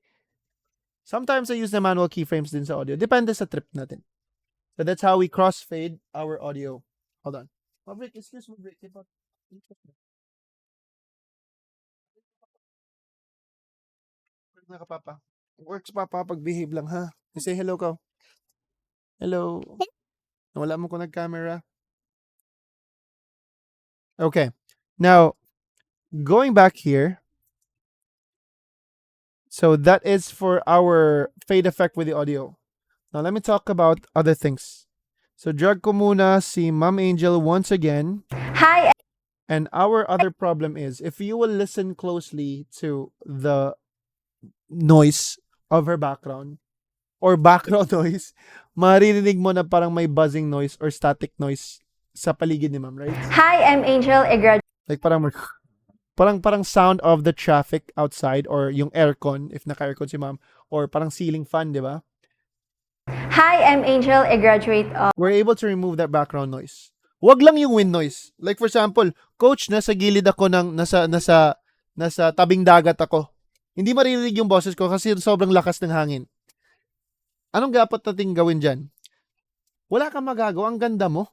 Sometimes I use the manual keyframes din sa audio. Depende sa trip natin. So, that's how we crossfade our audio. Hold on. Maverick, excuse me, Maverick. Work na ka, Papa. Works, Papa. Pag-behave lang, ha? Say hello ka. Hello. Wala mo ko nag-camera. Okay. Now, going back here. So, that is for our fade effect with the audio. Now, let me talk about other things. So, drag ko muna si Ma'am Angel once again. Hi. And our other problem is, if you will listen closely to the noise of her background, or background noise, maririnig mo na parang may buzzing noise or static noise sa paligid ni Ma'am, right? Hi, I'm Angel, a graduate. Like parang sound of the traffic outside or yung aircon, if naka-aircon si Ma'am, or parang ceiling fan, di ba? Hi, I'm Angel, a graduate of... We're able to remove that background noise. Wag lang yung wind noise. Like for example, coach, nasa gilid ako ng nasa tabing dagat ako. Hindi maririnig yung boses ko kasi sobrang lakas ng hangin. Anong dapat nating gawin dyan? Wala kang magagawa. Ang ganda mo.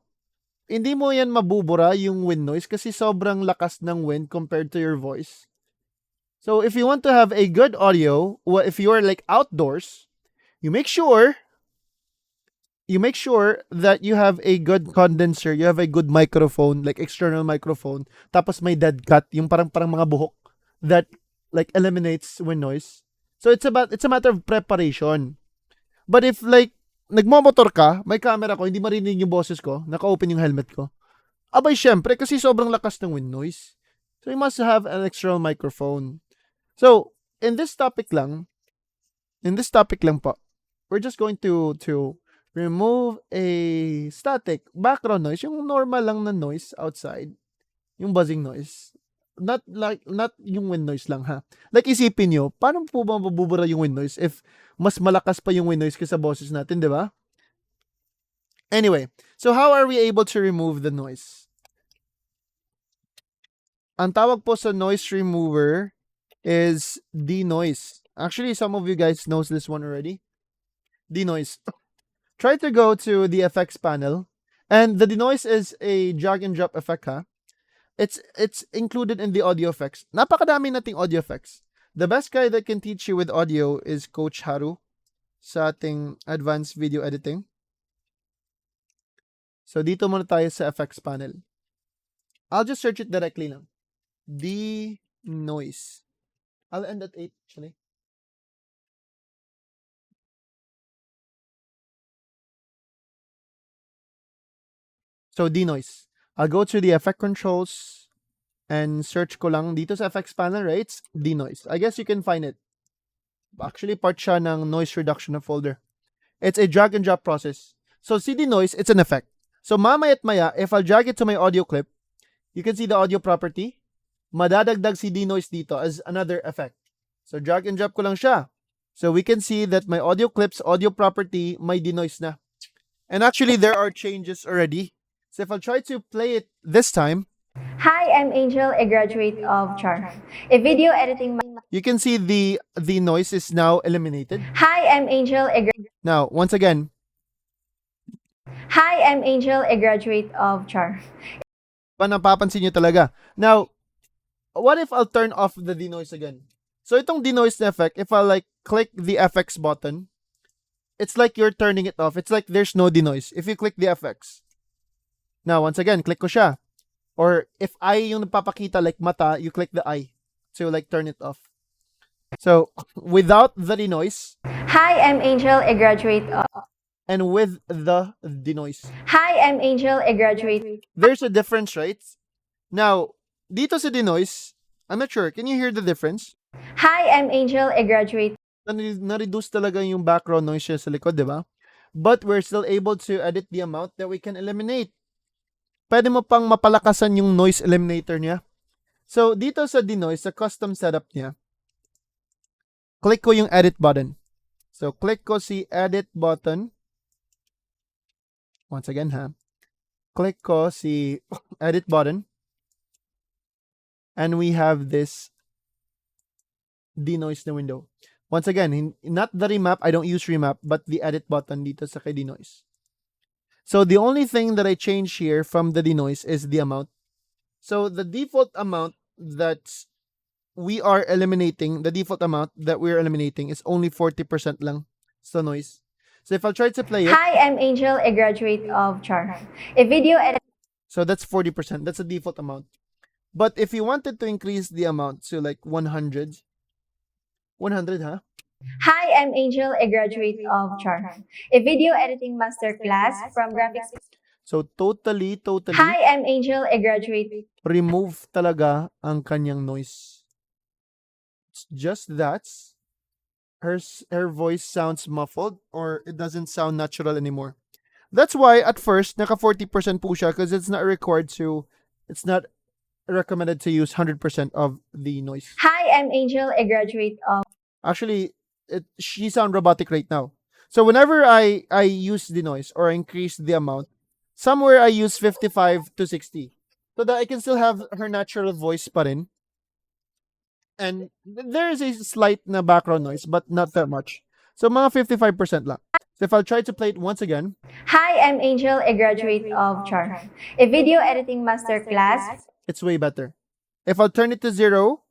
Hindi mo yan mabubura yung wind noise kasi sobrang lakas ng wind compared to your voice. So if you want to have a good audio, if you are like outdoors, you make sure that you have a good condenser, you have a good microphone, like external microphone, tapos may dead cut, yung parang mga buhok that like eliminates wind noise. So it's a matter of preparation. But if like nagmomotor ka, may camera ko, hindi marinig yung boses ko, naka-open yung helmet ko. Abay syempre kasi sobrang lakas ng wind noise. So you must have an external microphone. So in this topic lang po, we're just going to remove a static background noise, yung normal lang na noise outside, yung buzzing noise. Not yung wind noise lang, ha. Like isipin nyo, paano po ba mabubura yung wind noise if mas malakas pa yung wind noise kaysa boses natin, di ba? Anyway, so how are we able to remove the noise? Ang tawag po sa noise remover is denoise. Actually, some of you guys knows this one already. Denoise. Try to go to the effects panel, and the denoise is a drag and drop effect, ha. It's included in the audio effects. Napakadami nating audio effects. The best guy that can teach you with audio is Coach Haru sa ating advanced video editing. So dito muna tayo sa effects panel. I'll just search it directly lang. Denoise. I'll end at 8 actually. So denoise. I'll go to the effect controls and search ko lang dito sa effects panel, right? Denoise. I guess you can find it. Actually, part siya ng noise reduction na folder. It's a drag and drop process. So si denoise, it's an effect. So mamaya at maya, if I'll drag it to my audio clip, you can see the audio property. Madadagdag si denoise dito as another effect. So drag and drop ko lang siya. So we can see that my audio clips, audio property, may denoise na. And actually, there are changes already. So if I'll try to play it this time, Hi, I'm Angel, a graduate of Charm, a video editing. you can see the noise is now eliminated. Hi, I'm Angel, Now, once again, Hi, I'm Angel, a graduate of Charm. napapansin nyo talaga. Now, what if I'll turn off the denoise again? So itong denoise na effect, if I like click the FX button, it's like you're turning it off. It's like there's no denoise if you click the FX. Now, once again, click ko siya. Or if eye yung nagpapakita like mata, you click the eye to like turn it off. So, without the denoise, Hi, I'm Angel, a graduate of. and with the denoise, Hi, I'm Angel, a graduate. there's a difference, right? Now, dito sa denoise, I'm not sure. Can you hear the difference? Hi, I'm Angel, a graduate. Na-reduce talaga yung background noise siya sa likod, di ba? But we're still able to edit the amount that we can eliminate. Pwede mo pang mapalakasan yung noise eliminator niya. So, dito sa denoise, sa custom setup niya, click ko yung edit button. So, click ko si edit button. Once again, ha? Click ko si edit button. And we have this denoise na window. Once again, not the remap. I don't use remap, but the edit button dito sa kay denoise. So the only thing that I change here from the denoise is the amount. So the default amount that we are eliminating, is only 40% lang sa noise. So if I'll try to play it. Hi, I'm Angel, a graduate of Charm, a video editing. So that's 40%. That's the default amount. But if you wanted to increase the amount to like 100, huh? Hi, I'm Angel, a graduate of Charm, a video editing masterclass from graphics. So totally Hi, I'm Angel, a graduate. remove talaga ang kanyang noise. It's just that her voice sounds muffled or it doesn't sound natural anymore. That's why at first naka 40% po siya because it's not recommended to use 100% of the noise. Hi, I'm Angel, a graduate of. Actually, she sound robotic right now. So whenever I use the noise or increase the amount, somewhere I use 55 to 60 so that I can still have her natural voice pa rin. And there is a slight na background noise, but not that much. So mga 55% lang. So if I'll try to play it once again. Hi, I'm Angel, a graduate of Charm, a video editing masterclass. It's way better. If I'll turn it to 0,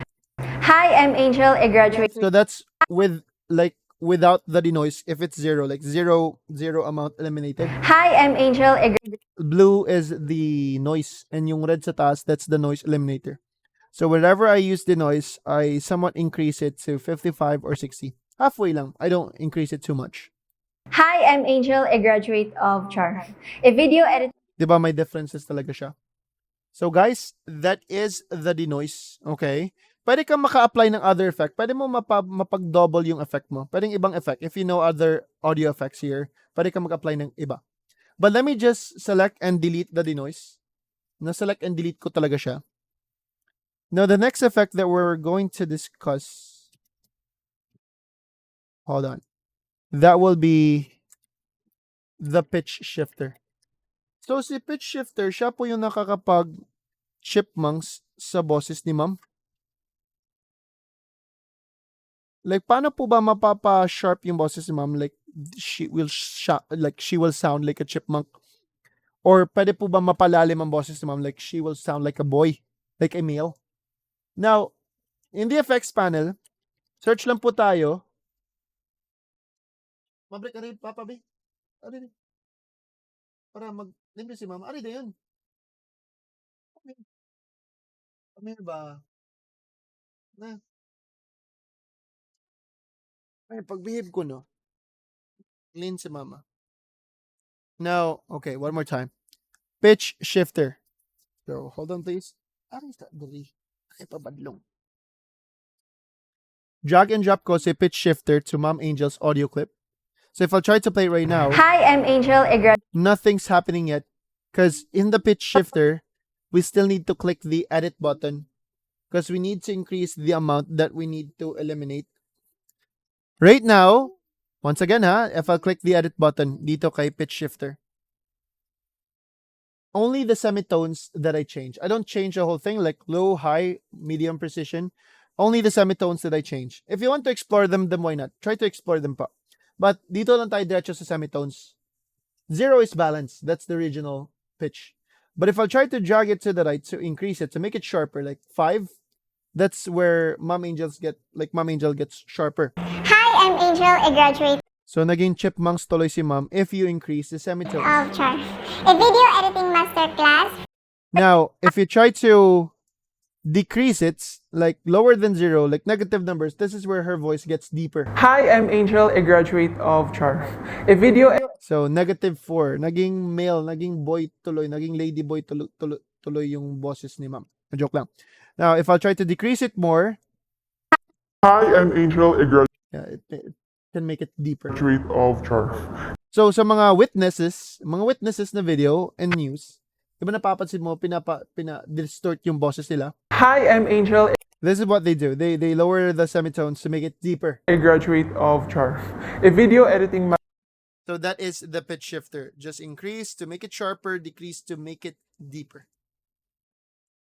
Hi, I'm Angel, a graduate. so that's without the denoise. If it's 0, like zero amount eliminated. Hi, I'm Angel, a Blue is the noise, and yung red sa taas, that's the noise eliminator. So whenever I use the noise, I somewhat increase it to 55 or 60. Halfway lang. I don't increase it too much. Hi, I'm Angel, a graduate of Charm, a video editing. Diba may differences talaga siya. So guys, that is the denoise. Okay? Pwede kang maka-apply ng other effect. Pwede mo mapag-double yung effect mo. Pwedeng ibang effect. If you know other audio effects here, pwede kang mag-apply ng iba. But let me just select and delete the denoise. Na-select and delete ko talaga siya. Now, the next effect that we're going to discuss, hold on, that will be the pitch shifter. So, si pitch shifter, siya po yung nakakapag-chipmunks sa boses ni ma'am. Like, paano po ba mapapa-sharp yung boses ni ma'am? Like, she will sound like a chipmunk. Or pwede po ba mapalalim ang boses ni ma'am? Like, she will sound like a boy, like a male. Now, in the effects panel, search lang po tayo. Mabrik, ari, Papa B. Ari, para mag-limbre si Mama. Ari, na yun. Ano ba? Na. Ay, pag-behave ko, no? Clean si Mama. Now, okay, one more time. Pitch shifter. So, hold on, please. Ari, dali. Ay, pabadlong. Drag and drop ko si pitch shifter to Mom Angel's audio clip. So if I'll try to play it right now, Hi, I'm Angel, a graduate. nothing's happening yet because in the pitch shifter, we still need to click the edit button because we need to increase the amount that we need to eliminate. Right now, once again if I click the edit button dito kay pitch shifter, only the semitones that I change. I don't change the whole thing like low, high, medium precision. Only the semitones that I change. If you want to explore them, then why not? Try to explore them pa. But dito lang tayo diretso sa semitones. 0 is balance. That's the original pitch. But if I try to drag it to the right to increase it, to make it sharper, like 5, that's where Mom Angel gets sharper. Hi, I'm Angel, a graduate So naging chipmunks tuloy si Mom if you increase the semitones. of Char, a video editing masterclass. Now, if you try to decrease it, like lower than 0, like negative numbers, this is where her voice gets deeper. Hi, I'm Angel, a graduate of Char. A video So, -4, naging male, naging boy tuloy, naging lady boy tuloy yung boses ni Ma'am. Joke lang. Now, if I'll try to decrease it more, Hi, I'm Angel, a it can make it deeper. graduate of Char. So, sa mga witnesses na video and news, diba napapansin mo, distort yung boses nila? Hi, I'm Angel, This is what they do. They lower the semitones to make it deeper. a graduate of Char. A video editing So that is the pitch shifter. Just increase to make it sharper, decrease to make it deeper.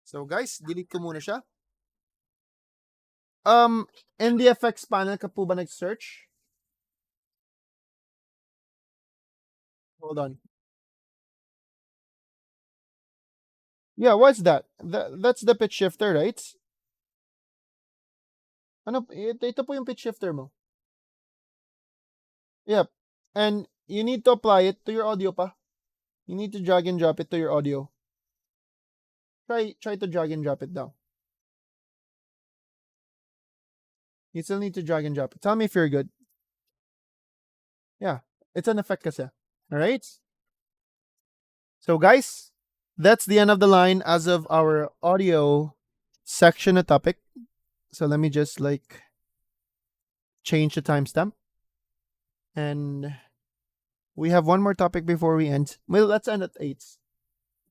So guys, delete ko muna siya. In the effects panel ka po ba nag-search? Hold on. Yeah, what's that? That's the pitch shifter, right? Ano, ito po yung pitch shifter mo. Yep. And you need to apply it to your audio pa. You need to drag and drop it to your audio. Try to drag and drop it down. You still need to drag and drop it. Tell me if you're good. Yeah, it's an effect kasi. Alright? So guys, that's the end of the line as of our audio section of topic. So let me just change the timestamp. And we have one more topic before we end. Well, let's end at 8.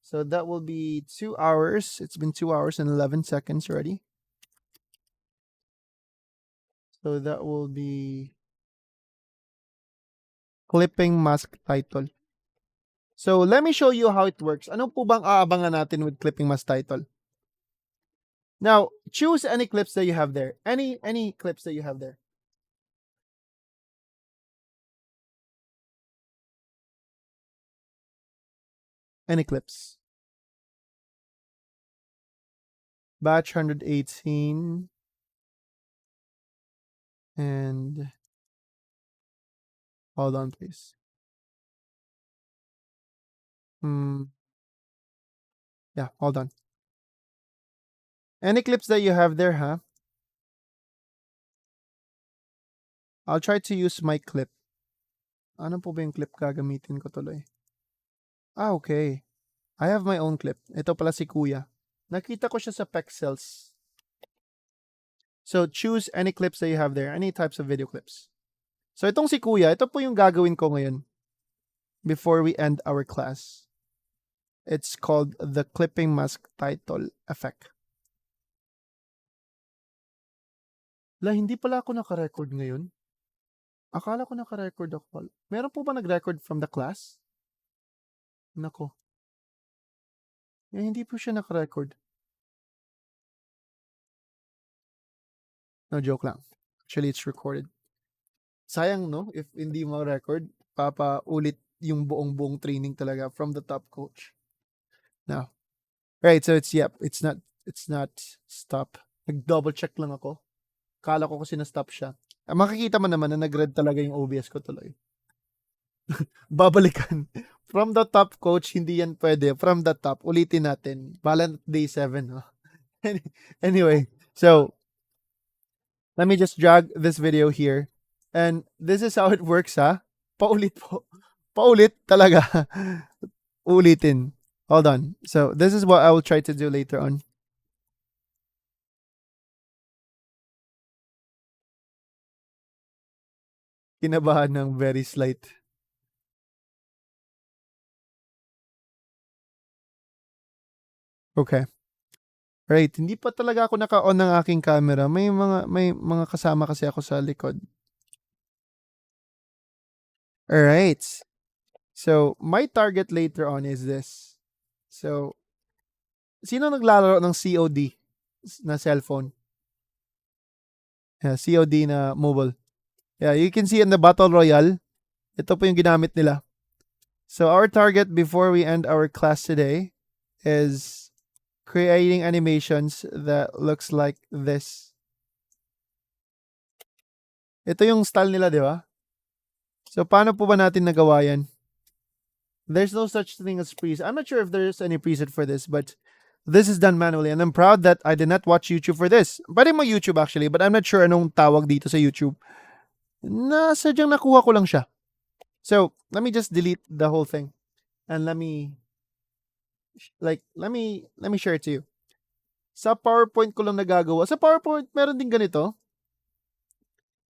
So that will be 2 hours. It's been 2 hours and 11 seconds already. So that will be clipping mask title. So let me show you how it works. Ano po bang aabangan natin with clipping mask title? Now, choose any clips that you have there. Any clips that you have there. Any clips. Batch 118. And hold on, please. Yeah, hold on. Any clips that you have there, huh? I'll try to use my clip. Ano po ba yung clip gagamitin ko tuloy? Okay. I have my own clip. Ito pala si Kuya. Nakita ko siya sa Pexels. So, choose any clips that you have there. Any types of video clips. So, itong si Kuya, ito po yung gagawin ko ngayon before we end our class. It's called the clipping mask title effect. Hindi pala ako naka-record ngayon. Akala ko naka-record ako. Meron po ba nag-record from the class? Nako. Hindi po siya naka-record. No, joke lang. Actually, it's recorded. Sayang, no? If hindi mo record, papaulit yung buong training talaga from the top coach. Now, right, so it's not stop. Nag-double check lang ako. Kala ko kasi na-stop siya. Makikita mo naman na nag-red talaga yung OBS ko tuloy. Babalikan. From the top, coach, hindi yan pwede. From the top, ulitin natin. Balan day 7. Huh? Anyway, so, let me just drag this video here. And this is how it works, ha? Paulit po. Paulit talaga. Ulitin. Hold on. So, this is what I will try to do later on. Kinabahan ng very slight. Okay. Right, hindi pa talaga ako naka-on ng aking camera. May mga kasama kasi ako sa likod. Alright. So, my target later on is this. So, sino naglalaro ng COD na cellphone? Yeah, COD na mobile. Yeah, you can see in the Battle Royale, ito po yung ginamit nila. So, our target before we end our class today is creating animations that looks like this. Ito yung style nila, di ba? So, paano po ba natin nagawa yan? There's no such thing as preset. I'm not sure if there's any preset for this, but this is done manually. And I'm proud that I did not watch YouTube for this. Pwede mo YouTube actually, but I'm not sure anong tawag dito sa YouTube. Sadyang nakuha ko lang siya. So, let me just delete the whole thing. And let me share it to you. Sa PowerPoint ko lang nagagawa. Sa PowerPoint, meron din ganito.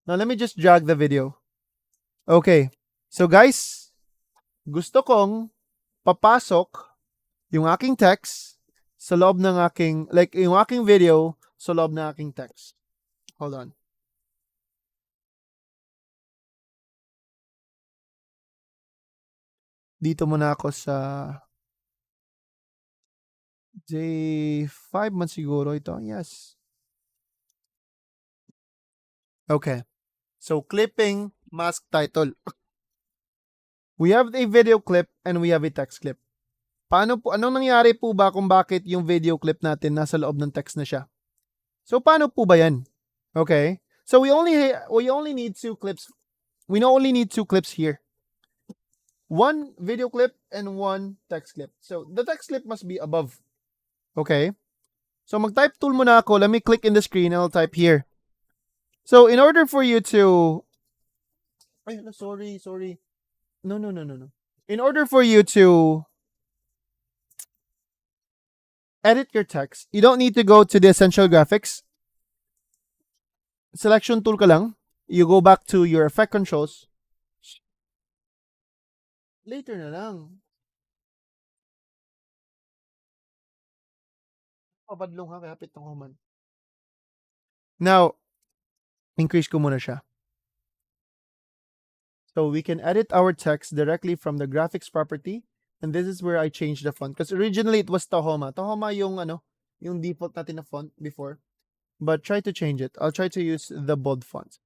Now, let me just drag the video. Okay. So, guys, gusto kong papasok yung aking text sa loob ng aking, yung aking video sa loob ng aking text. Hold on. Dito muna ako sa DAY5 man siguro ito. Yes. Okay. So, clipping mask title. We have a video clip and we have a text clip. Anong nangyari po ba kung bakit yung video clip natin nasa loob ng text na siya? So, paano po ba yan? Okay. So, we only need two clips. We only need two clips here. One video clip and one text clip. So, the text clip must be above. Okay. So, mag-type tool muna ako. Let me click in the screen and I'll type here. So, in order for you to... sorry. No. In order for you to edit your text, you don't need to go to the essential graphics. Selection tool ka lang. You go back to your effect controls. Later na lang. Pabadlong ha, kaya pitong human. Now, increase ko muna siya. So we can edit our text directly from the graphics property. And this is where I changed the font. Because originally it was Tahoma. Tahoma yung default natin na font before. But try to change it. I'll try to use the bold font.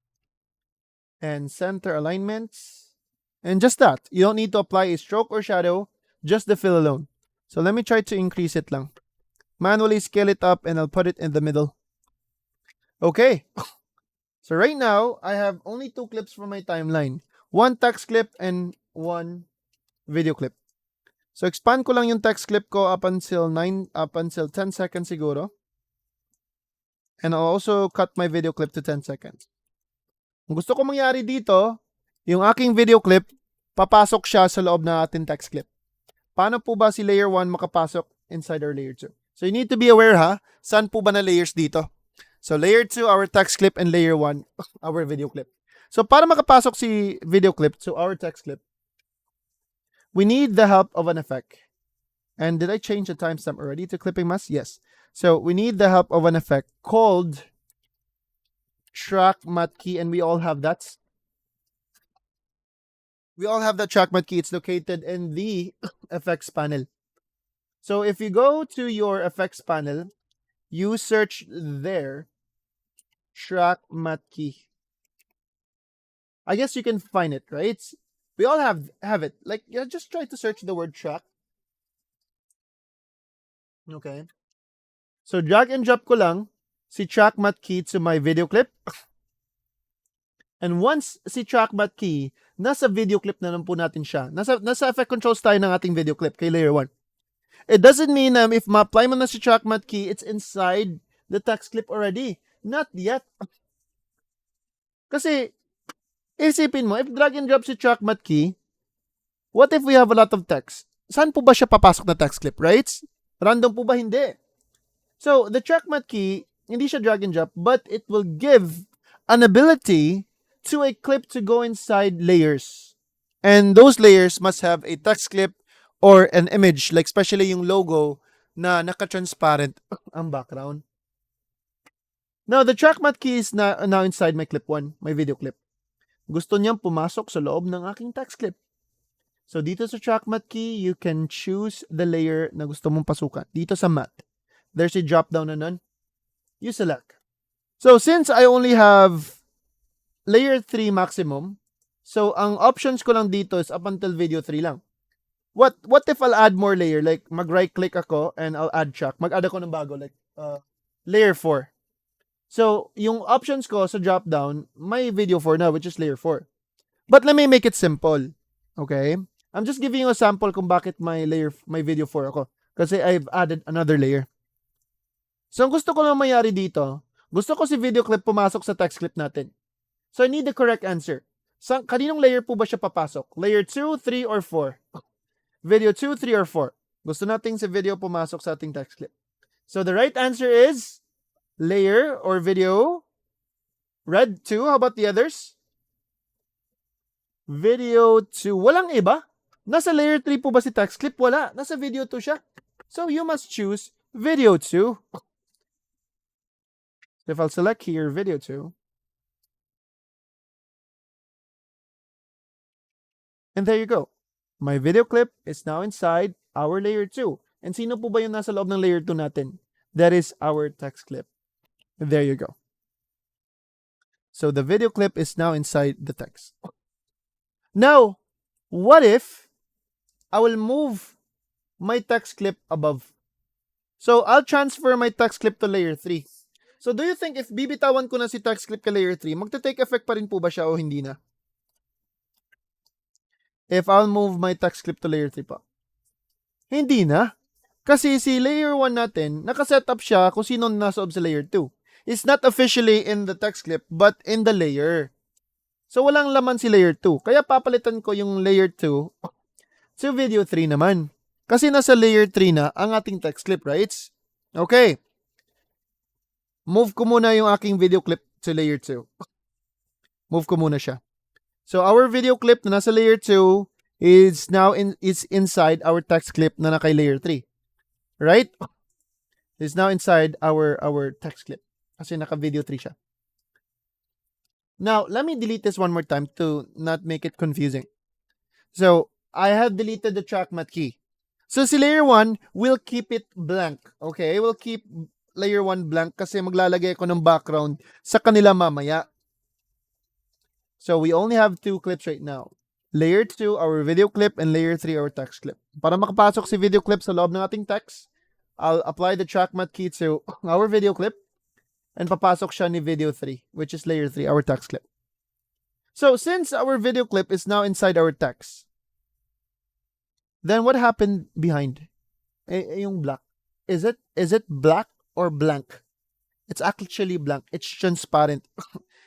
And center alignments. And just that. You don't need to apply a stroke or shadow. Just the fill alone. So let me try to increase it lang. Manually scale it up and I'll put it in the middle. Okay. So right now, I have only two clips from my timeline. One text clip and one video clip. So expand ko lang yung text clip ko up until 10 seconds siguro. And I'll also cut my video clip to 10 seconds. Kung gusto ko mangyari dito, yung aking video clip, papasok siya sa loob na ating text clip. Paano po ba si layer 1 makapasok inside our layer 2? So you need to be aware ha, saan po ba na layers dito? So layer 2, our text clip, and layer 1, our video clip. So para makapasok si video clip to our text clip, we need the help of an effect. And did I change the timestamp already to clipping mask? Yes. So we need the help of an effect called track matte key, and we all have that. We all have the track matte key. It's located in the effects panel. So if you go to your effects panel, you search there, track matte key. I guess you can find it, right? We all have it. Like, just try to search the word track. Okay. So drag and drop ko lang si track matte key to my video clip. And once si track matte key, nasa video clip na lang po natin siya. Nasa effect controls tayo ng ating video clip kay layer 1. It doesn't mean if ma-apply mo na si track matte key, it's inside the text clip already. Not yet. Kasi, isipin mo, if drag and drop si track matte key, what if we have a lot of text? Saan po ba siya papasok na text clip, right? Random po ba? Hindi. So, the track matte key, hindi siya drag and drop, but it will give an ability to a clip to go inside layers. And those layers must have a text clip or an image, like especially yung logo na naka-transparent ang background. Now, the track matte key is now inside my clip 1, my video clip. Gusto niyang pumasok sa loob ng aking text clip. So, dito sa track matte key, you can choose the layer na gusto mong pasukan. Dito sa matte, there's a drop down na nun. You select. So, since I only have layer 3 maximum, so ang options ko lang dito is up until video 3 lang. What if I'll add more layer? Like, mag-right click ako and I'll add track. Mag-add ako ng bago, like, layer 4. So, yung options ko sa drop down, may video 4 na, which is layer 4. But let me make it simple. Okay? I'm just giving you a sample kung bakit may video 4 ako. Kasi I've added another layer. So, ang gusto ko lang mayari dito, gusto ko si video clip pumasok sa text clip natin. So, I need the correct answer. Kaninong layer po ba siya papasok? Layer 2, 3, or 4? Video 2, 3, or 4? Gusto nating si video pumasok sa ating text clip. So, the right answer is layer or video. Red 2. How about the others? Video 2. Walang iba. Nasa layer 3 po ba si text clip? Wala. Nasa video 2 siya. So, you must choose video 2. If I'll select here, video 2. And there you go. My video clip is now inside our layer 2. And sino po ba yung nasa loob ng layer 2 natin? That is our text clip. There you go. So the video clip is now inside the text. Now, what if I will move my text clip above? So I'll transfer my text clip to layer 3. So do you think if bibitawan ko na si text clip ka layer 3, magte-take effect pa rin po ba siya o hindi na? If I'll move my text clip to layer 3 pa. Hindi na. Kasi si layer 1 natin, nakasetup siya kung sino nasa sa layer 2. It's not officially in the text clip, but in the layer. So, walang laman si layer 2. Kaya papalitan ko yung layer 2 sa video 3 naman. Kasi nasa layer 3 na ang ating text clip, right? Okay. Move ko muna yung aking video clip to layer 2. Move ko muna siya. So, our video clip na nasa layer 2 is now inside our text clip na naka layer 3. Right? It's now inside our text clip. Kasi naka-video 3 siya. Now, let me delete this one more time to not make it confusing. So, I have deleted the track matte key. So, si layer 1, we'll keep it blank. Okay? We'll keep layer 1 blank kasi maglalagay ako ng background sa kanila mamaya. So, we only have 2 clips right now. Layer 2, our video clip, and layer 3, our text clip. Para makapasok si video clip sa loob ng ating text, I'll apply the track matte key to our video clip. And papasok siya ni video 3, which is layer 3, our text clip. So, since our video clip is now inside our text, then what happened behind? Yung black. Is it black or blank? It's actually blank. It's transparent.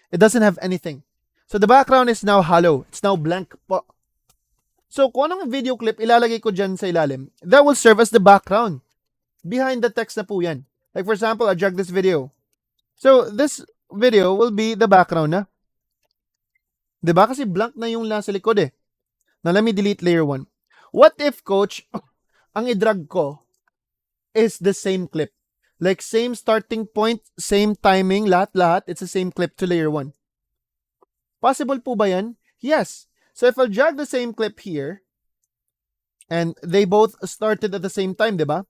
It doesn't have anything. So, the background is now hollow. It's now blank po. So, kung anong video clip ilalagay ko dyan sa ilalim, that will serve as the background. Behind the text na po yan. Like, for example, I drag this video. So, this video will be the background na. Diba? Kasi blank na yung nasa likod eh. Now, let me delete layer 1. What if, coach, ang i-drag ko is the same clip? Like, same starting point, same timing, lahat-lahat, it's the same clip to layer 1. Possible po ba yan? Yes. So, if I'll drag the same clip here, and they both started at the same time, diba?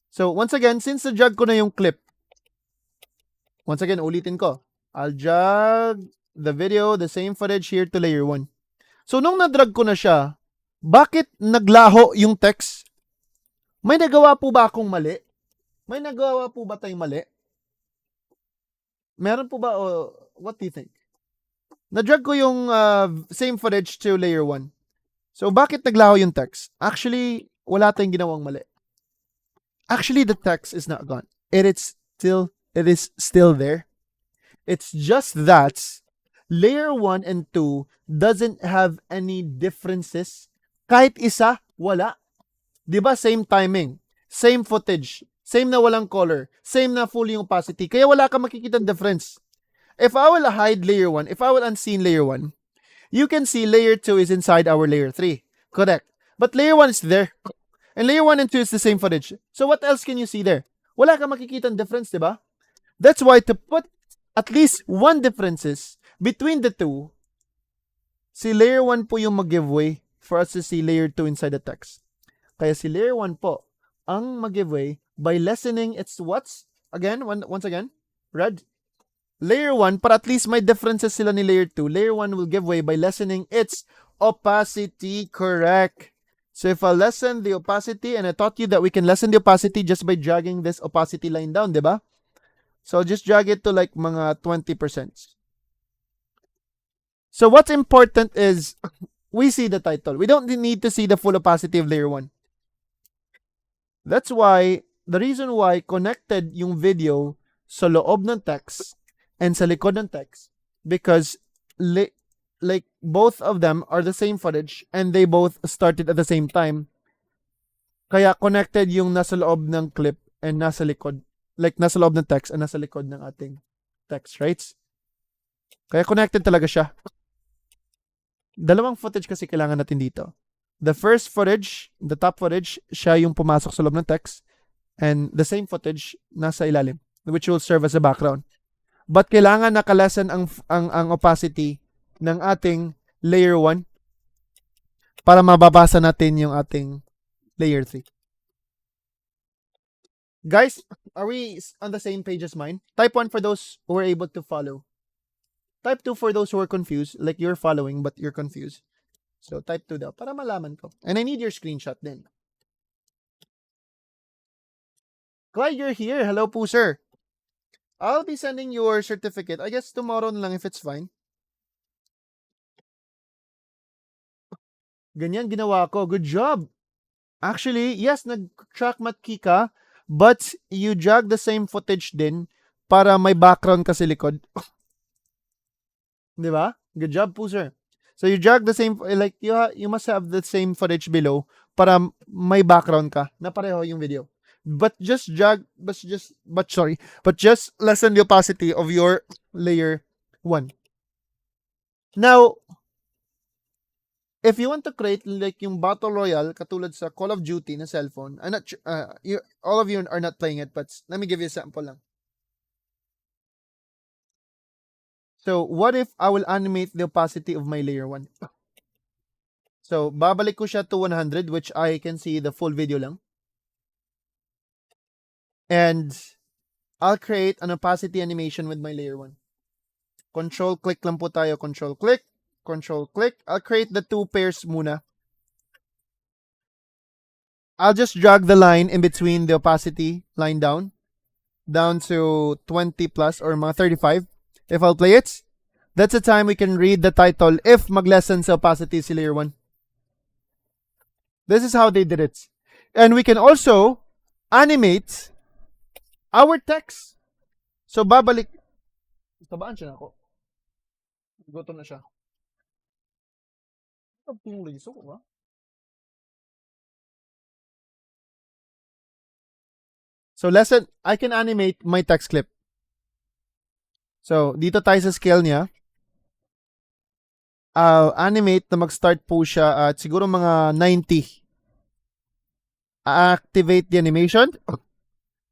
So, once again, since na-drag ko na yung clip, once again, ulitin ko. I'll drag the video, the same footage here to layer 1. So, nung na-drag ko na siya, bakit naglaho yung text? May nagawa po ba akong mali? May nagawa po ba tayong mali? Meron po ba o what do you think? Na-drag ko yung same footage to layer 1. So, bakit naglaho yung text? Actually, wala tayong ginawang mali. Actually, the text is not gone. It is still there. It's just that layer 1 and 2 doesn't have any differences. Kahit isa, wala. Diba? Same timing, same footage, same na walang color, same na full yung opacity. Kaya wala ka makikita difference. If I will hide layer 1, if I will unseen layer 1, you can see layer 2 is inside our layer 3. Correct. But layer 1 is there. And layer 1 and 2 is the same footage. So what else can you see there? Wala kang makikita difference, diba? That's why to put at least one differences between the two, si layer 1 po yung mag-giveaway for us to see layer 2 inside the text. Kaya si layer 1 po ang mag-giveaway by lessening its what's? Again, once again, red. Layer 1, para at least may differences sila ni layer 2, layer 1 will give way by lessening its opacity, correct. So if I lessen the opacity, and I taught you that we can lessen the opacity just by dragging this opacity line down, diba? So just drag it to like mga 20%. So what's important is we see the title. We don't need to see the full opacity of layer 1. That's why, the reason why connected yung video sa loob ng text and sa likod ng text, because like both of them are the same footage and they both started at the same time. Kaya connected yung nasa loob ng clip and nasa likod. Like nasa loob ng text and nasa likod ng ating text, right? Kaya connected talaga siya. Dalawang footage kasi kailangan natin dito. The first footage, the top footage, siya yung pumasok sa loob ng text, and the same footage nasa ilalim, which will serve as a background. But kailangan nakalasan ang opacity ng ating layer 1 para mababasa natin yung ating layer 3. Guys, are we on the same page as mine? Type 1 for those who were able to follow. Type 2 for those who are confused, like you're following but you're confused. So type 2 daw para malaman ko. And I need your screenshot din. Clyde, you're here. Hello po, sir. I'll be sending your certificate. I guess tomorrow na lang if it's fine. Ganyan ginawa ko. Good job. Actually, yes, nag-track matkey ka, but you drag the same footage din para may background ka sa likod. Di ba? Good job po, sir. So you drag the same, like you must have the same footage below para may background ka na pareho yung video. But just lessen the opacity of your layer 1. Now, if you want to create like yung Battle Royale katulad sa Call of Duty na cellphone, I'm not all of you are not playing it, but let me give you a sample lang. So, what if I will animate the opacity of my layer 1? So, babalik ko siya to 100, which I can see the full video lang. And I'll create an opacity animation with my layer 1. Control-click lang po tayo. Control-click. Control-click. I'll create the 2 pairs muna. I'll just drag the line in between the opacity line down to 20 plus or mga 35. If I'll play it, that's the time we can read the title if mag-lessen sa opacity si layer 1. This is how they did it. And we can also animate our text. So, babalik. Tabaan siya na ako. Gutom na siya. So, I can animate my text clip. So, dito tayo sa scale niya. I'll animate na mag-start po siya at siguro mga 90. Activate the animation.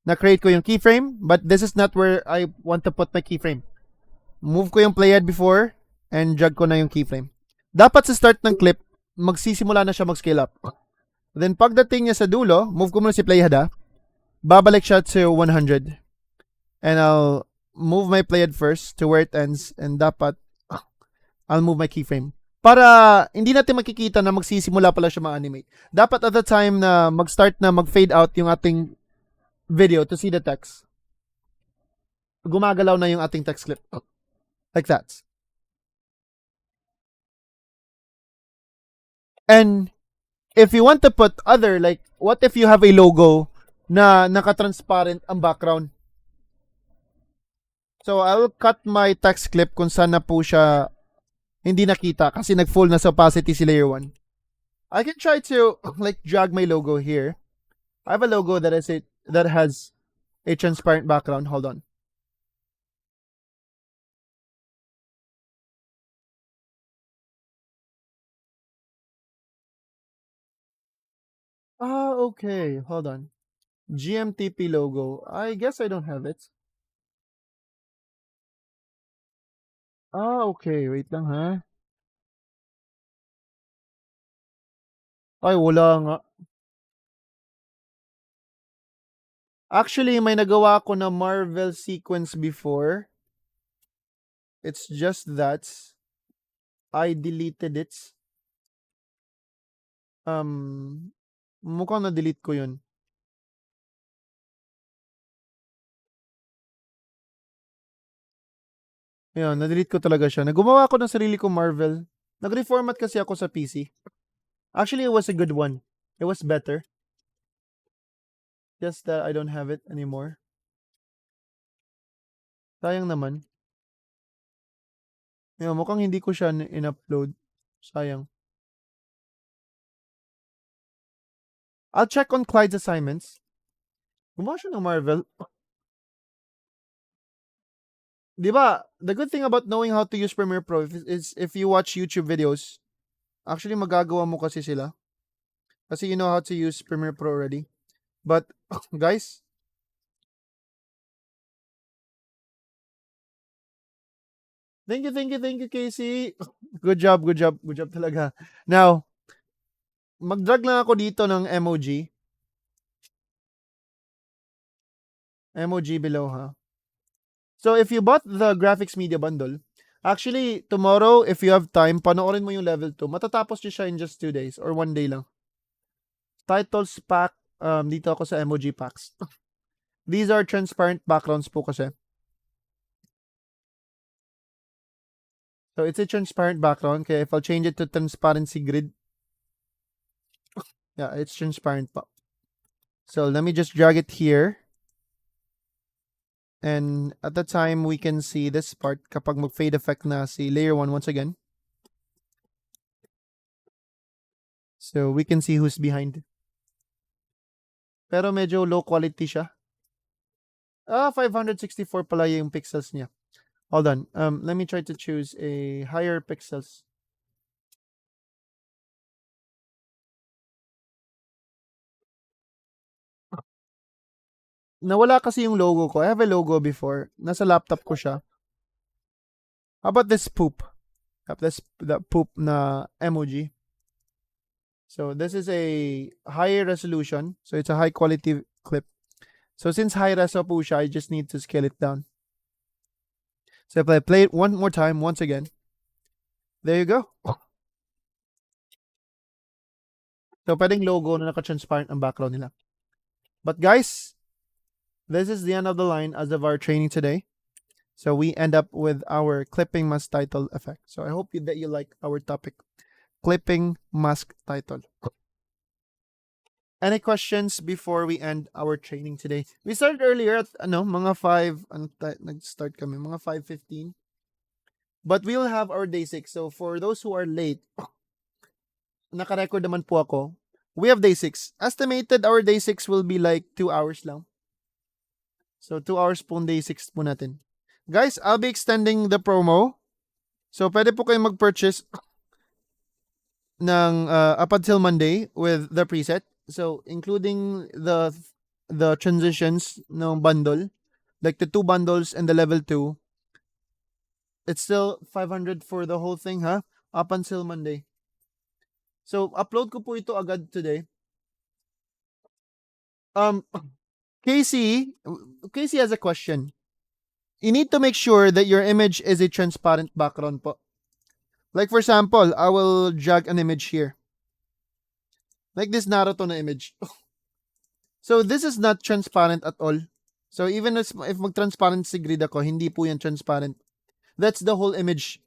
Na-create ko yung keyframe, but this is not where I want to put my keyframe. Move ko yung playhead before and drag ko na yung keyframe. Dapat sa start ng clip, magsisimula na siya mag-scale up. Then pagdating niya sa dulo, move ko muna si playhead babalik siya to 100. And I'll move my playhead first to where it ends, and dapat I'll move my keyframe. Para hindi natin makikita na magsisimula pala siya ma-animate. Dapat at the time na mag-start na mag-fade out yung ating video to see the text, gumagalaw na yung ating text clip. Like that. And if you want to put other, like, what if you have a logo na naka-transparent ang background? So, I'll cut my text clip kung saan na po siya hindi nakita kasi nag-full na sa opacity si layer 1. I can try to, like, drag my logo here. I have a logo that has a transparent background. Hold on. Okay. Hold on. GMTP logo. I guess I don't have it. Okay. Wait lang ha. Ay, wala nga. Actually, may nagawa ko na Marvel sequence before. It's just that I deleted it. Mukhang na-delete ko yun. Ayun, na-delete ko talaga siya. Nagumawa ako ng sarili kong Marvel. Nag-reformat kasi ako sa PC. Actually, it was a good one. It was better. Just that I don't have it anymore. Sayang naman. Ayun, mukhang hindi ko siya in-upload. Sayang. I'll check on Clyde's assignments. Gumawa siya ng Marvel. Di ba, the good thing about knowing how to use Premiere Pro is if you watch YouTube videos, actually magagawa mo kasi sila. Kasi you know how to use Premiere Pro already. But, guys, thank you, Casey. Good job talaga. Now, mag-drag lang ako dito ng emoji. Emoji below, ha? So, if you bought the graphics media bundle, actually, tomorrow, if you have time, panoorin mo yung level 2. Matatapos siya in just 2 days or 1 day lang. Titles pack, dito ako sa emoji packs. These are transparent backgrounds po kasi. So, it's a transparent background. Kaya if I'll change it to transparency grid, yeah, it's transparent pa. So, let me just drag it here. And at the time, we can see this part kapag mag-fade effect na si layer 1 once again. So, we can see who's behind. Pero medyo low quality siya. 564 pala yung pixels niya. Hold on. Let me try to choose a higher pixels. Nawala kasi yung logo ko. I have a logo before. Nasa laptop ko siya. How about this poop? The poop na emoji. So this is a higher resolution. So it's a high quality clip. So since high reso po siya, I just need to scale it down. So if I play it one more time, once again, there you go. So pwedeng logo na naka-transparent ang background nila. But guys, this is the end of the line as of our training today. So we end up with our clipping mask title effect. So I hope that you like our topic, clipping mask title. Any questions before we end our training today? We started earlier at mga 5, nag-start kami, mga 5:15. But we'll have our day 6. So for those who are late, naka-record naman po ako. We have day 6. Estimated our day 6 will be like 2 hours lang. So 2 hours po day 6 po natin. Guys, I'll be extending the promo. So pwede po kayong mag-purchase ng up until Monday with the preset. So including the transitions ng bundle, like the 2 bundles and the level 2. It's still 500 for the whole thing, ha? Up until Monday. So upload ko po ito agad today. Casey has a question. You need to make sure that your image is a transparent background po. Like for example, I will drag an image here. Like this Naruto na image. So this is not transparent at all. So even if mag-transparency grid ako, hindi po yan transparent. That's the whole image.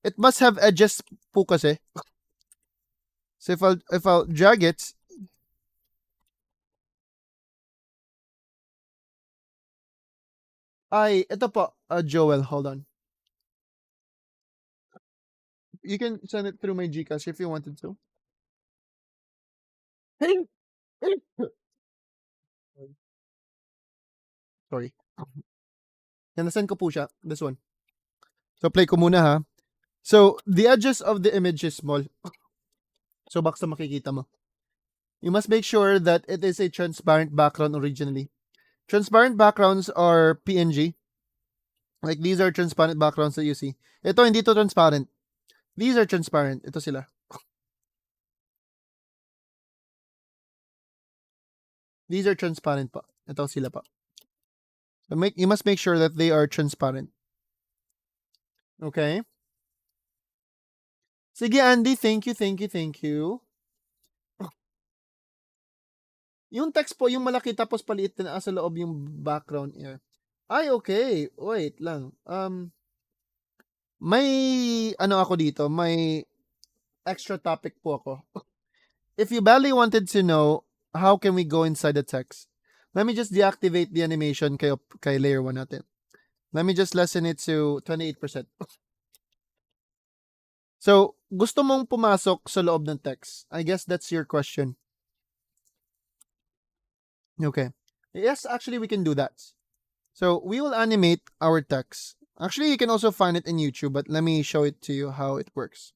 It must have edges po kasi. So if I'll drag it, ito po, Joel, hold on. You can send it through my Gcash if you wanted to. Sorry. Yan, nasend ko po siya. This one. So play ko muna ha. So the edges of the image is small. So baka makikita mo. you must make sure that it is a transparent background originally. Transparent backgrounds are PNG. Like these are transparent backgrounds that you see. Ito hindi to transparent. These are transparent. Ito sila. These are transparent pa. Ito sila pa. So you must make sure that they are transparent. Okay? Sige, Andy. Thank you. Yung text po, yung malaki tapos paliit na sa loob yung background niya. Ay, okay. Wait lang. May ano ako dito, may extra topic po ako. If you badly wanted to know how can we go inside the text, let me just deactivate the animation kay layer 1 natin. Let me just lessen it to 28%. So, gusto mong pumasok sa loob ng text. I guess that's your question. Okay. Yes, actually, we can do that. So, we will animate our text. Actually, you can also find it in YouTube, but let me show it to you how it works.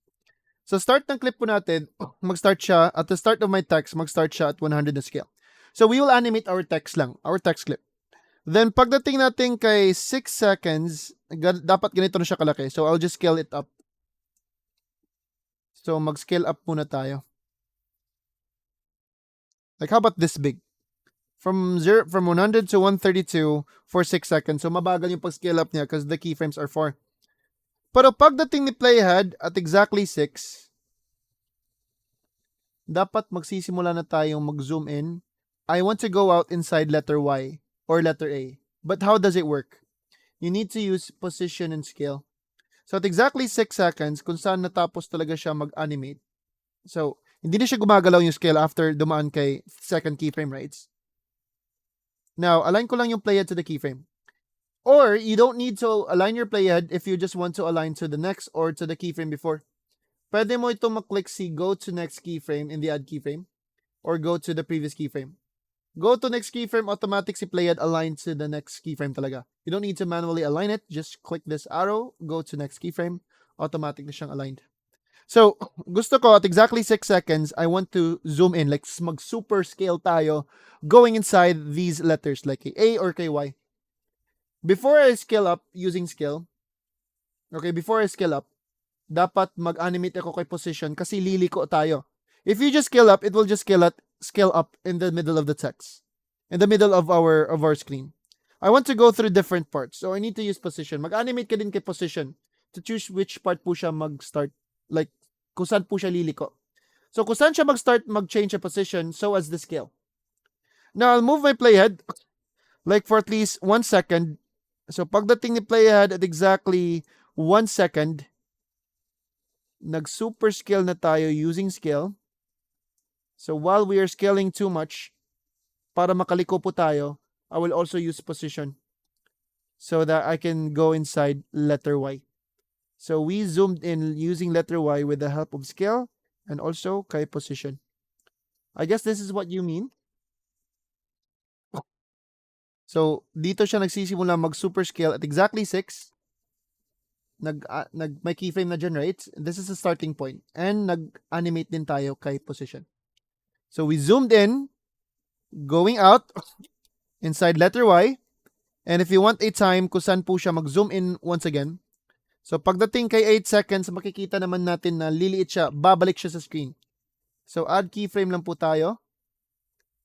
So, start ng clip po natin, mag-start siya, at the start of my text, mag-start siya at 100 na scale. So, we will animate our text lang, our text clip. Then, pagdating natin kay 6 seconds, dapat ganito na siya kalaki. So, I'll just scale it up. So, mag-scale up muna tayo. Like, how about this big? From 100 to 132 for 6 seconds. So, mabagal yung pag-scale up niya because the keyframes are 4. Pero pagdating ni playhead at exactly 6, dapat magsisimula na tayong mag-zoom in. I want to go out inside letter Y or letter A. But how does it work? You need to use position and scale. So, at exactly 6 seconds, kung saan natapos talaga siya mag-animate. So, hindi na siya gumagalaw yung scale after dumaan kay second keyframe, right? Now, align ko lang yung playhead to the keyframe. Or, you don't need to align your playhead if you just want to align to the next or to the keyframe before. Pwede mo ito mag-click si go to next keyframe in the add keyframe or go to the previous keyframe. Go to next keyframe, automatic si playhead align to the next keyframe talaga. You don't need to manually align it. Just click this arrow, go to next keyframe, automatic na siyang aligned. So, gusto ko at exactly 6 seconds, I want to zoom in, like mag-super scale tayo, going inside these letters, like kay A or kay Y. Before I scale up using scale, dapat mag-animate ako kay position kasi liliko tayo. If you just scale up, it will just scale up in the middle of the text, in the middle of our screen. I want to go through different parts, so I need to use position. Mag-animate ka din kay position to choose which part po siya mag-start, like kung saan po siya liliko. So kung saan siya mag-start, mag-change a position, so as the scale. Now, I'll move my playhead like for at least 1 second. So pagdating ni playhead at exactly 1 second, nag-super scale na tayo using scale. So while we are scaling too much, para makaliko po tayo, I will also use position so that I can go inside letter Y. So we zoomed in using letter Y with the help of scale and also kay position. I guess this is what you mean. So dito siya nagsisimula mag-super scale at exactly 6. May keyframe na dyan, right? This is the starting point. And nag-animate din tayo kay position. So we zoomed in, going out inside letter Y. And if you want a time kung saan po siya mag-zoom in once again, so pagdating kay 8 seconds, makikita naman natin na liliit siya, babalik siya sa screen. So add keyframe lang po tayo.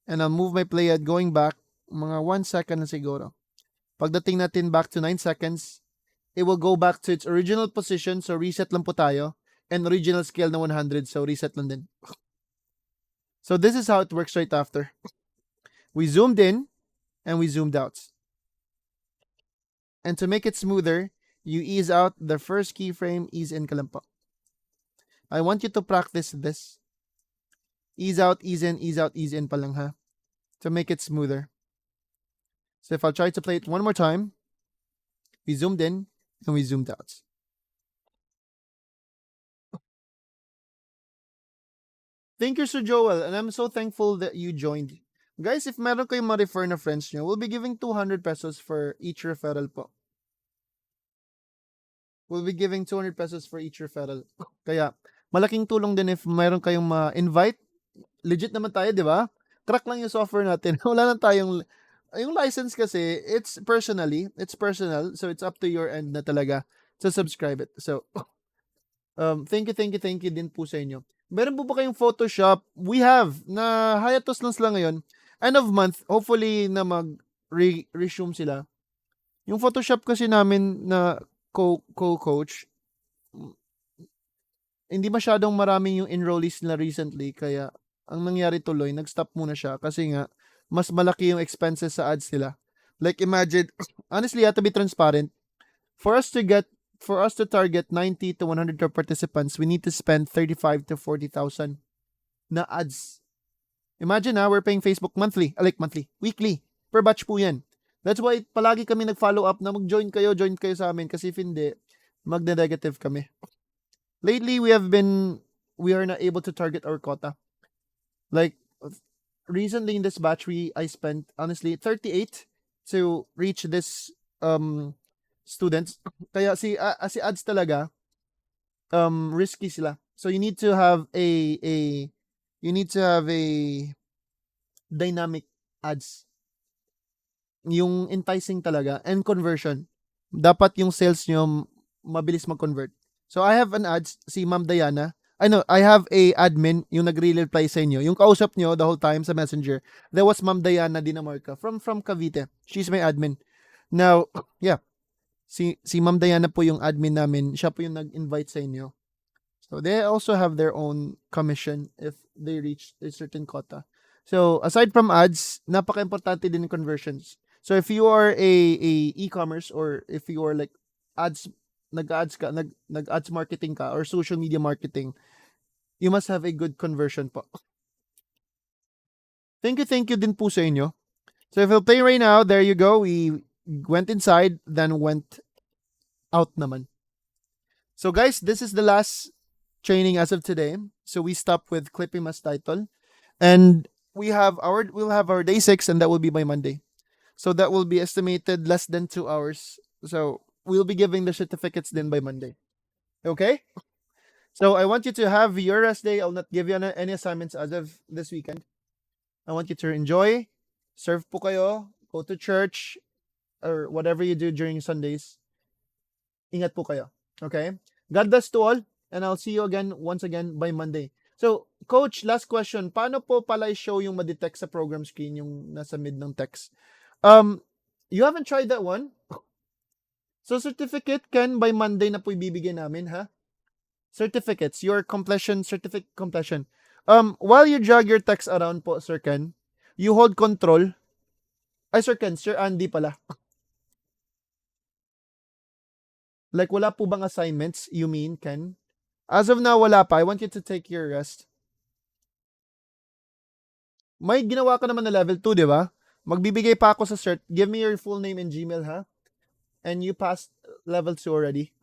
And I'll move my playhead going back, mga 1 second na siguro. Pagdating natin back to 9 seconds, it will go back to its original position, so reset lang po tayo. And original scale na 100, so reset lang din. So this is how it works right after. We zoomed in, and we zoomed out. And to make it smoother, you ease out the first keyframe, ease in ka lang po. I want you to practice this. Ease out, ease in pa lang ha. To make it smoother. So if I'll try to play it one more time, we zoomed in and we zoomed out. Thank you, Sir Joel, and I'm so thankful that you joined. Guys, if meron kayong ma-refer na friends nyo, we'll be giving 200 pesos for each referral po. We'll be giving 200 pesos for each referral. Kaya, malaking tulong din if meron kayong ma-invite legit naman tayo, di ba? Crack lang yung software natin. Wala lang tayong, yung license kasi, it's personal, so it's up to your end na talaga to subscribe it. So, thank you din po sa inyo. Meron po ba kayong Photoshop? We have, na hiatus lang sila ngayon. End of month, hopefully na resume sila. Yung Photoshop kasi namin na co-coach, hindi masyadong maraming yung enrollees nila recently, kaya ang nangyari tuloy, nag-stop muna siya kasi nga, mas malaki yung expenses sa ads nila. Like imagine, honestly, to be transparent, for us to target 90 to 100 participants, we need to spend 35 to 40,000 na ads. Imagine we're paying Facebook weekly, per batch po yan. That's why palagi kami nag-follow up na join kayo sa amin kasi if hindi, magna-negative kami. Lately, we are not able to target our quota. Like, recently in this batch, I spent, honestly, 38 to reach this students. Kaya si ads talaga, risky sila. So you need to have a dynamic ads. Yung enticing talaga and conversion. Dapat yung sales nyo mabilis mag-convert. So I have an ads, si Ma'am Diana. I have a admin yung nagre-reply sa inyo. Yung kausap nyo the whole time sa Messenger. That was Ma'am Diana Dinamarca from Cavite. She's my admin. Now, yeah. Si Ma'am Diana po yung admin namin. Siya po yung nag-invite sa inyo. So they also have their own commission if they reach a certain quota. So aside from ads, napaka-importante din yung conversions. So if you are a e-commerce or if you are like ads, nag-ads marketing ka or social media marketing, you must have a good conversion po. Thank you din po sa inyo. So if you'll play right now, there you go. We went inside, then went out naman. So guys, this is the last training as of today. So we stop with clipping as title. And we'll have our day 6 and that will be by Monday. So that will be estimated less than 2 hours. So we'll be giving the certificates then by Monday. Okay? So I want you to have your rest day. I'll not give you any assignments as of this weekend. I want you to enjoy, serve po kayo, go to church, or whatever you do during Sundays. Ingat po kayo. Okay? God bless to all, and I'll see you once again by Monday. So, Coach, last question. Paano po pala i-show yung ma-detect sa program screen yung nasa mid ng text? You haven't tried that one? So, certificate, Ken, by Monday na po ibibigay namin, ha? Certificates, your certificate completion. While you drag your text around po, Sir Ken, you hold control. Ay, Sir Ken, Sir Andy pala. Like, wala po bang assignments, you mean, Ken? As of now, wala pa. I want you to take your rest. May ginawa ka naman na level 2, di ba? Magbibigay pa ako sa cert. Give me your full name and Gmail, ha? And you passed level 2 already.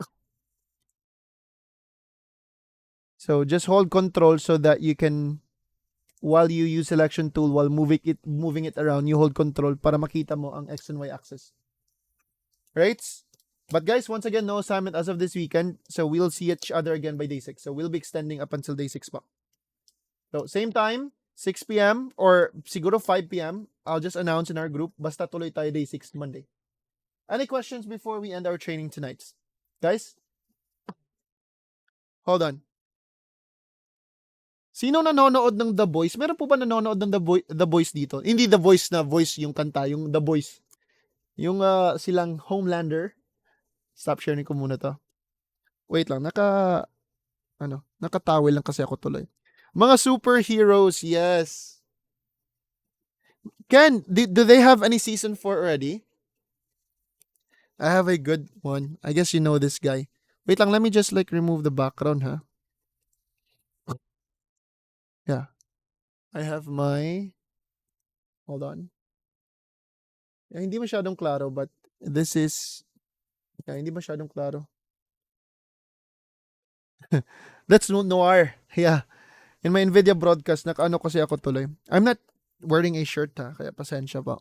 So, just hold control so that you can, while you use selection tool, while moving it around, you hold control para makita mo ang X and Y axis. Right? But guys, once again, no assignment as of this weekend. So, we'll see each other again by day 6. So, we'll be extending up until day 6 pa. So, same time, 6 p.m. or siguro 5 p.m. I'll just announce in our group. Basta tuloy tayo day 6 Monday. Any questions before we end our training tonight? Guys? Hold on. Sino nanonood ng The Voice? Meron po ba nanonood ng The Voice dito? Hindi The Voice na voice yung kanta, yung The Voice. Yung silang Homelander. Stop sharing ko muna to. Wait lang, nakatawil lang kasi ako tuloy. Mga superheroes, yes. Ken, do they have any season 4 already? I have a good one. I guess you know this guy. Wait lang, let me just remove the background, ha? Yeah. I have my... Hold on. Yeah, hindi masyadong klaro, but this is... Yeah, hindi masyadong klaro. That's Noir. Yeah. In my NVIDIA broadcast, nakaano kasi ako tuloy. I'm not wearing a shirt, ha? Kaya pasensya pa.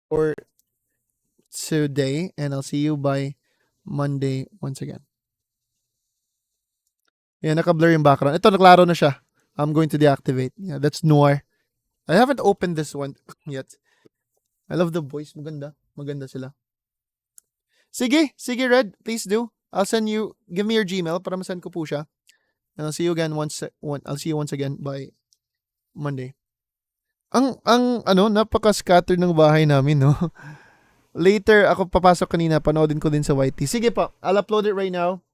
For today, and I'll see you by Monday once again. Yeah, naka-blur yung background. Ito, naklaro na siya. I'm going to deactivate. Yeah, that's Noir. I haven't opened this one yet. I love the voice. Maganda. Maganda sila. Sige, Red. Please do. Give me your Gmail para masend ko po siya. And I'll see you again I'll see you once again by Monday. Napaka-scatter ng bahay namin, no? Later, ako papasok kanina, panoodin ko din sa YT. Sige po, I'll upload it right now.